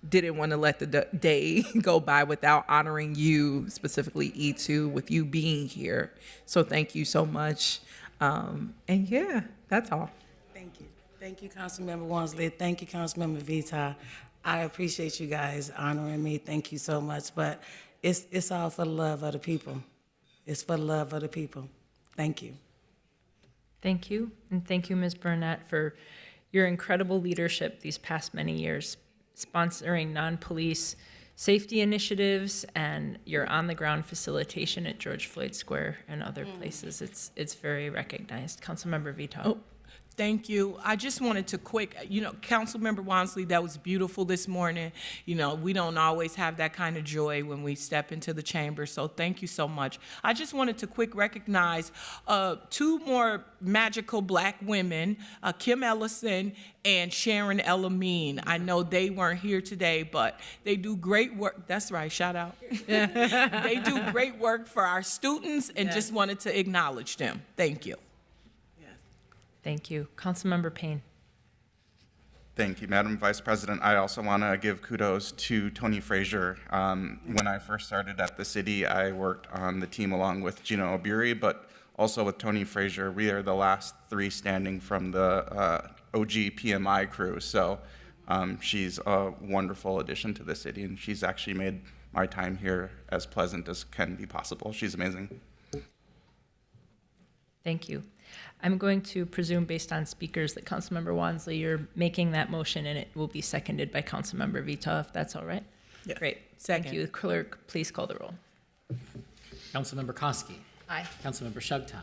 didn't want to let the day go by without honoring you, specifically E2, with you being here. So thank you so much. And yeah, that's all. Thank you. Thank you, Councilmember Wansley. Thank you, Councilmember Vita. I appreciate you guys honoring me. Thank you so much. But it's all for the love of the people. It's for the love of the people. Thank you. Thank you, and thank you, Ms. Burnett, for your incredible leadership these past many years, sponsoring non-police safety initiatives and your on-the-ground facilitation at George Floyd Square and other places. It's very recognized. Councilmember Vitaw. Oh, thank you. I just wanted to Councilmember Wansley, that was beautiful this morning. We don't always have that kind of joy when we step into the chamber, so thank you so much. I just wanted to recognize two more magical Black women, Kim Ellison and Sharon Elamine. I know they weren't here today, but they do great work. That's right, shout out. They do great work for our students, and just wanted to acknowledge them. Thank you. Thank you. Councilmember Payne. Thank you, Madam Vice President. I also want to give kudos to Tony Frazier. When I first started at the city, I worked on the team along with Gina Obiri, but also with Tony Frazier. We are the last three standing from the OG PMI crew. So she's a wonderful addition to the city, and she's actually made my time here as pleasant as can be possible. She's amazing. Thank you. I'm going to presume, based on speakers, that Councilmember Wansley, you're making that motion, and it will be seconded by Councilmember Vitaw, if that's all right? Yeah. Great. Second. Thank you. Clerk, please call the roll. Councilmember Koski. Aye. Councilmember Shugtai.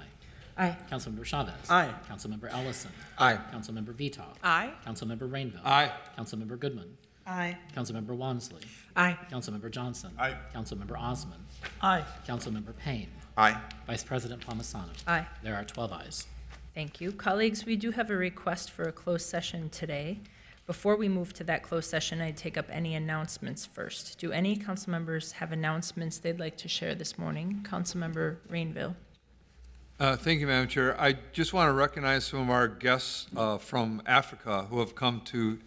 Aye. Councilmember Chavez. Aye. Councilmember Ellison. Aye. Councilmember Vitaw. Aye. Councilmember Rainville. Aye. Councilmember Goodman. Aye. Councilmember Wansley. Aye. Councilmember Johnson. Aye. Councilmember Osman. Aye. Councilmember Payne. Aye. Vice President Palmisano. Aye. There are 12 ayes. Thank you. Colleagues, we do have a request for a closed session today. Before we move to that closed session, I'd take up any announcements first. Do any council members have announcements they'd like to share this morning? Councilmember Rainville. Thank you, Madam Chair. I just want to recognize some of our guests from Africa who have come to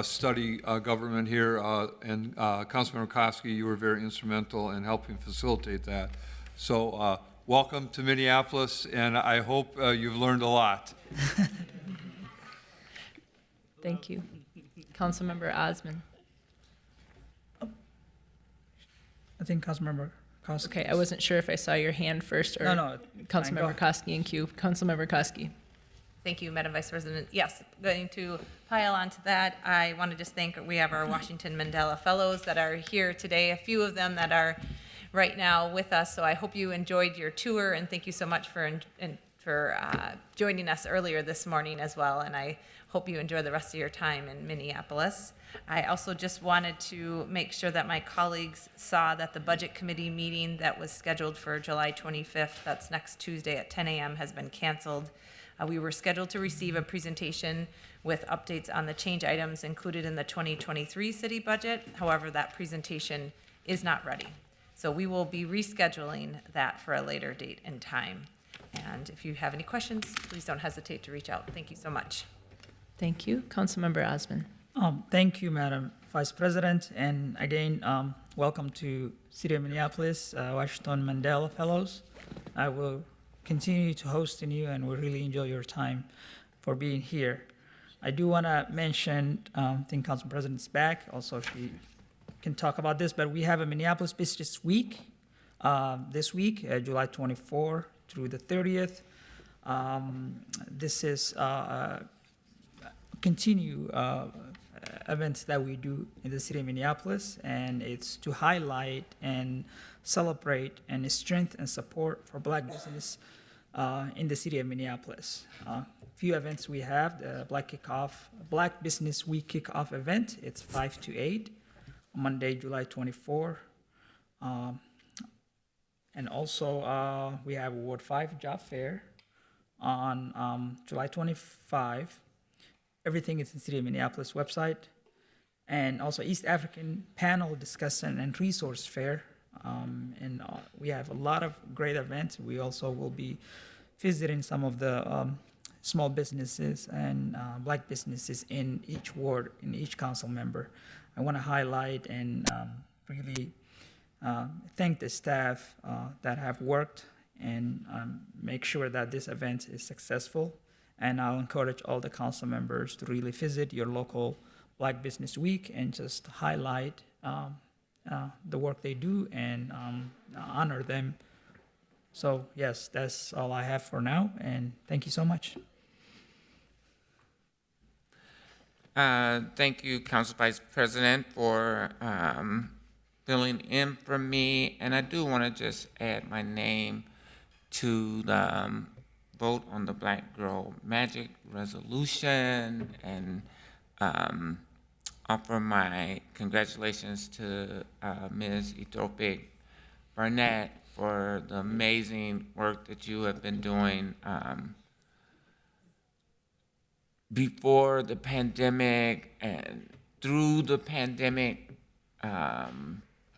study government here. And Councilmember Koski, you were very instrumental in helping facilitate that. So welcome to Minneapolis, and I hope you've learned a lot. Thank you. Councilmember Osman. think Councilmember Koski. Okay, I wasn't sure if I saw your hand first or No, no, Councilmember fine, go. Koski and Q. Councilmember Koski. Thank you, Madam Vice President. Yes, going to pile onto that, I want to just thank, we have our Washington Mandela Fellows that are here today, a few of them that are right now with us. So I hope you enjoyed your tour, and thank you so much for joining us earlier this morning as well. And I hope you enjoy the rest of your time in Minneapolis. I also just wanted to make sure that my colleagues saw that the Budget Committee meeting that was scheduled for July 25th, that's next Tuesday at 10 a.m., has been canceled. We were scheduled to receive a presentation with updates on the change items included in the 2023 city budget. However, that presentation is not ready. So we will be rescheduling that for a later date and time. And if you have any questions, please don't hesitate to reach out. Thank you so much. Thank you. Councilmember Osman. Thank you, Madam Vice President, and again, welcome to City of Minneapolis, Washington Mandela Fellows. I will continue to host you, and we really enjoy your time for being here. I do want to mention, I think Council President's back, also she can talk about this, but we have a Minneapolis Business Week this week, July 24 through the 30th. This is continue events that we do in the city of Minneapolis, and it's to highlight and celebrate and strengthen and support for Black business in the city of Minneapolis. Few events we have: the Black Business Week kickoff event. It's 5 to 8, Monday, July 24. And also we have Ward 5 Job Fair on July 25. Everything is in City of Minneapolis website. And also East African Panel Discussion and Resource Fair. And we have a lot of great events. We also will be visiting some of the small businesses and Black businesses in each ward, in each council member. I want to highlight and really thank the staff that have worked and make sure that this event is successful. And I'll encourage all the council members to really visit your local Black Business Week and just highlight the work they do and honor them. So yes, that's all I have for now, and thank you so much. Thank you, Council Vice President, for filling in for me. And I do want to just add my name to the vote on the Black Girl Magic resolution and offer my congratulations to Ms. Ethiopic Barnett for the amazing work that you have been doing before the pandemic and through the pandemic.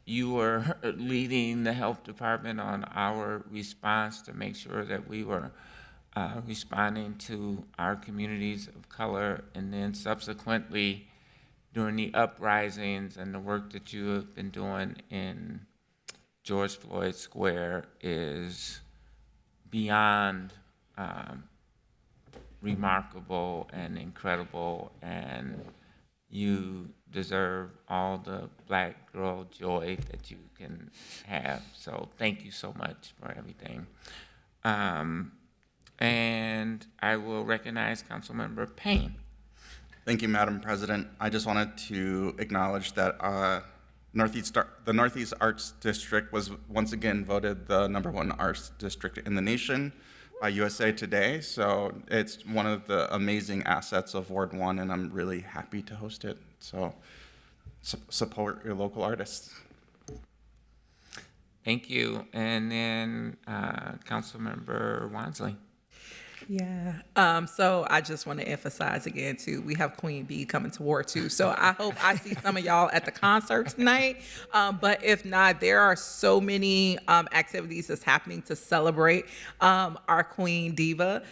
You were leading the health department on our response to make sure that we were responding to our communities of color, and then subsequently during the uprisings and the work that you have been doing in George Floyd Square is beyond remarkable and incredible, and you deserve all the Black girl joy that you can have. So thank you so much for everything. And I will recognize Councilmember Payne. Thank you, Madam President. I just wanted to acknowledge that the Northeast Arts District was once again voted the #1 arts district in the nation by USA Today. So it's one of the amazing assets of Ward 1, and I'm really happy to host it. So support your local artists. Thank you. And then Councilmember Wansley. Yeah. So I just want to emphasize again too, we have Queen Bee coming to Ward 2. So I hope I see some of y'all at the concert tonight. But if not, there are so many activities that's happening to celebrate our Queen Diva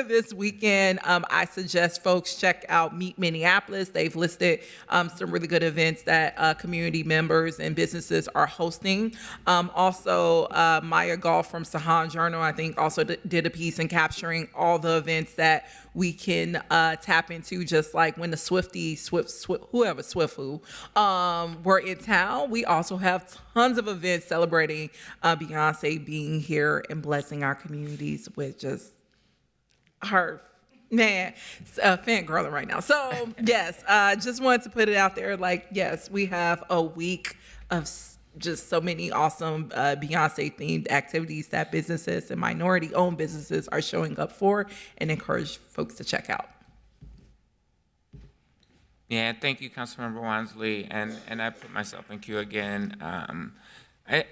this weekend. I suggest folks check out Meet Minneapolis. They've listed some really good events that community members and businesses are hosting. Also, Maya Golf from Sahan Journal, I think, also did a piece in capturing featuring all the events that we can tap into, just like when the Swift were in town. We also have tons of events celebrating Beyonce being here and blessing our communities with just her, man, fangirling right now. So yes, just wanted to put it out there. Like, yes, we have a week of just so many awesome Beyonce themed activities that businesses and minority owned businesses are showing up for, and encourage folks to check out. Yeah, thank you, Councilmember Wansley, and I put myself in queue again. I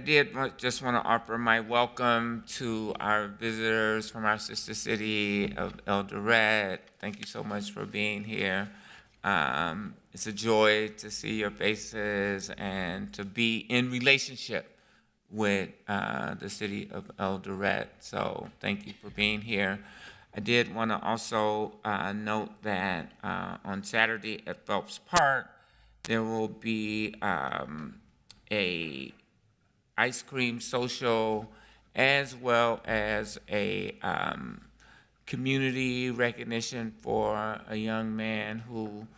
did just want to offer my welcome to our visitors from our sister city of Eldoret. Thank you so much for being here. It's a joy to see your faces and to be in relationship with the city of Eldoret. So thank you for being here. I did want to also note that on Saturday at Phelps Park, there will be a ice cream social, as well as a community recognition for a young man who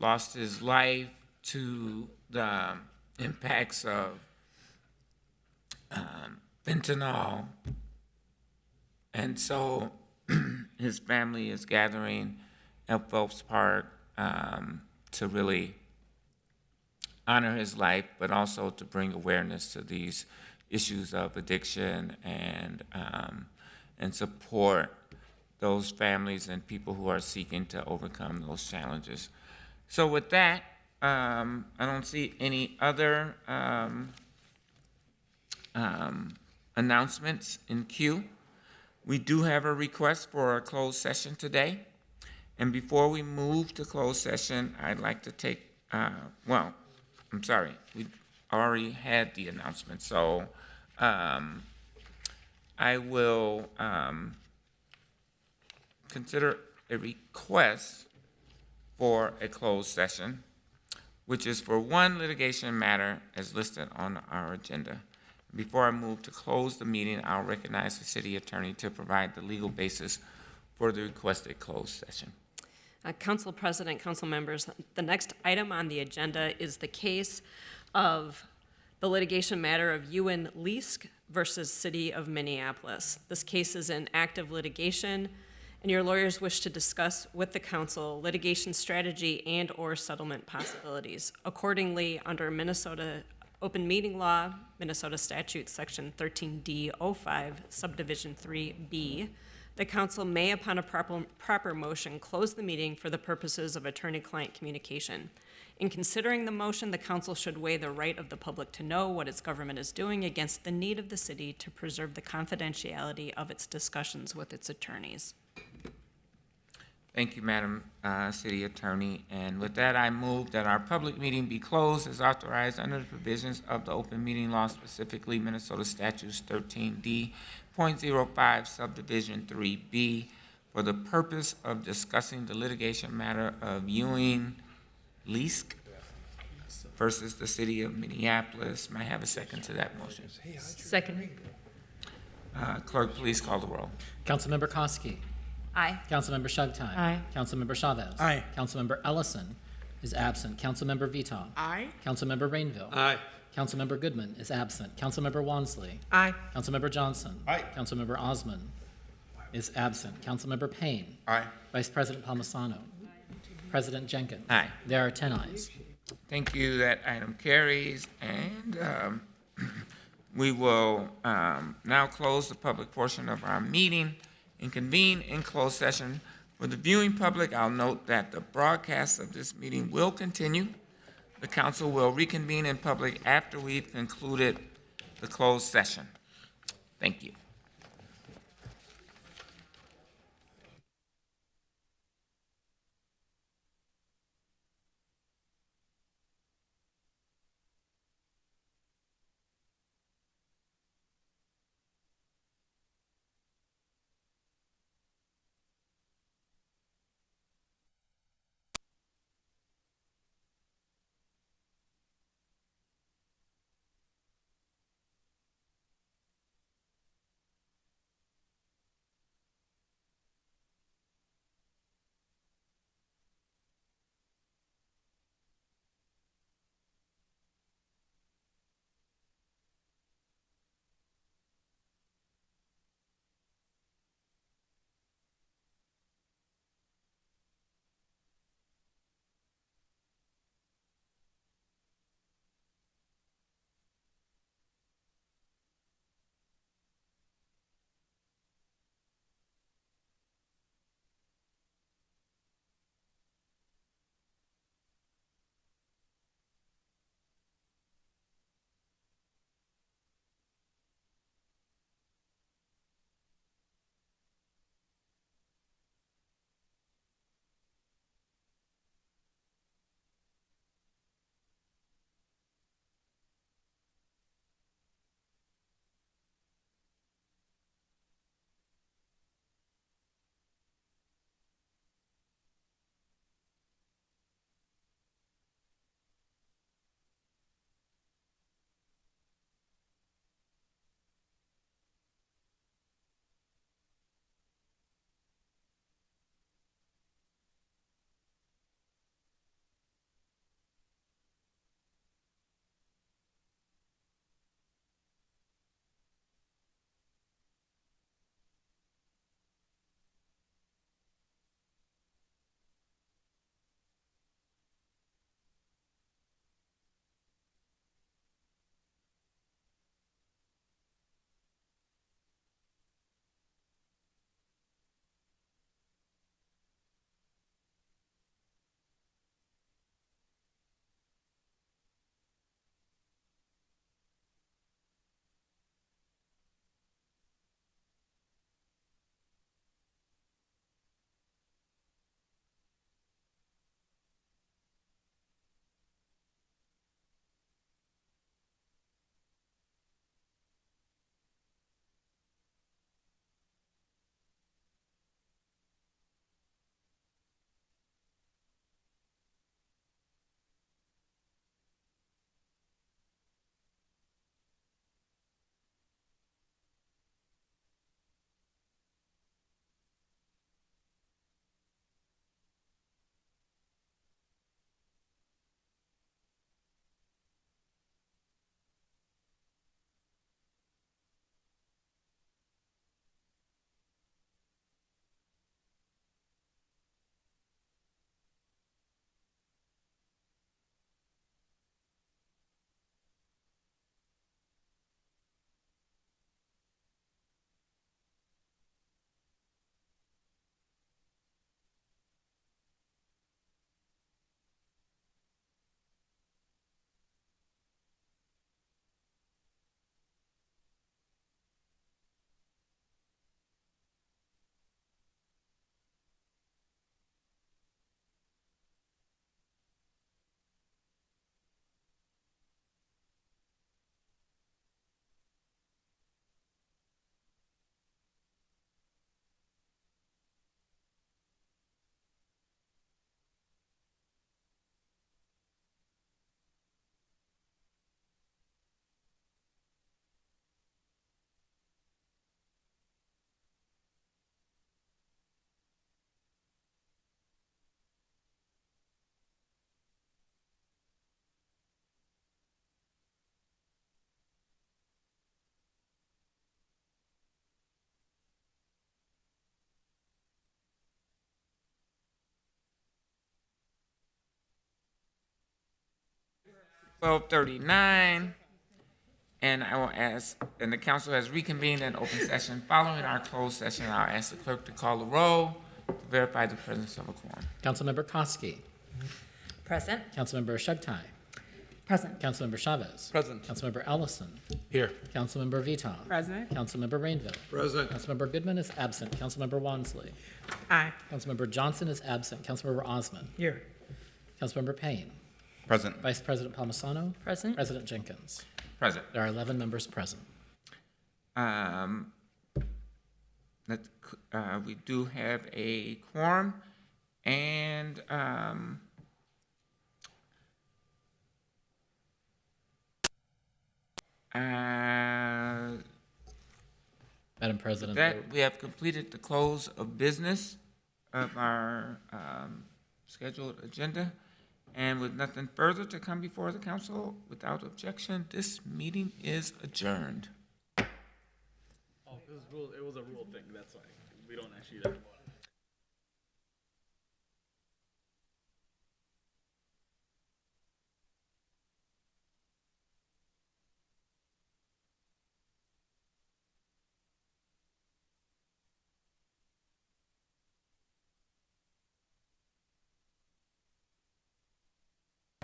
lost his life to the impacts of fentanyl. And so his family is gathering at Phelps Park to really honor his life, but also to bring awareness to these issues of addiction and support those families and people who are seeking to overcome those challenges. So with that, I don't see any other announcements in queue. We do have a request for a closed session today. And before we move to closed session, I'd like to take, well, I'm sorry, we already had the announcement. So I will consider a request for a closed session, which is for one litigation matter as listed on our agenda. Before I move to close the meeting, I'll recognize the city attorney to provide the legal basis for the requested closed session. Council President, council members, the next item on the agenda is the case of the litigation matter of Ewan Leask versus City of Minneapolis. This case is in active litigation, and your lawyers wish to discuss with the council litigation strategy and or settlement possibilities. Accordingly, under Minnesota Open Meeting Law, Minnesota Statute Section 13D05, Subdivision 3B, the council may, upon a proper motion, close the meeting for the purposes of attorney-client communication. In considering the motion, the council should weigh the right of the public to know what its government is doing against the need of the city to preserve the confidentiality of its discussions with its attorneys. Thank you, Madam City Attorney. And with that, I move that our public meeting be closed as authorized under the provisions of the open meeting law, specifically Minnesota Statutes 13D.05 Subdivision 3B, for the purpose of discussing the litigation matter of Ewing Leask versus the City of Minneapolis. May I have a second to that motion? Second. Clerk, please call the roll. Councilmember Koski. Aye. Councilmember Shugtime. Aye. Councilmember Chavez. Aye. Councilmember Ellison is absent. Councilmember Vito. Aye. Councilmember Rainville. Aye. Councilmember Goodman is absent. Councilmember Wansley. Aye. Councilmember Johnson. Aye. Councilmember Osman is absent. Councilmember Payne. Aye. Vice President Palmisano. President Jenkins. Aye. There are 10 ayes. Thank you. That item carries. And we will now close the public portion of our meeting and convene in closed session. For the viewing public, I'll note that the broadcast of this meeting will continue. The council will reconvene in public after we've concluded the closed session. Thank you. 12:39. And I will ask, and the council has reconvened in open session. Following our closed session, I'll ask the clerk to call the roll to verify the presence of a quorum. Councilmember Koski. Present. Councilmember Shugtai. Present. Councilmember Chavez. Present. Councilmember Ellison. Here. Councilmember Viton. Present. Councilmember Rainville. Present. Councilmember Goodman is absent. Councilmember Wansley. Aye. Councilmember Johnson is absent. Councilmember Osmond. Here. Councilmember Payne. Present. Vice President Palmisano. Present. President Jenkins. Present. There are 11 members present. We do have a quorum, and Madam President, that we have completed the close of business of our scheduled agenda. And with nothing further to come before the council, without objection, this meeting is adjourned. Oh, it was a rule thing, that's why. We don't actually have to vote.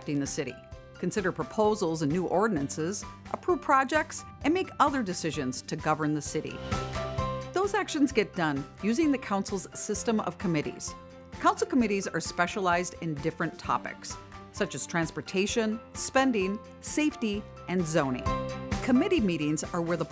The city. Consider proposals and new ordinances, approve projects, and make other decisions to govern the city. Those actions get done using the council's system of committees. Council committees are specialized in different topics, such as transportation, spending, safety, and zoning. Committee meetings are where the